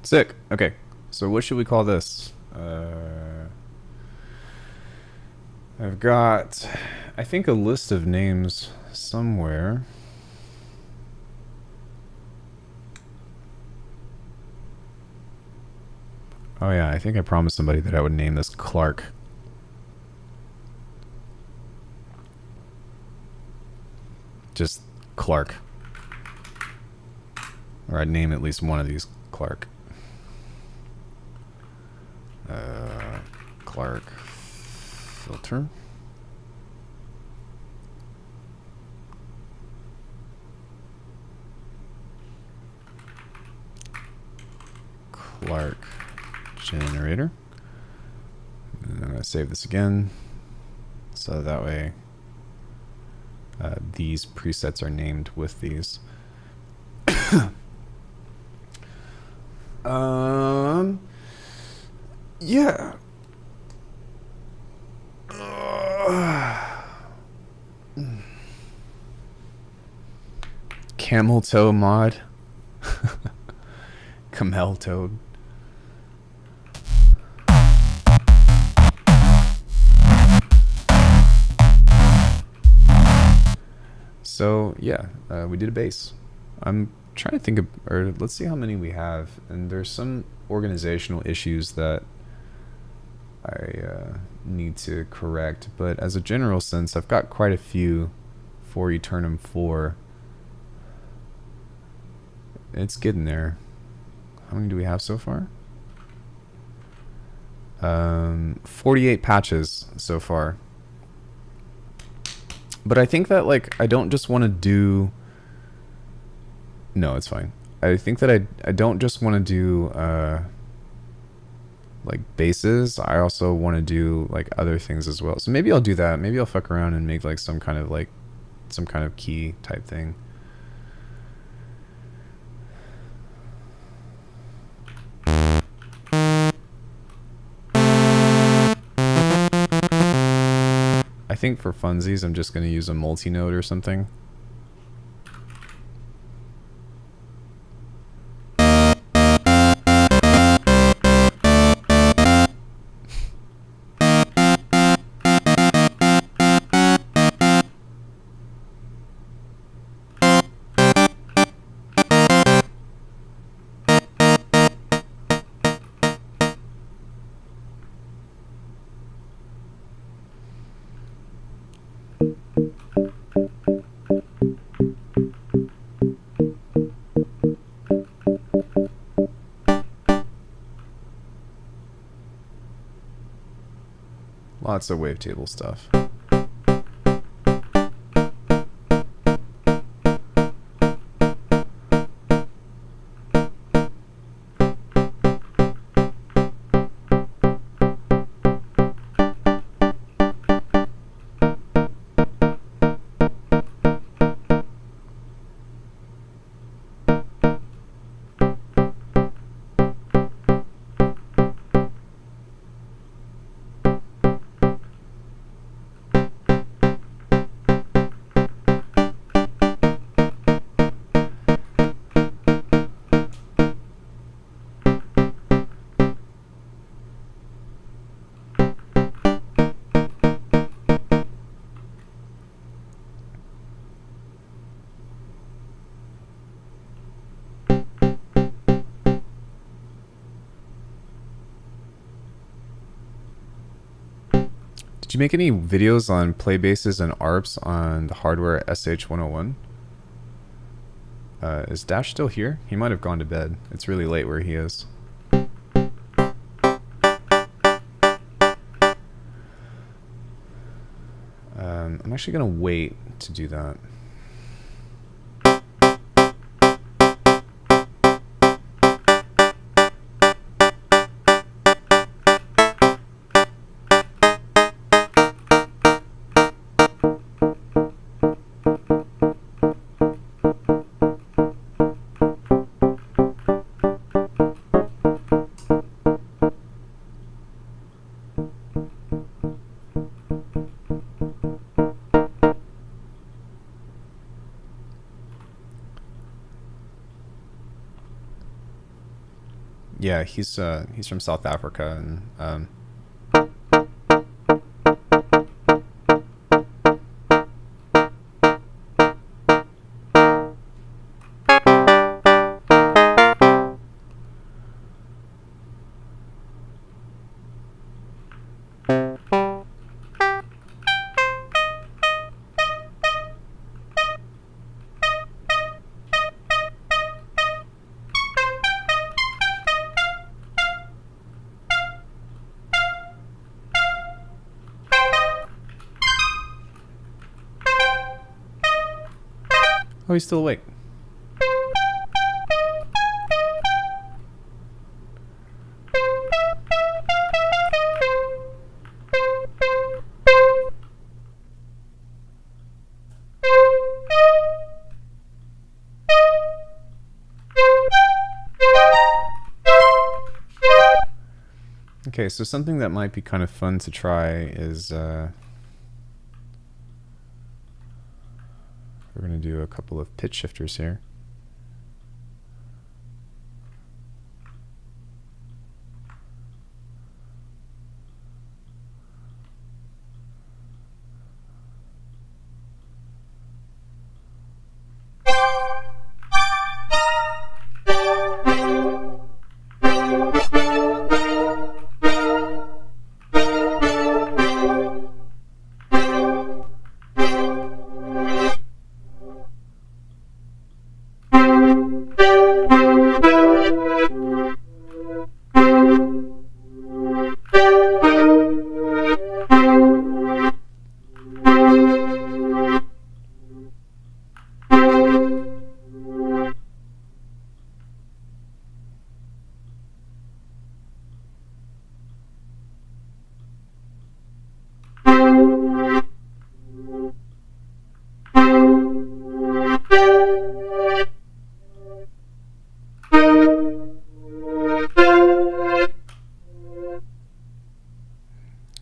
Sick. Okay. So what should we call this? I've got, I think, a list of names somewhere. Oh yeah, I think I promised somebody that I would name this Clark. Just Clark. Or I'd name at least one of these Clark. Clark filter. Clark generator. And I'm going to save this again. So that way these presets are named with these. Yeah. Camel toe mod. Camel toad. So yeah, we did a bass. I'm trying to think of, or let's see how many we have. And there's some organizational issues that I need to correct. But as a general sense, I've got quite a few for Eternum 4. It's getting there. How many do we have so far? 48 patches so far. But I think that, like, I don't just want to do... No, it's fine. I think that I don't just want to do, like, basses. I also want to do, like, other things as well. So maybe I'll do that. Maybe I'll fuck around and make, like, some kind of key type thing. I think for funsies, I'm just going to use a multi-note or something. Lots of wavetable stuff. Did you make any videos on play basses and ARPs on the hardware SH101? Is Dash still here? He might have gone to bed. It's really late where he is. I'm actually going to wait to do that. Yeah, he's from South Africa, and oh, he's still awake. Okay, so something that might be kind of fun to try is we're going to do a couple of pitch shifters here.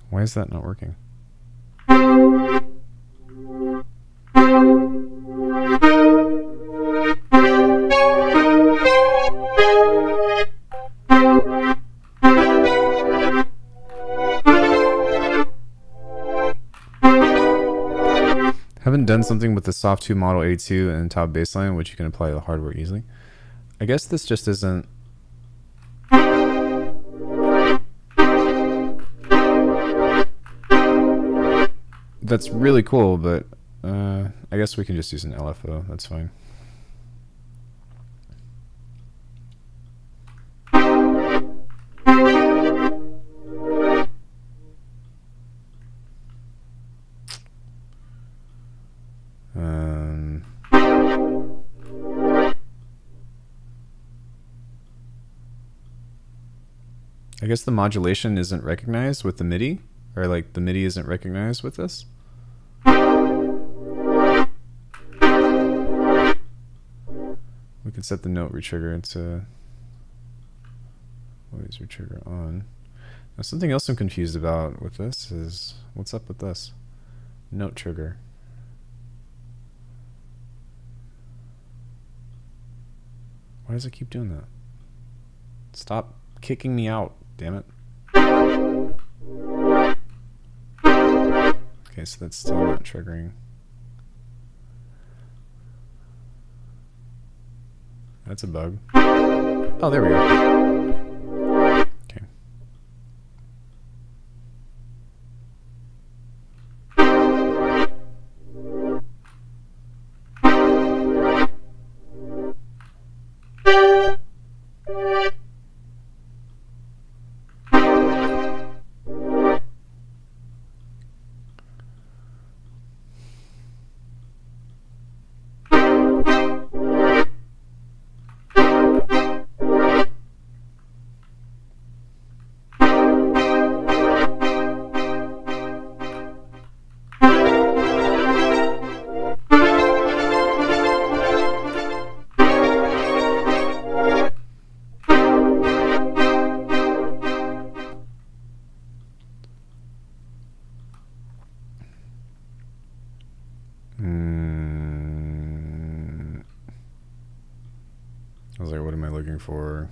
Why is that not working? Haven't done something with the Soft 2 Model 82 and top bassline, which you can apply to the hardware easily. I guess this just isn't... That's really cool, but I guess we can just use an LFO. That's fine. I guess the modulation isn't recognized with the MIDI, or like the MIDI isn't recognized with this. We can set the note retrigger into always retrigger on. Now something else I'm confused about with this is, what's up with this? Note trigger. Why does it keep doing that? Stop kicking me out, damn it. Okay, so that's still not triggering. That's a bug. Oh, there we go. Okay. I was like, what am I looking for?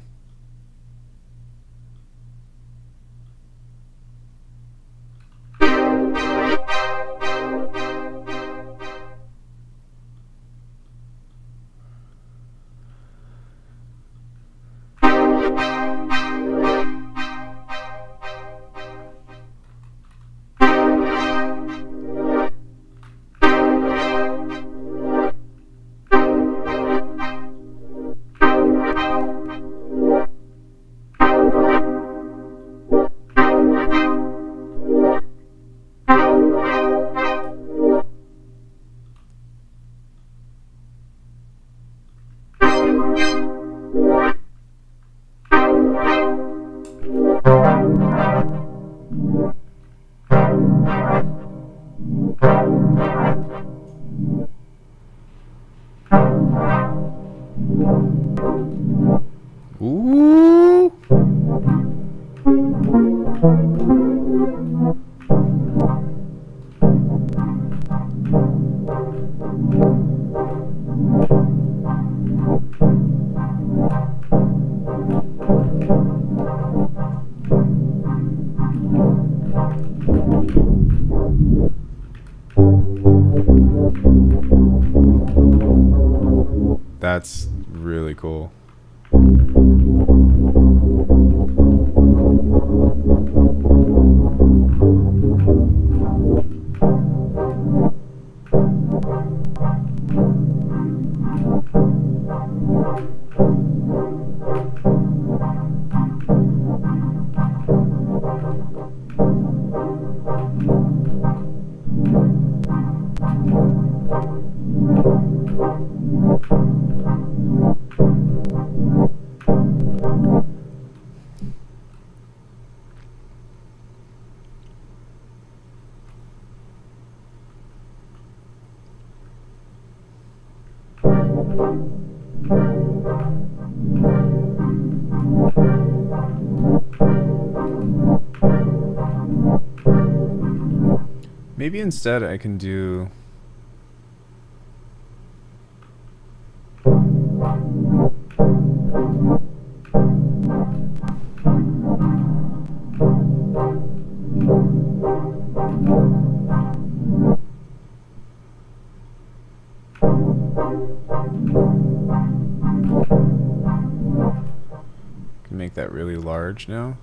That's really cool. Maybe instead I can do... Can make that really large now.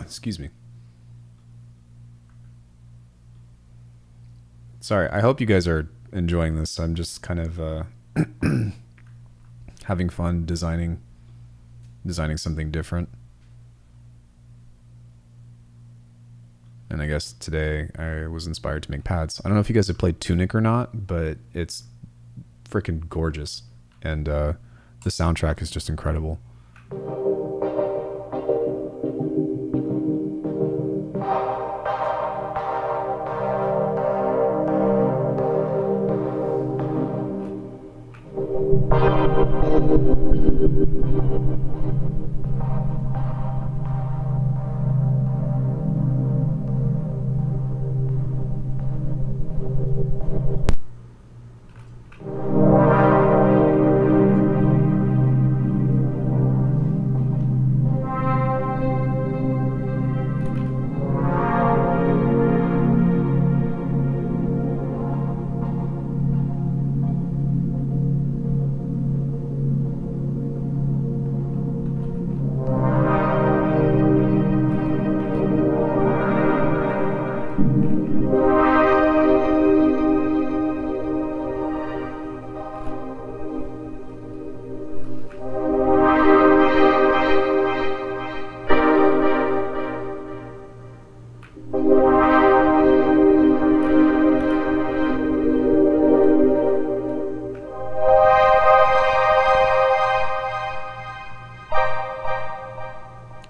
Excuse me. Sorry, I hope you guys are enjoying this. I'm just kind of having fun designing something different. And I guess today I was inspired to make pads. I don't know if you guys have played Tunic or not, but it's freaking gorgeous. And the soundtrack is just incredible.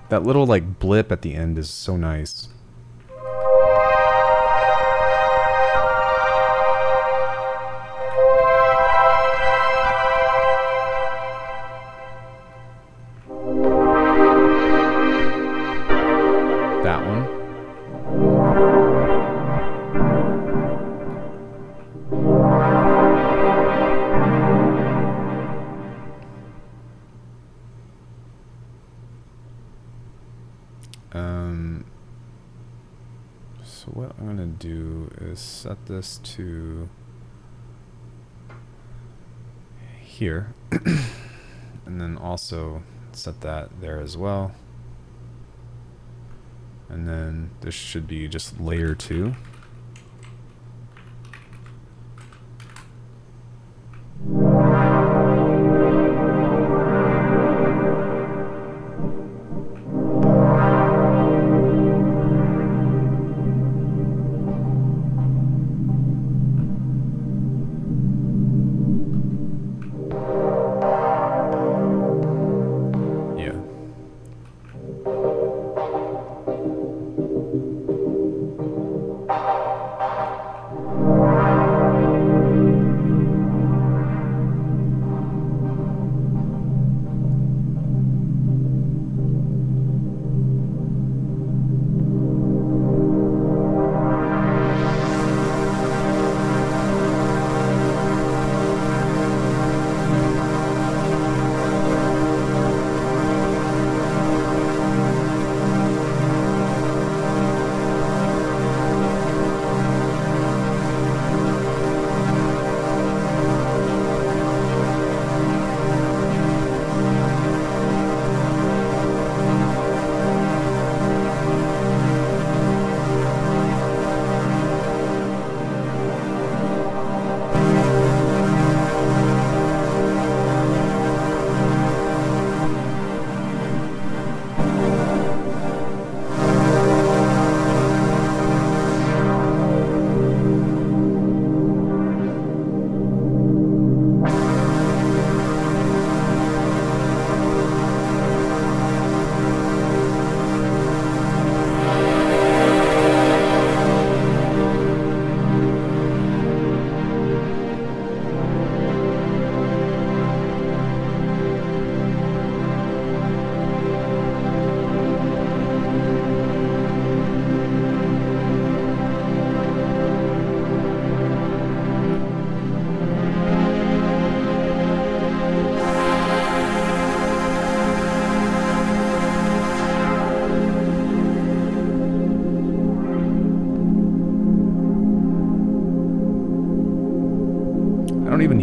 That little like blip at the end is so nice. That one. So what I'm gonna do is set this to here, and then also set that there as well. And then this should be just layer 2.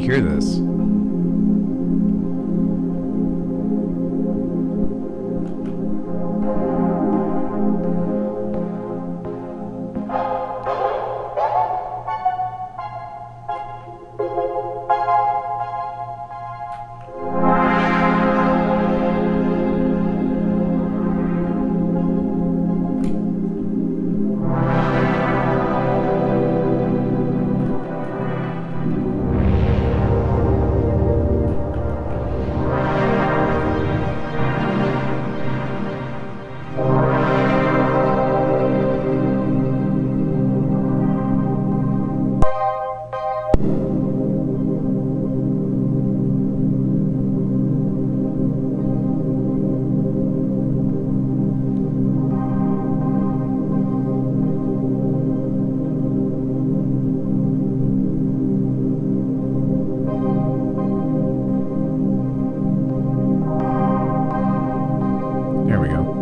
hear this. There we go.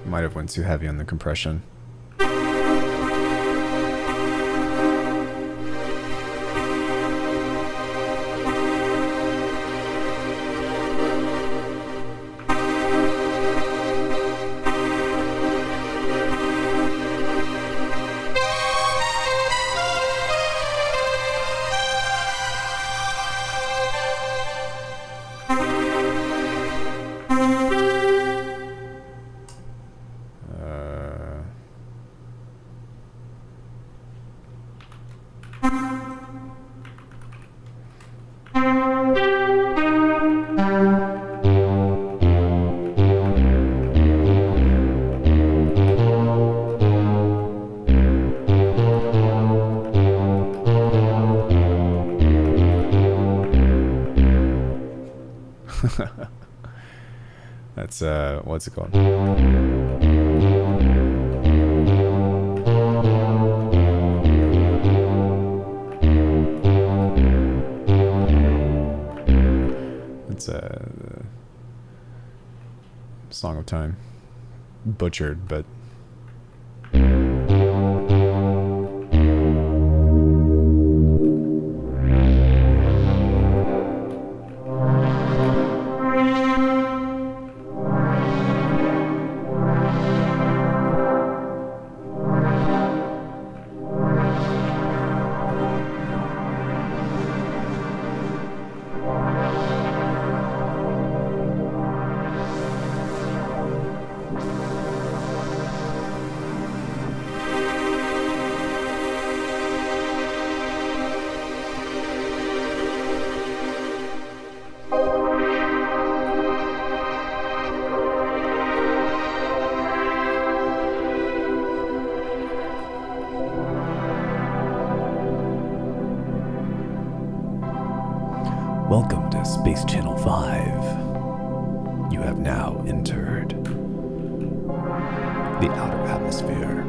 Might have went too heavy on the compression. That's what's it called? It's Song of Time. Butchered, but Welcome to Space Channel 5. You have now entered the outer atmosphere.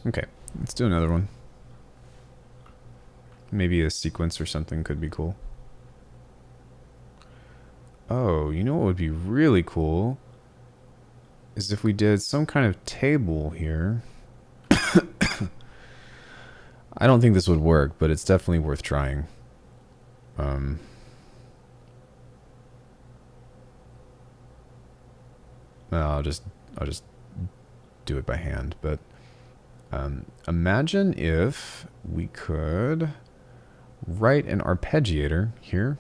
Okay, let's do another one. Maybe a sequence or something could be cool. Oh, you know what would be really cool? Is if we did some kind of table here. I don't think this would work, but it's definitely worth trying. I'll just do it by hand, but imagine if we could write an arpeggiator here.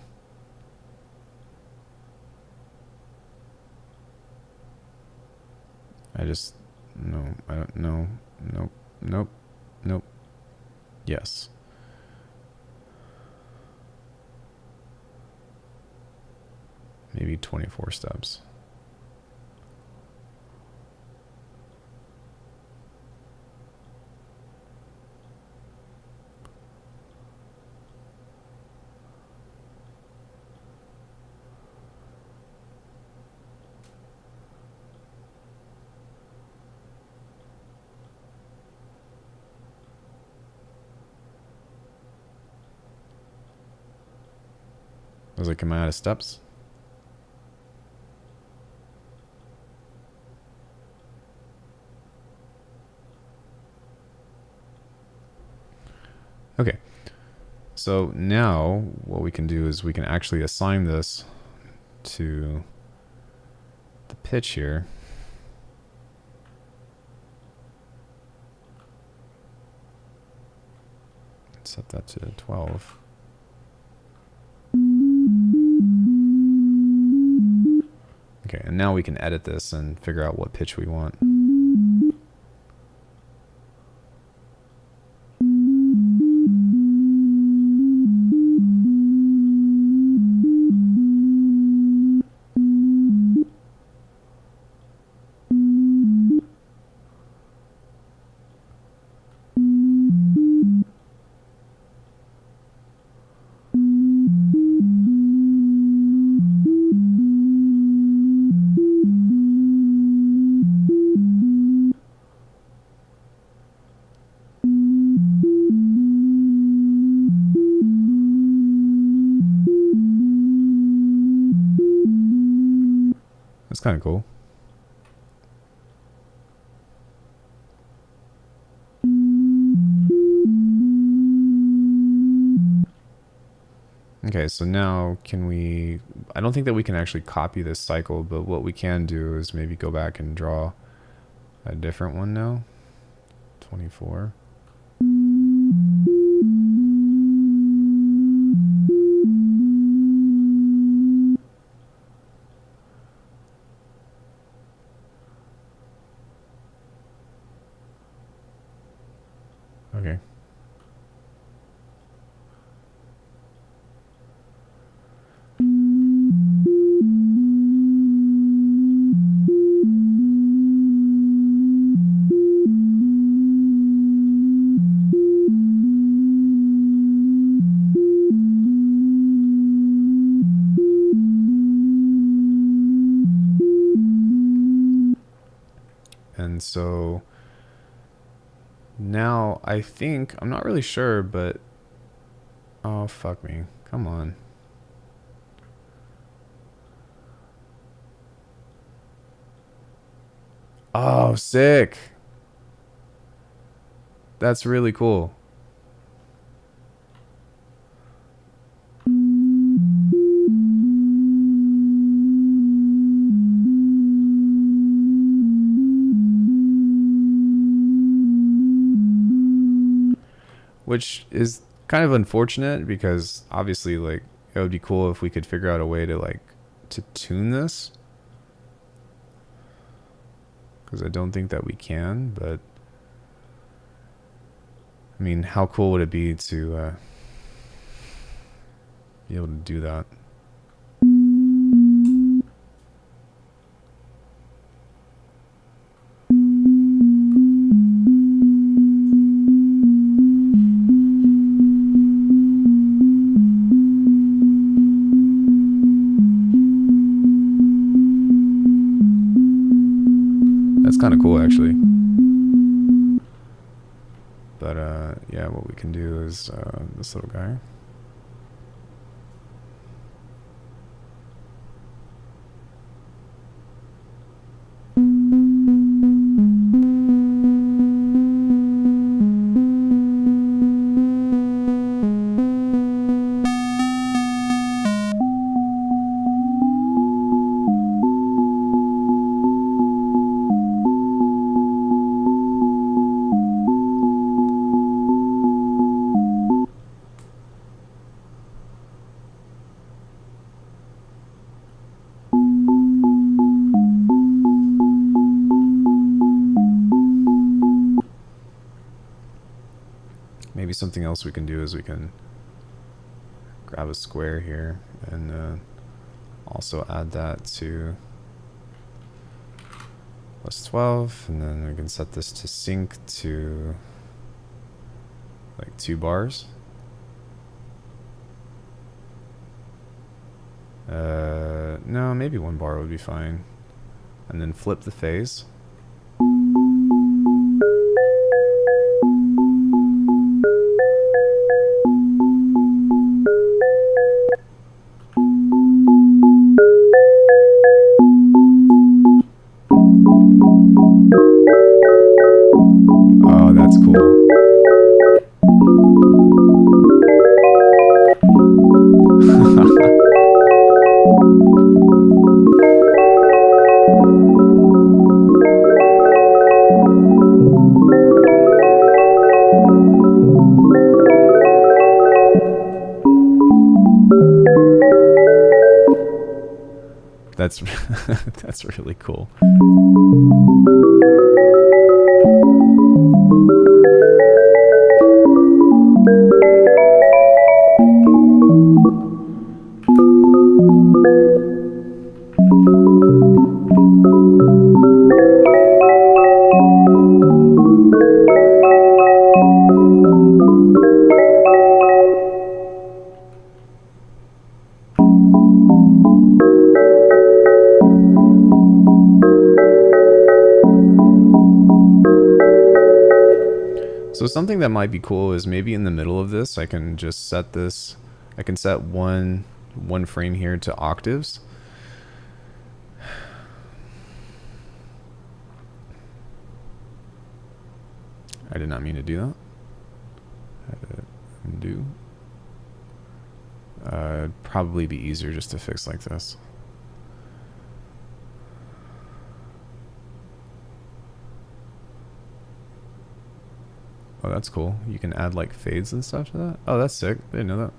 I don't know. Nope. Yes. Maybe 24 steps. I was like, am I out of steps? Okay. So now what we can do is we can actually assign this to the pitch here. Set that to 12. Okay, and now we can edit this and figure out what pitch we want. That's kind of cool. Okay, so now can we... I don't think that we can actually copy this cycle, but what we can do is maybe go back and draw a different one now. 24. Okay. And so now I think, I'm not really sure, but oh, fuck me. Come on. Oh, sick. That's really cool. which is kind of unfortunate because obviously like it would be cool if we could figure out a way to like to tune this, because I don't think that we can. But I mean, how cool would it be to be able to do that? That's kind of cool, actually. But yeah, what we can do is this little guy. Maybe something else we can do is we can grab a square here and also add that to +12, and then we can set this to sync to like 2 bars. No, maybe 1 bar would be fine. And then flip the phase. Oh, that's cool. That's that's really cool. So something that might be cool is maybe in the middle of this, I can just set this, I can set one frame here to octaves. I did not mean to do that. I had to undo. It'd probably be easier just to fix like this. Oh, that's cool. You can add like fades and stuff to that. Oh, that's sick. I didn't know that.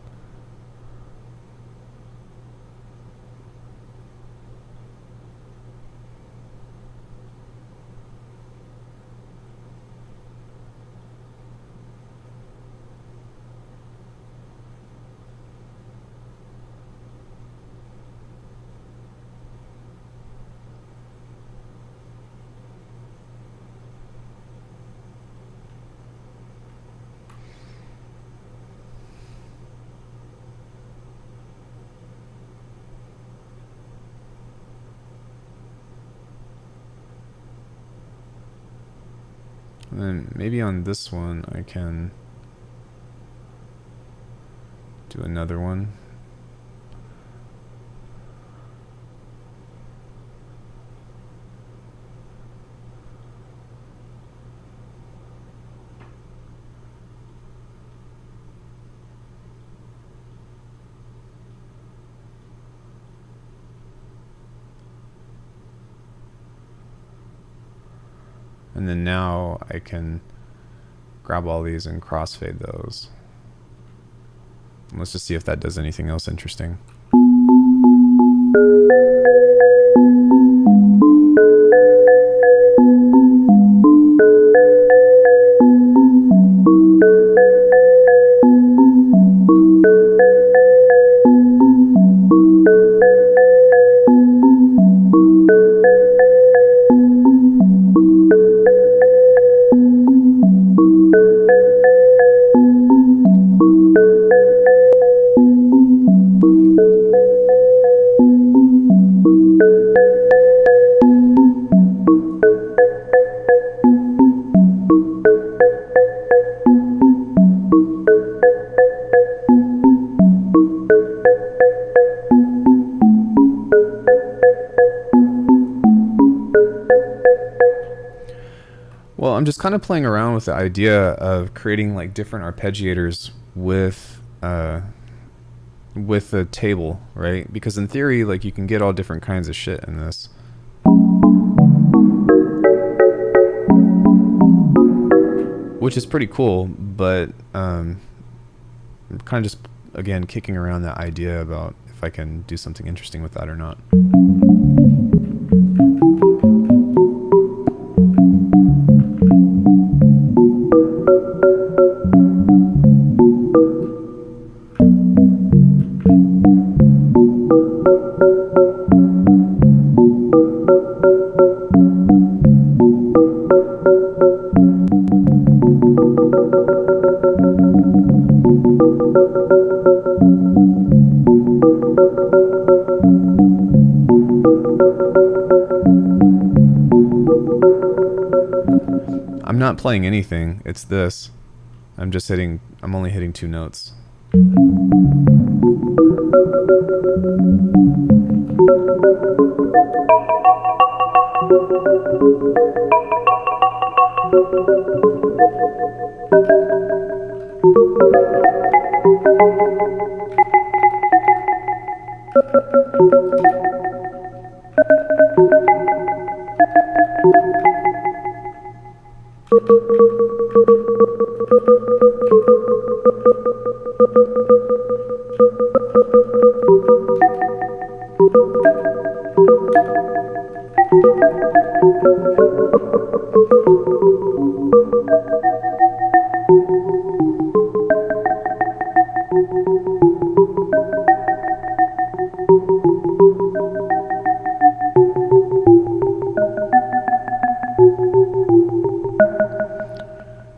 And then maybe on this one I can do another one. And then now I can grab all these and crossfade those. Let's just see if that does anything else interesting. Well, I'm just kind of playing around with the idea of creating like different arpeggiators with a table, right? Because in theory, like you can get all different kinds of shit in this. Which is pretty cool, but I'm kind of just, again, kicking around that idea about if I can do something interesting with that or not. I'm not playing anything, it's this. I'm only hitting 2 notes.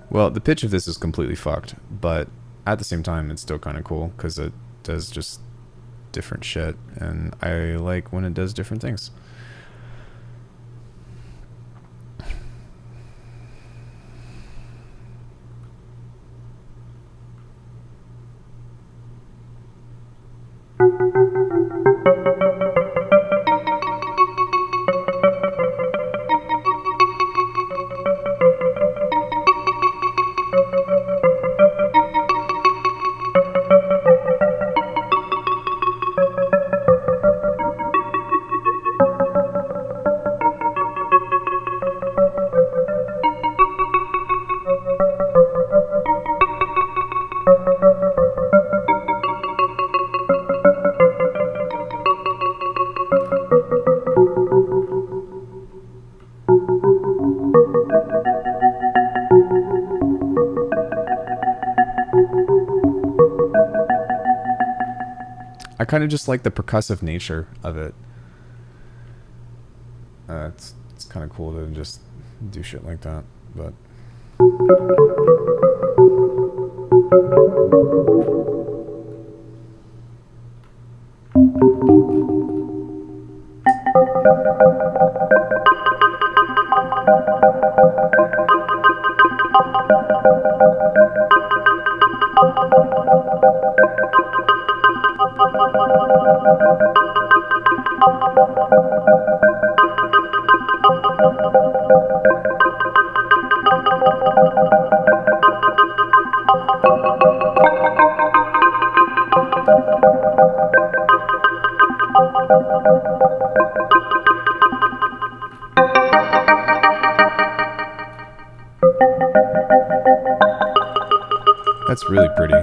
Well, the pitch of this is completely fucked, but at the same time, it's still kind of cool because it does just different shit, and I like when it does different things. I kind of just like the percussive nature of it. It's kind of cool to just do shit like that, but... That's really pretty.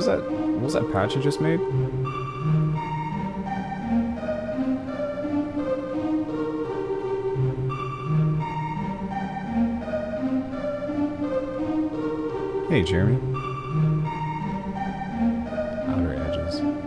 was that? What was that patch I just made? Hey, Jeremy. Outer edges.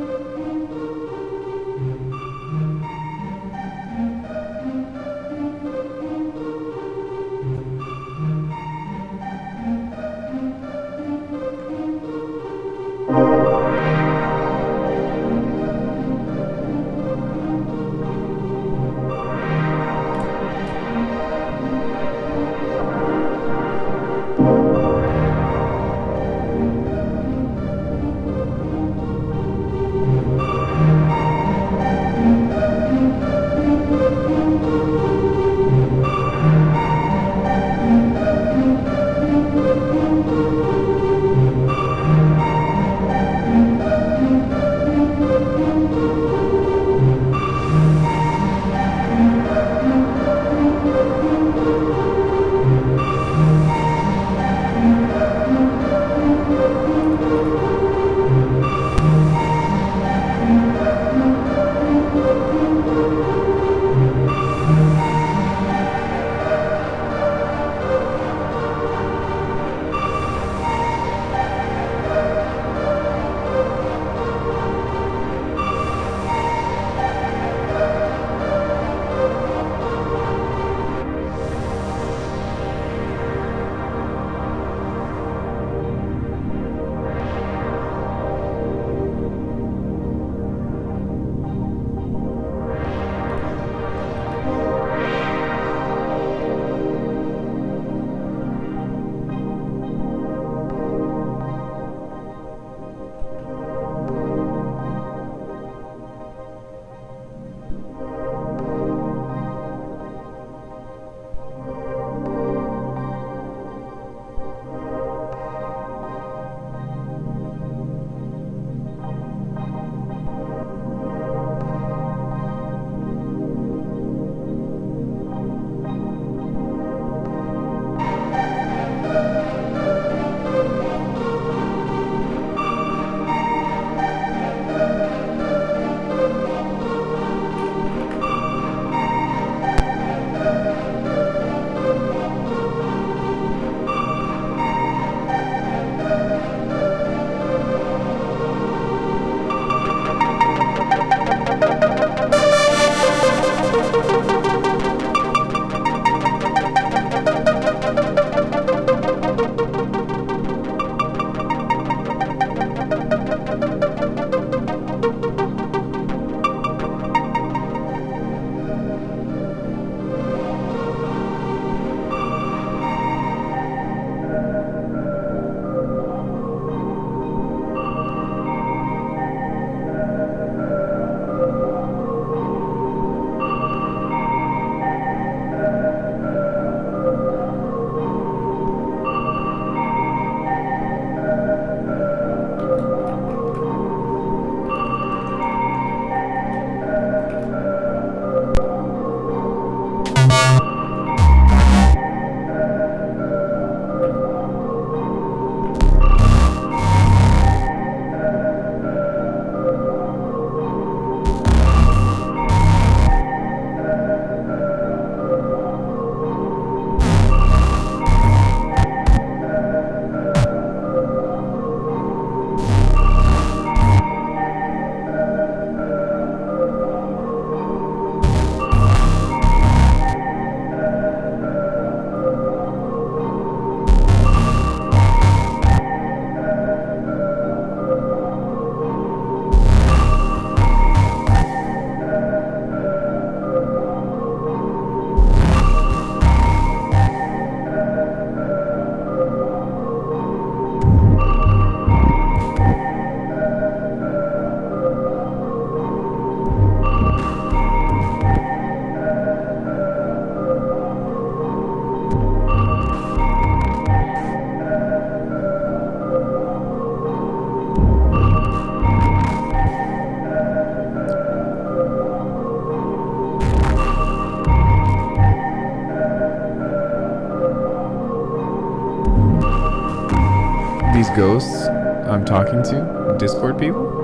these ghosts I'm talking to, Discord people?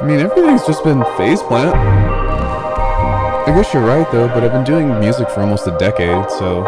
I mean, everything's just been phase plant. I guess you're right, though, but I've been doing music for almost a decade, so...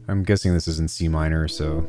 I'm guessing this is in C minor, so...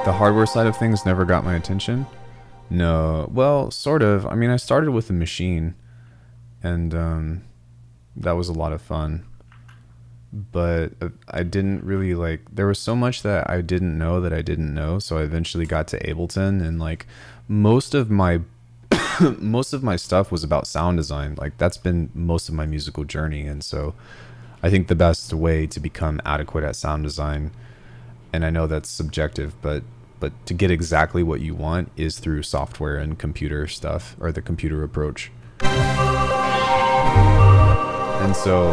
The hardware side of things never got my attention. No, well, sort of. I mean, I started with a machine, and that was a lot of fun. But I didn't really like. There was so much that I didn't know, so I eventually got to Ableton, and like most of my most of my stuff was about sound design. Like that's been most of my musical journey, and so I think the best way to become adequate at sound design, and I know that's subjective, but to get exactly what you want is through software and computer stuff, or the computer approach. And so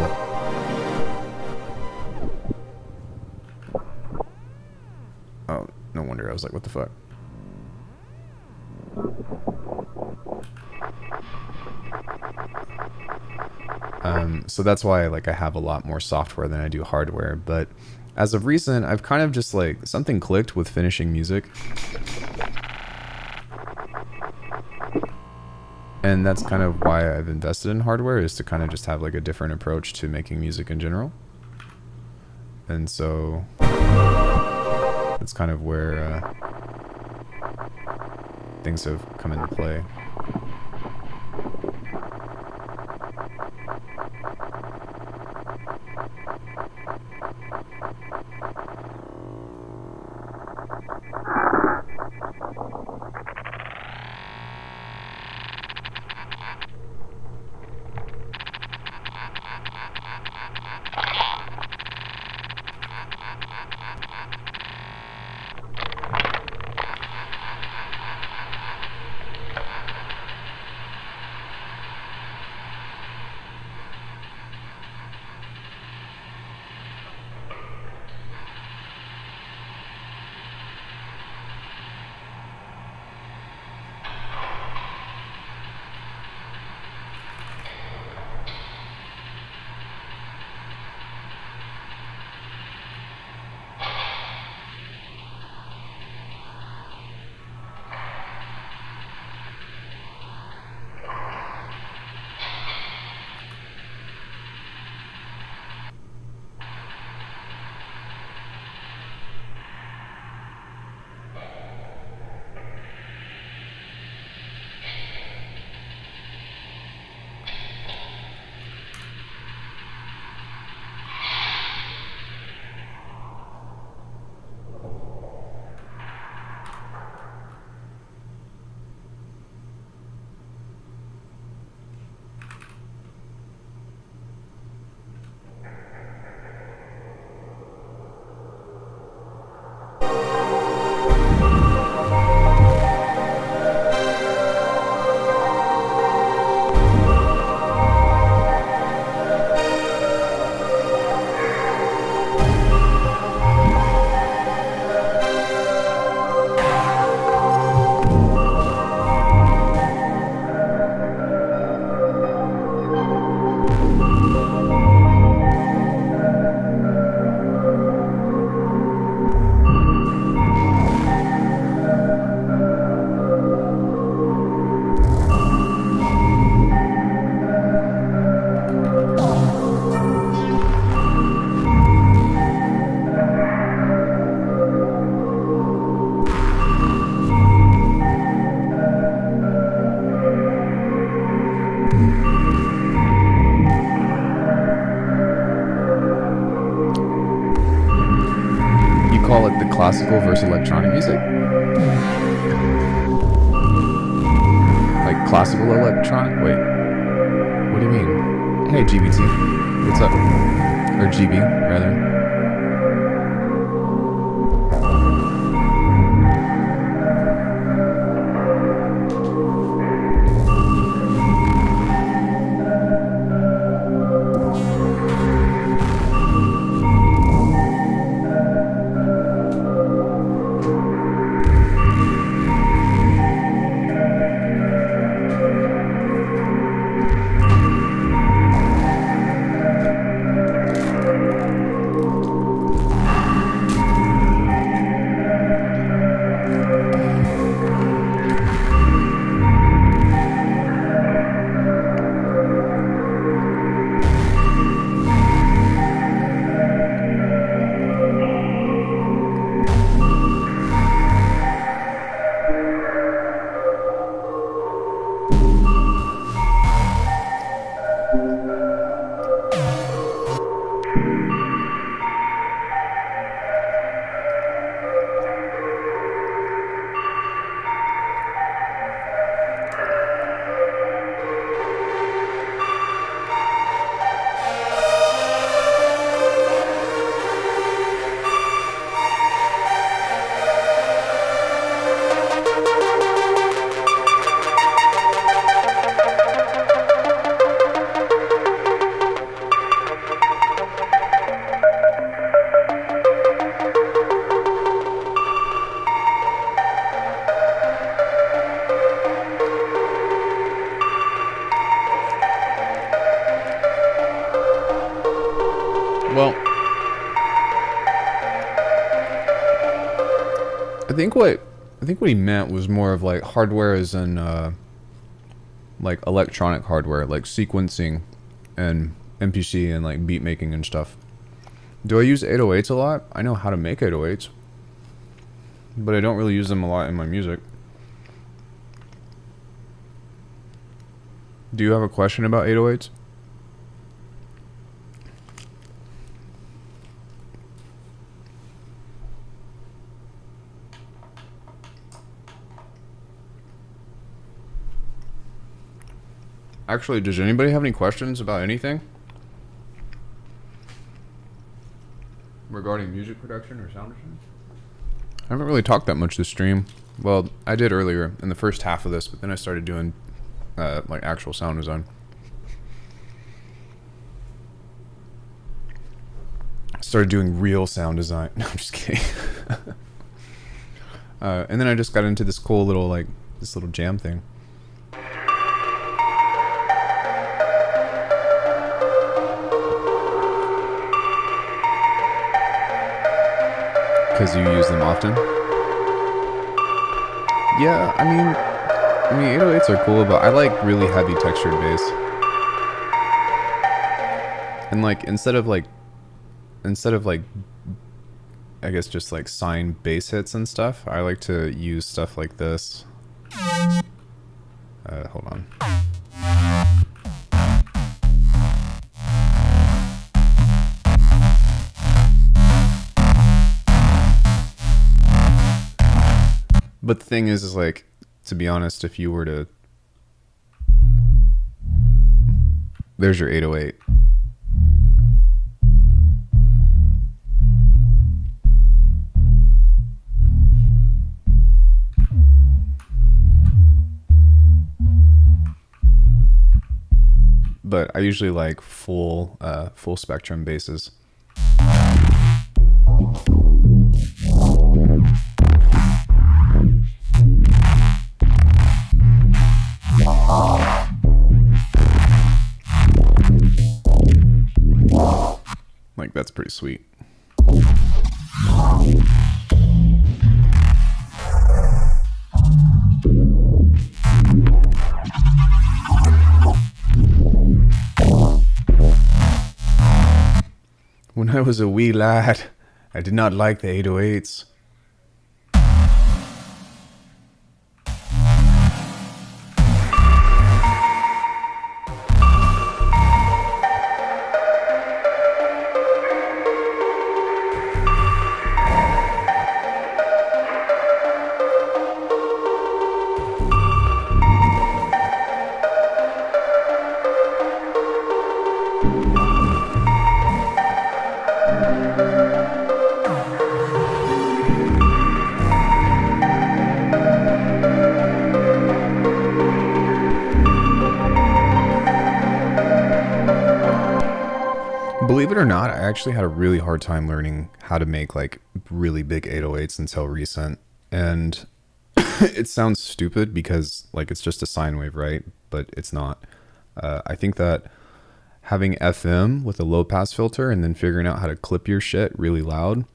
oh, no wonder I was like, what the fuck? So that's why like I have a lot more software than I do hardware, but as of recent, I've kind of just like something clicked with finishing music. And that's kind of why I've invested in hardware, is to kind of just have like a different approach to making music in general. And so that's kind of where things have come into play. classical versus electronic music? Like classical electronic? Wait. What do you mean? Hey, GBT. What's up? Or GB, rather. Well, I think what he meant was more of like hardware as in like electronic hardware, like sequencing and MPC and like beat making and stuff. Do I use 808s a lot? I know how to make 808s, but I don't really use them a lot in my music. Do you have a question about 808s? Actually, does anybody have any questions about anything regarding music production or sound design? I haven't really talked that much this stream. Well, I did earlier in the first half of this, but then I started doing like actual sound design. Started doing real sound design. No, I'm just kidding. And then I just got into this cool little this little jam thing. Because you use them often? Yeah, I mean 808s are cool, but I like really heavy textured bass. And like instead of I guess just like signed bass hits and stuff, I like to use stuff like this. Hold on. But the thing is like, to be honest, if you were to... There's your 808. But I usually like full spectrum basses. Like, that's pretty sweet. When I was a wee lad, I did not like the 808s. it or not, I actually had a really hard time learning how to make like really big 808s until recent. And it sounds stupid because like it's just a sine wave, right? But it's not. I think that having FM with a low pass filter and then figuring out how to clip your shit really loud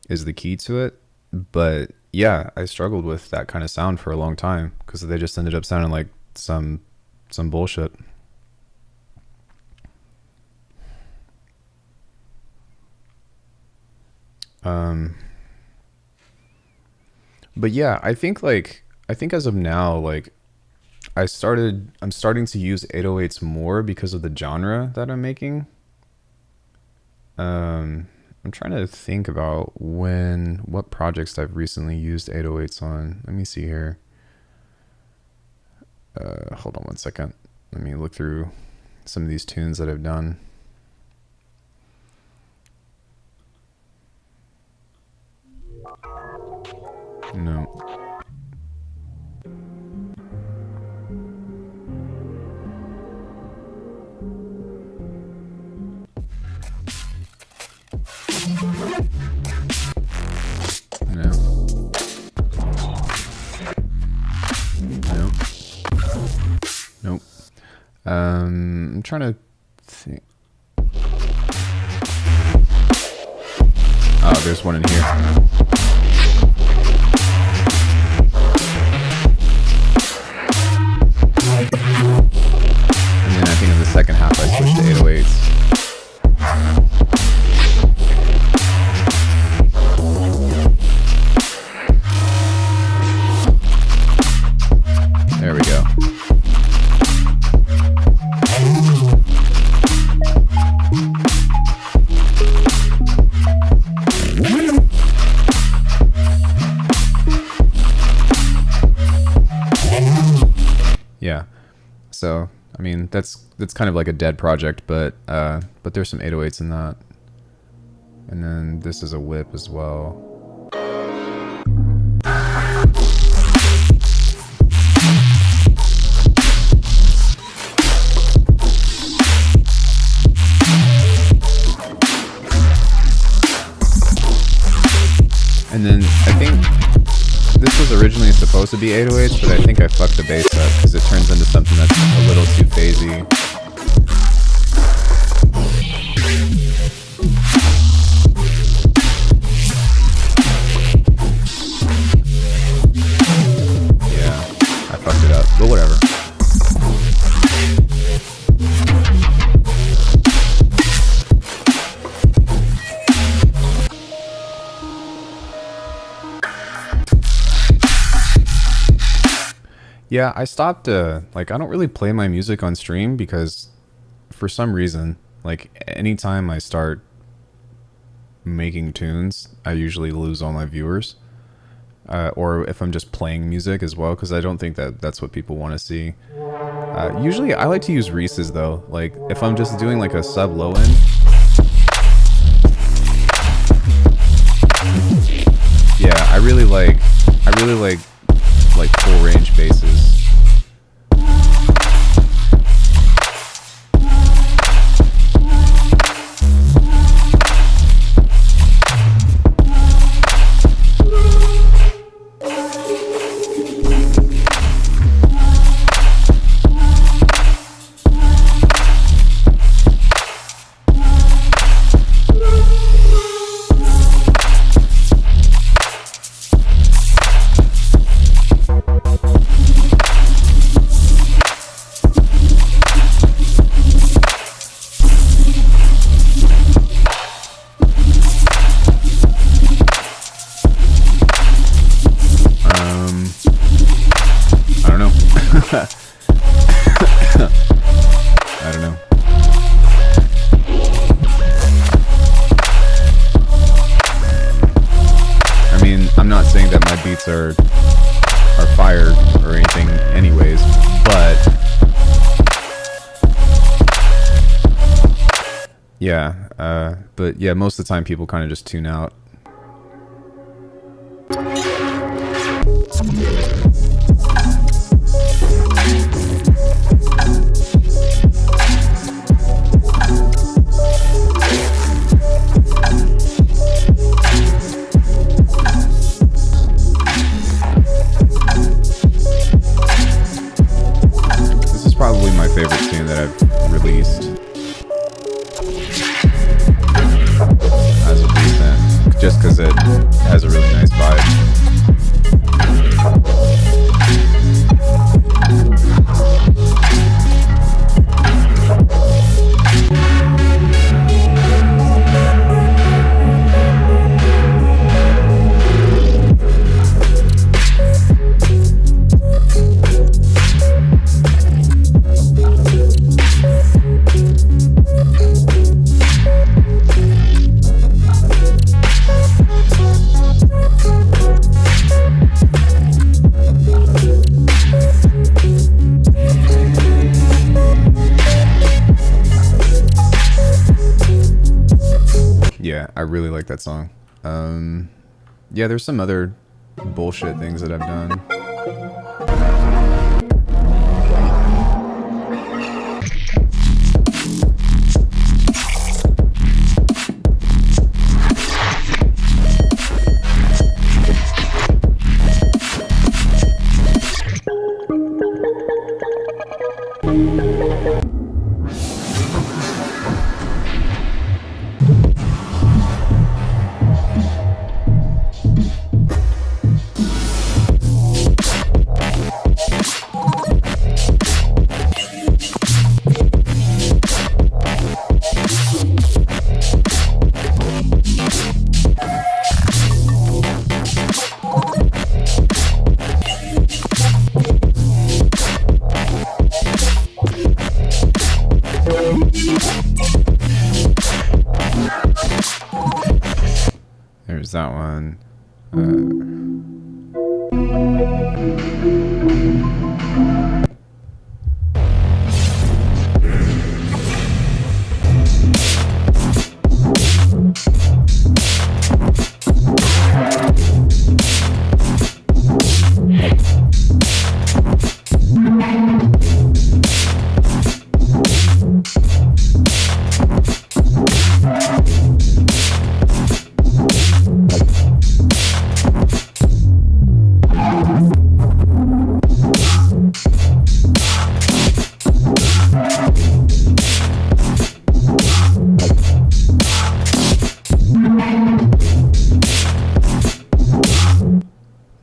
is the key to it. But yeah, I struggled with that kind of sound for a long time because they just ended up sounding like some bullshit. But yeah, I think as of now, like I'm starting to use 808s more because of the genre that I'm making. I'm trying to think about what projects I've recently used 808s on. Let me see here. Hold on one second. Let me look through some of these tunes that I've done. No. No. Nope. Nope. I'm trying to think. Oh, there's one in here. And then I think in the second half I switched to 808s. There we go. Yeah. So, I mean, that's kind of like a dead project, but there's some 808s in that. And then this is a whip as well. And then I think this was originally supposed to be 808s, but I think I fucked the bass up because it turns into something that's a little too phasey. Yeah, I fucked it up, but whatever. Yeah, I stopped, like, I don't really play my music on stream because for some reason, like, anytime I start making tunes, I usually lose all my viewers. Or if I'm just playing music as well, because I don't think that that's what people want to see. Usually, I like to use Reese's, though. Like, if I'm just doing, like, a sub-low end. Yeah, I really like full range basses. I don't know. I mean, I'm not saying that my beats are fire or anything anyways, but yeah, most of the time people kind of just tune out. just because it has a really nice vibe. Yeah, I really like that song. Yeah, there's some other bullshit things that I've done. There's that one.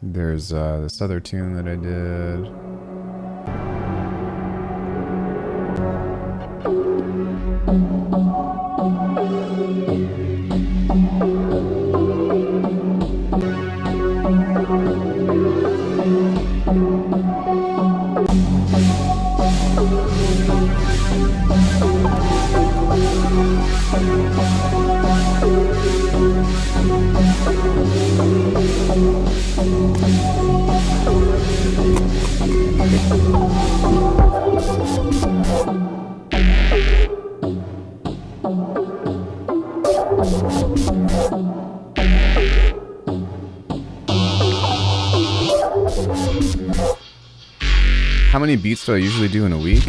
There's this other tune that I did. How many beats do I usually do in a week?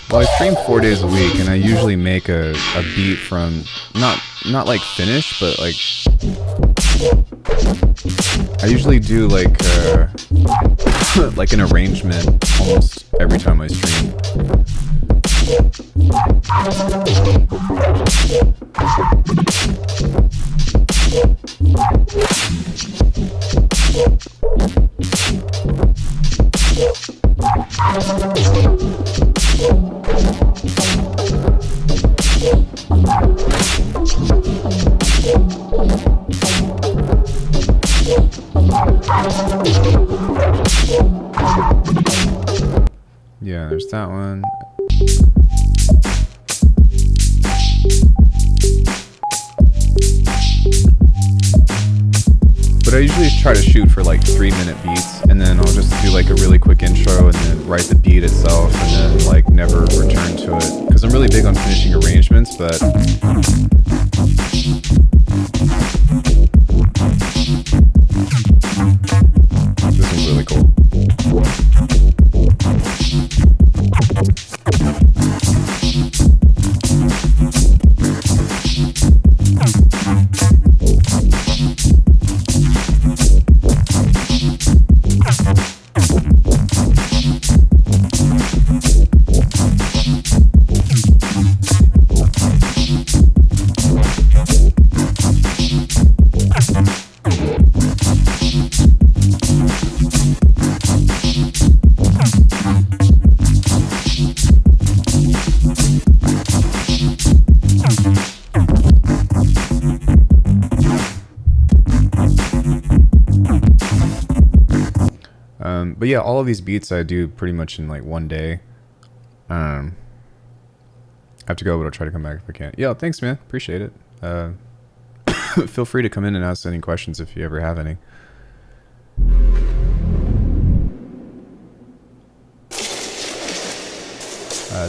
Well, I stream 4 days a week, and I usually make a beat from not like finished, but like I usually do like like an arrangement almost every time I stream. Yeah, there's that one. But I usually try to shoot for like 3-minute beats, and then I'll just do like a really quick intro and then write the beat itself and then like never return to it. Because I'm really big on finishing arrangements, but this is really cool. But yeah, all of these beats I do pretty much in like one day. I have to go, but I'll try to come back if I can. Yeah, thanks, man. Appreciate it. Feel free to come in and ask any questions if you ever have any.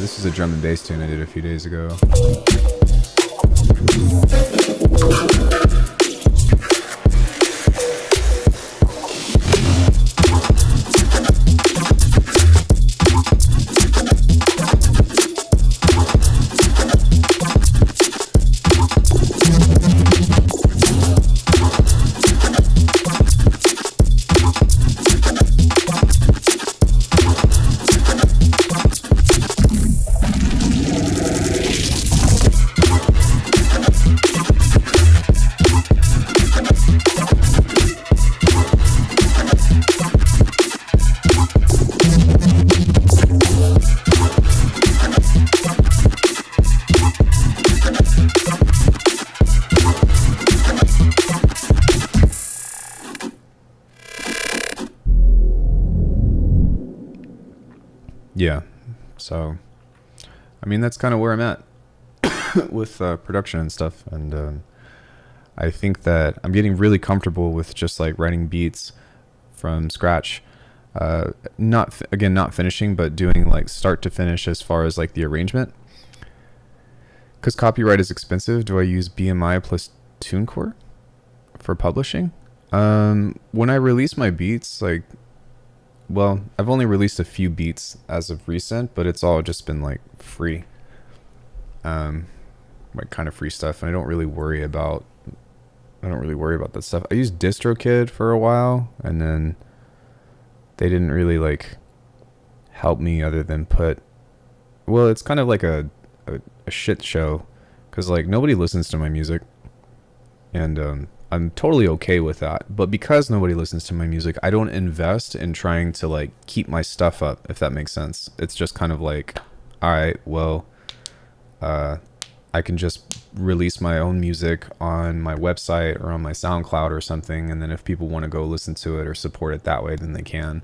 This is a drum and bass tune I did a few days ago. Yeah, so I mean that's kind of where I'm at with production and stuff, and I think that I'm getting really comfortable with just like writing beats from scratch, not finishing, but doing like start to finish as far as like the arrangement, because copyright is expensive. Do I use BMI plus TuneCore for publishing? When I release my beats, like, well, I've only released a few beats as of recent, but it's all just been like free, like kind of free stuff, and I don't really worry about that stuff. I used DistroKid for a while, and then they didn't really like help me other than well, it's kind of like a shit show, because like nobody listens to my music, and I'm totally okay with that. But because nobody listens to my music, I don't invest in trying to like keep my stuff up, if that makes sense. It's just kind of like, all right, well, I can just release my own music on my website or on my SoundCloud or something, and then if people want to go listen to it or support it that way, then they can.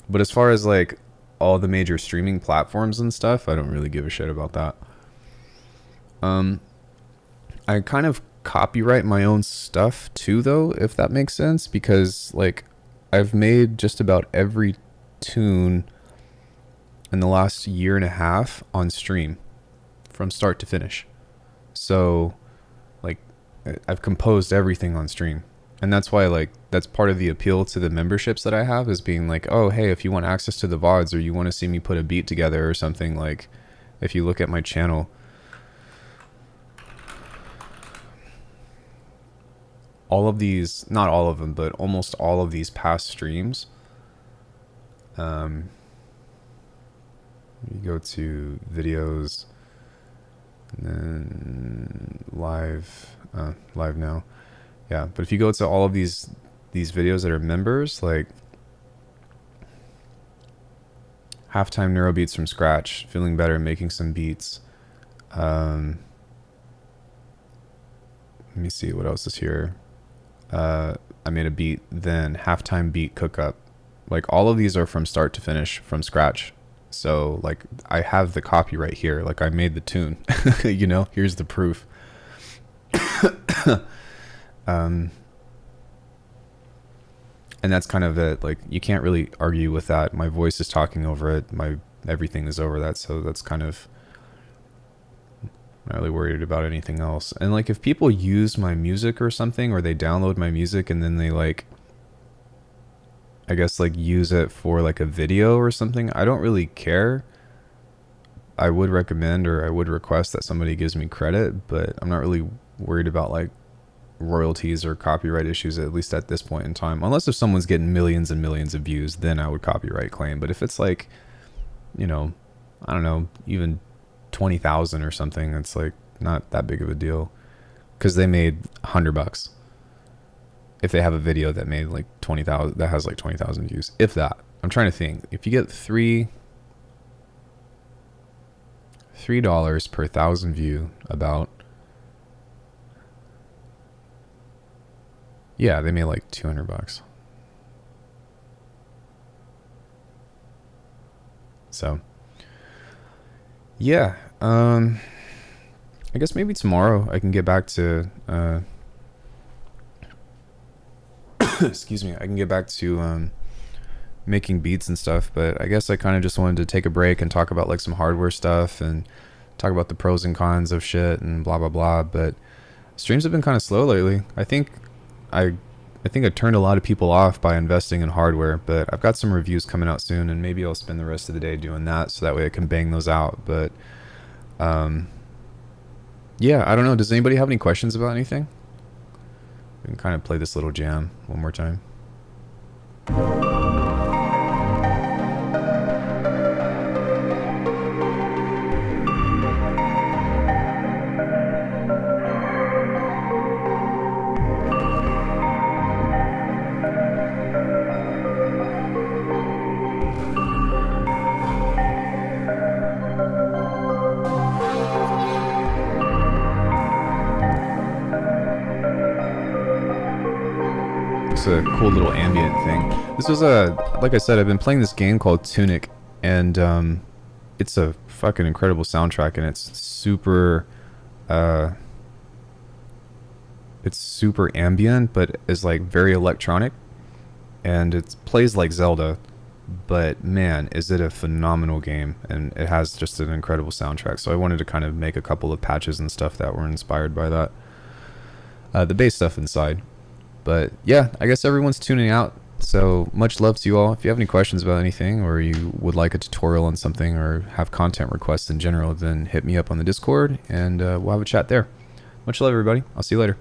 But as far as like all the major streaming platforms and stuff, I don't really give a shit about that. I kind of copyright my own stuff too, though, if that makes sense, because like I've made just about every tune in the last year and a half on stream from start to finish. So like I've composed everything on stream, and that's why like that's part of the appeal to the memberships that I have, is being like, oh hey, if you want access to the VODs or you want to see me put a beat together or something, like if you look at my channel, all of these, not all of them, but almost all of these past streams, you go to videos and then live now. Yeah, but if you go to all of these videos that are members, like halftime neurobeats from scratch, feeling better, making some beats, let me see what else is here. I made a beat, then halftime beat cook up. Like all of these are from start to finish from scratch. So like I have the copyright here. Like I made the tune, you know, here's the proof. And that's kind of it. Like you can't really argue with that. My voice is talking over it. My everything is over that. So that's kind of, not really worried about anything else. And like if people use my music or something, or they download my music and then they like, I guess like use it for like a video or something, I don't really care. I would recommend, or I would request that somebody gives me credit, but I'm not really worried about like royalties or copyright issues, at least at this point in time. Unless if someone's getting millions and millions of views, then I would copyright claim. But if it's like, you know, I don't know, even 20,000 or something, it's like not that big of a deal, because they made $100 if they have a video that made like 20,000, that has like 20,000 views, if that. I'm trying to think, if you get $3 per 1,000 view, about, yeah, they made like $200. So yeah, I guess maybe tomorrow I can get back to excuse me, I can get back to making beats and stuff, but I guess I kind of just wanted to take a break and talk about like some hardware stuff and talk about the pros and cons of shit and blah blah blah. But streams have been kind of slow lately. I think I turned a lot of people off by investing in hardware, but I've got some reviews coming out soon, and maybe I'll spend the rest of the day doing that, so that way I can bang those out. But yeah, I don't know. Does anybody have any questions about anything? We can kind of play this little jam one more time. A cool little ambient thing. This was like I said, I've been playing this game called Tunic, and it's a fucking incredible soundtrack, and it's super ambient, but is like very electronic, and it plays like Zelda, but man, is it a phenomenal game, and it has just an incredible soundtrack. So I wanted to kind of make a couple of patches and stuff that were inspired by that, the bass stuff inside. But yeah, I guess everyone's tuning out. So much love to you all. If you have any questions about anything, or you would like a tutorial on something, or have content requests in general, then hit me up on the Discord, and we'll have a chat there. Much love, everybody. I'll see you later.